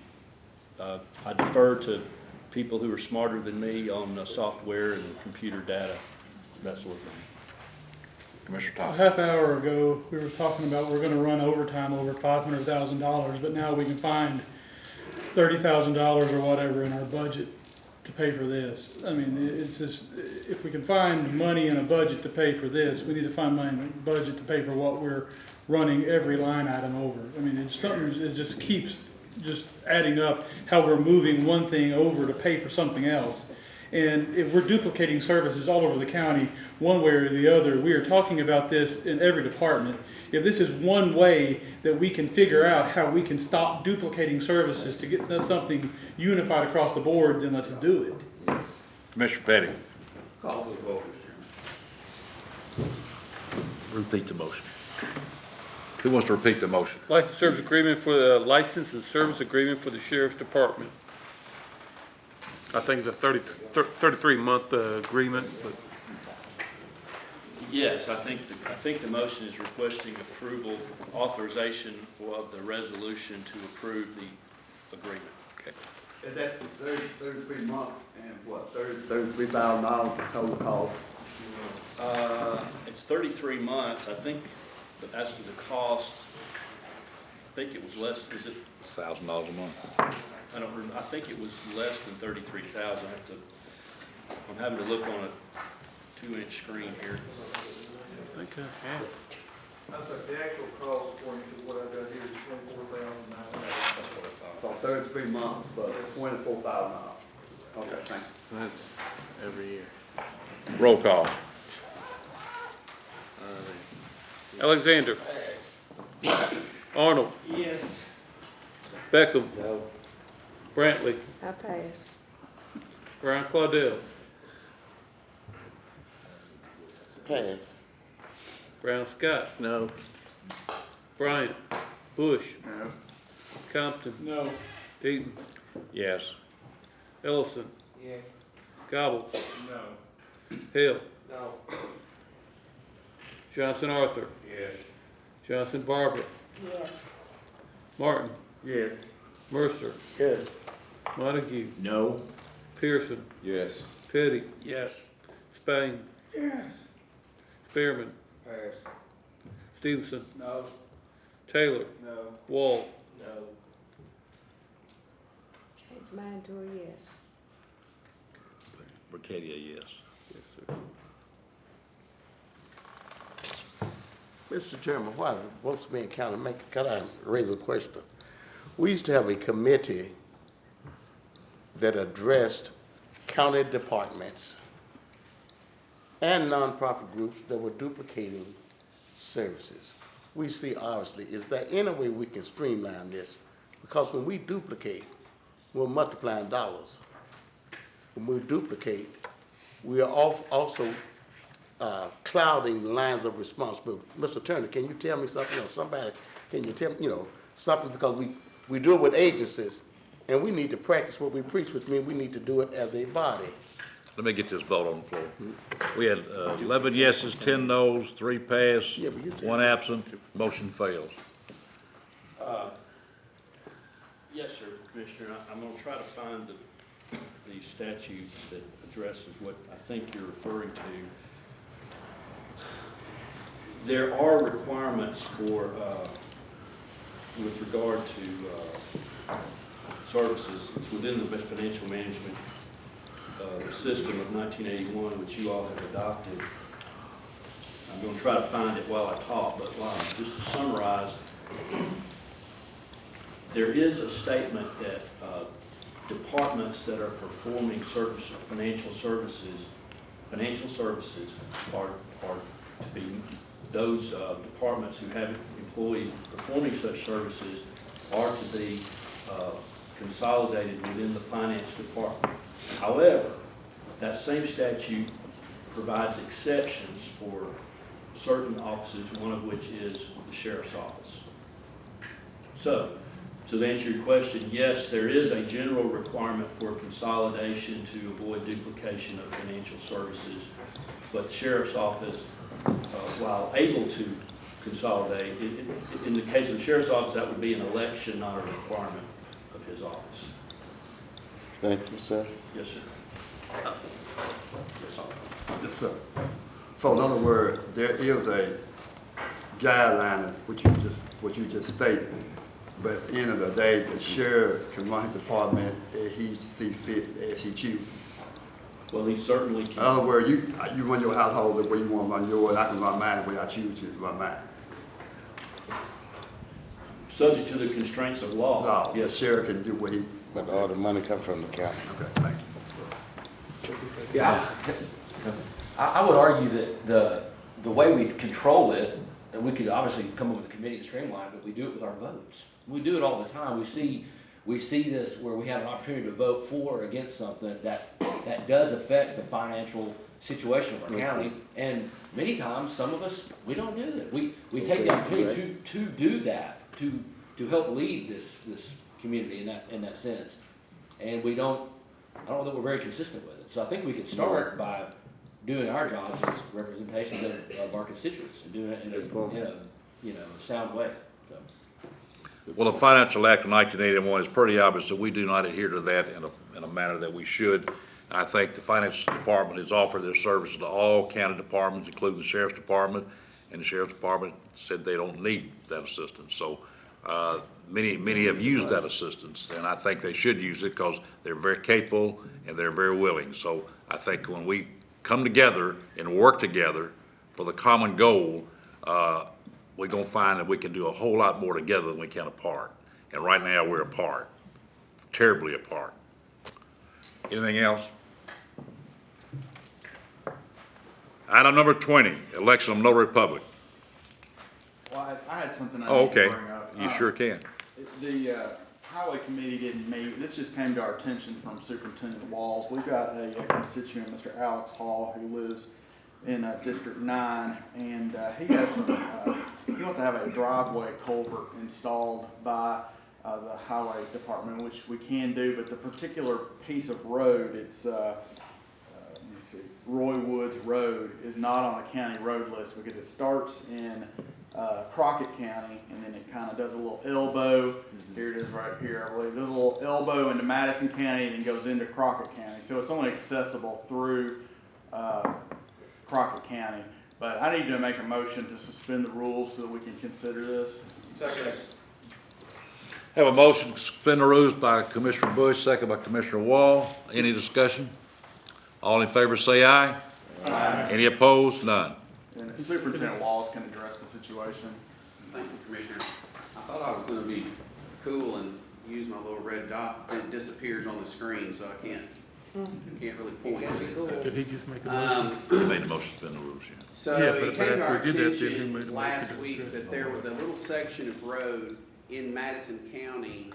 I defer to people who are smarter than me on software and computer data, that sort of thing. Commissioner A Thomas. half hour ago, we were talking about we're gonna run overtime over $500,000, but now we can find $30,000 or whatever in our budget to pay for this. I mean, it's just, if we can find money in a budget to pay for this, we need to find money in a budget to pay for what we're running every line item over. I mean, it's something, it just keeps just adding up, how we're moving one thing over to pay for something else. And if we're duplicating services all over the county, one way or the other, we are talking about this in every department. If this is one way that we can figure out how we can stop duplicating services to get something unified across the board, then let's do it. Commissioner Petty. Call for the vote, Mr. Chairman. Repeat the motion. Who wants to repeat the motion? License service agreement for the license and service agreement for the sheriff's department. I think it's a 33-month agreement, but Yes, I think the motion is requesting approval, authorization for the resolution to approve the agreement. Okay. And that's for 33 months and what, $33,000 the total cost? It's 33 months, I think, but as to the cost, I think it was less, is it? $1,000 a month. I don't remember, I think it was less than 33,000. I'm having to look on a 2-inch screen here. I think I have. That's like the actual cost according to what I've got here is $24,900. That's what I thought. For 33 months, for $24,000. Okay, thank you. that's every year. Roll call. Alexander. Arnold. Yes. Beckham. No. Brantley. I pass. Brian Claudel. Pass. Brown Scott. No. Bryant. Bush. No. Compton. No. Eaton. Yes. Ellison. Yes. Gobble. No. Hill. No. Johnson Arthur. Yes. Johnson Barber. Yes. Martin. Yes. Mercer. Yes. Montague. No. Pearson. Yes. Petty. Yes. Spain. Yes. Spearman. Pass. Stevenson. No. Taylor. No. Wall. No. Change mine to a yes. Bricadia, yes. Yes, sir. Mr. Chairman, why, once again, can I raise a question? We used to have a committee that addressed county departments and nonprofit groups that were duplicating services. We see, obviously, is there any way we can streamline this? Because when we duplicate, we're multiplying dollars. When we duplicate, we are also clouding lines of responsibility. Mr. Turner, can you tell me something, or somebody, can you tell me, something, because we do it with agencies, and we need to practice what we preach, which means we need to do it as a body. Let me get this vote on the floor. We had 11 yeses, 10 noes, 3 pass, 1 absent. Motion fails. Yes, sir, Commissioner. I'm going to try to find the statute that addresses what I think you're referring to. There are requirements for, with regard to services. It's within the financial management system of 1981, which you all have adopted. I'm going to try to find it while I talk, but just to summarize, there is a statement that departments that are performing certain financial services are to be those departments who have employees performing such services are to be consolidated within the finance department. However, that same statute provides exceptions for certain offices, one of which is the sheriff's office. So, to answer your question, yes, there is a general requirement for consolidation to avoid duplication of financial services, but the sheriff's office, while able to consolidate, in the case of the sheriff's office, that would be an election, not a requirement of his office. Thank you, sir. Yes, sir. Yes, sir. So in other words, there is a guideline of what you just stated, but at the end of the day, the sheriff can run his department as he see fit, as he chooses. Well, he certainly can. In other words, you run your household the way you want to run yours, I can run mine the way I choose to run mine. Subject to the constraints of law. No, yes. the sheriff can do what he. But all the money comes from the county. Okay, thank you. Yeah, I would argue that the way we control it, and we could obviously come up with a committee to streamline it, but we do it with our votes. We do it all the time. We see this where we have an opportunity to vote for or against something that does affect the financial situation of our county. And many times, some of us, we don't do that. We take the opportunity to do that, to help lead this community in that sense. And I don't know that we're very consistent with it. So I think we could start by doing our jobs as representations of our constituents and doing it in a sound way. So. Well, the Financial Act of 1981 is pretty obvious that we do not adhere to that in a manner that we should. And I think the Finance Department has offered their services to all county departments, including the Sheriff's Department, and the Sheriff's Department said they don't need that assistance. So many have used that assistance, and I think they should use it because they're very capable and they're very willing. So I think when we come together and work together for the common goal, we're going to find that we can do a whole lot more together than we can apart. And right now, we're apart, terribly apart. Anything else? Item number 20, election of no republic. Well, I had something I Oh, need to okay. bring up. You sure can. The Highway Committee didn't meet. This just came to our attention from Superintendent Walls. We've got a constituent, Mr. Alex Hall, who lives in District 9, and he has some, he wants to have a driveway culvert installed by the Highway Department, which we can do, but the particular piece of road, it's, let me see, Roy Woods Road is not on the county road list because it starts in Crockett County, and then it kind of does a little elbow. Here it is right here, I believe. There's a little elbow into Madison County and then goes into Crockett County. So it's only accessible through Crockett County. But I need to make a motion to suspend the rules so that we can consider this. Second. Have a motion to suspend the rules by Commissioner Bush, second by Commissioner Wall. Any discussion? All in favor say aye. Aye. Any opposed? None. And Superintendent Walls can address the situation. Thank you, Commissioner. I thought I was going to be cool and use my little red dot, and it disappears on the screen, so I can't really point at it. So. Did he just make a motion? He made a motion to suspend the rules, yeah. So it came to our attention last week that there was a little section of road in Madison County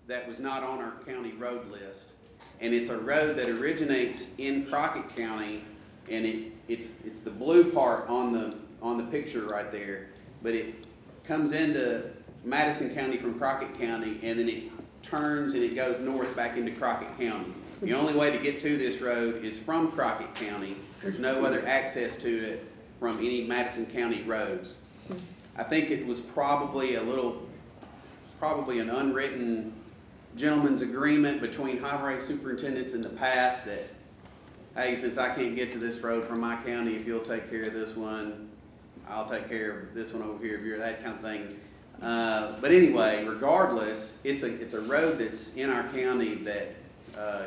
that was not on our county road list. And it's a road that originates in Crockett County, and it's the blue part on the picture right there, but it comes into Madison County from Crockett County, and then it turns and it goes north back into Crockett County. The only way to get to this road is from Crockett County. There's no other access to it from any Madison County roads. I think it was probably an unwritten gentleman's agreement between highway superintendents in the past that, hey, since I can't get to this road from my county, if you'll take care of this one, I'll take care of this one over here, if you're that kind of thing. But anyway, regardless, it's a road that's in our county that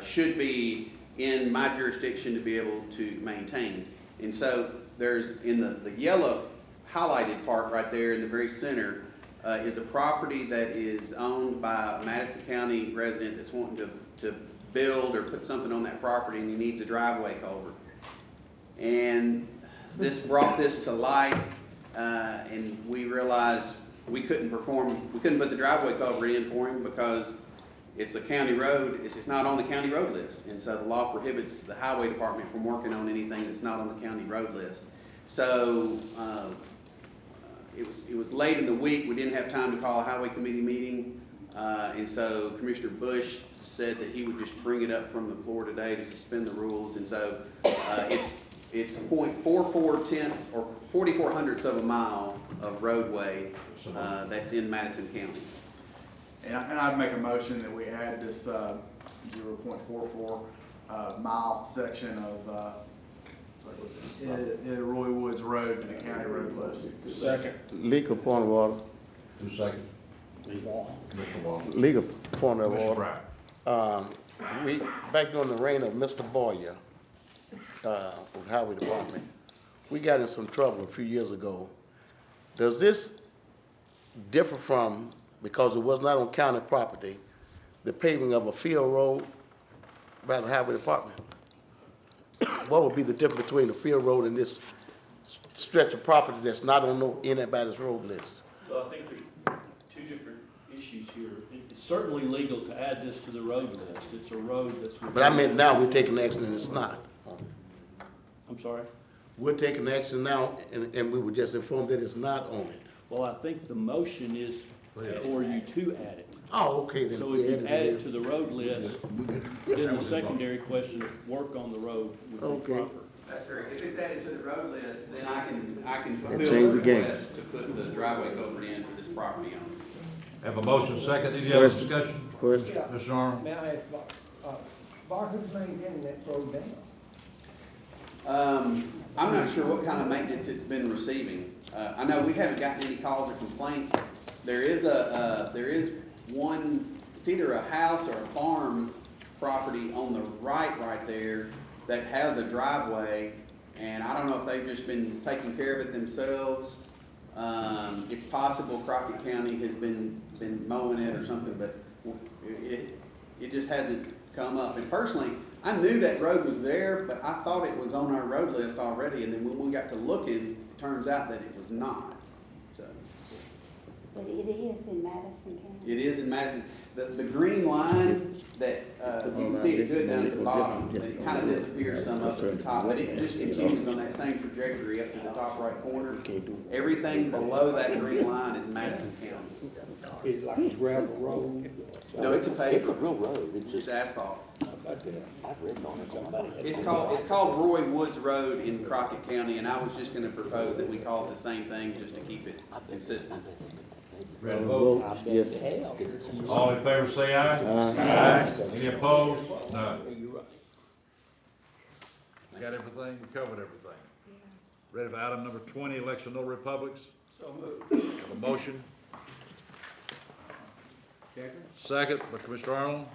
should be in my jurisdiction to be able to maintain. And so there's, in the yellow highlighted part right there in the very center, is a property that is owned by a Madison County resident that's wanting to build or put something on that property, and he needs a driveway culvert. And this brought this to light, and we realized we couldn't put the driveway culvert in for him because it's a county road. It's not on the county road list, and so the law prohibits the highway department from working on anything that's not on the county road list. So it was late in the week. We didn't have time to call a highway committee meeting, and so Commissioner Bush said that he would just bring it up from the floor today to suspend the rules. And so it's 0.44 or 44 of a mile of roadway that's in Madison County. And I'd make a motion that we add this 0.44 mile section of Roy Woods Road to the county road list. Second. Legal point of order. 2 seconds. Commissioner Wall. Legal point of Commissioner order. We, back during the reign of Mr. Boyer, with Highway Department, we got in some trouble a few years ago. Does this differ from, because it was not on county property, the paving of a field road by the Highway Department? What would be the difference between the field road and this stretch of property that's not on anybody's road list? Well, I think there's two different issues here. It's certainly legal to add this to the road list. It's a road that's. But I meant now we're taking action and it's not. I'm sorry? We're taking action now and we were just informed that it's not on it. Well, I think the motion is for you to add it. Oh, okay, then So we if you add it it. to the road list, then the secondary question of work on the road would be Okay. proper. That's correct. If it's added to the road list, then I can Change fulfill the the game. request to put the driveway culvert in for this property owner. Have a motion second. Any other Question. discussion? Question. Mr. Arnold? May I ask, Bart, who's maintaining that road now? I'm not sure what kind of maintenance it's been receiving. I know we haven't gotten any calls or complaints. There is one, it's either a house or a farm property on the right there that has a driveway, and I don't know if they've just been taking care of it themselves. It's possible Crockett County has been mowing it or something, but it just hasn't come up. And personally, I knew that road was there, but I thought it was on our road list already, and then when we got to looking, it turns out that it was not. So But it is in Madison County. it is in Madison. The green line that, you can see it good down at the bottom, it kind of disappears some up at the top, but it just continues on that same trajectory up to the top right corner. Everything below that green line is Madison County. It's like a gravel road. No, it's a paved. It's a real road. It's It's just, asphalt. I've ridden on it. It's called Roy Woods Road in Crockett County, and I was just gonna propose that we call it the same thing just to keep it consistent. Ready to vote? Yes. All in favor say aye. Aye. Any opposed? None. We got everything, we covered everything. Ready for item number 20, election no republics? So moved. Have a motion? Second by Commissioner Arnold.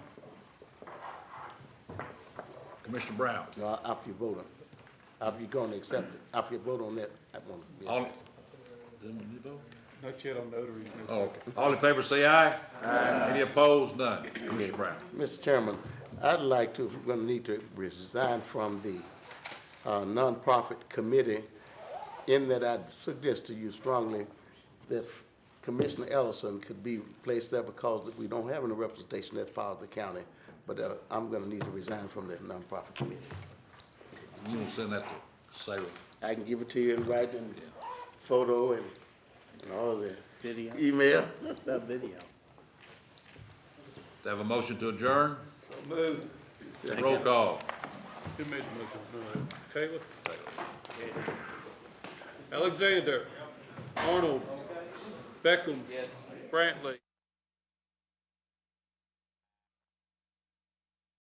Commissioner Brown. No, after you vote on, after you're gonna accept it, after you vote on that, I want to be. All, didn't you vote? Not yet on notaries. Oh, okay. All in favor say aye. Aye. Any opposed? None. Commissioner Brown. Mr. Chairman, I'd like to, we're gonna need to resign from the nonprofit committee, in that I'd suggest to you strongly that Commissioner Ellison could be placed there because we don't have any representation as part of the county, but I'm gonna need to resign from the nonprofit committee. You want to send that to Sarah? I can give it to you in writing, photo and all the video, email, that video. To have a motion to adjourn? So moved. Roll call. Who made the motion? Taylor? Alexander. Arnold. Beckham. Brantley.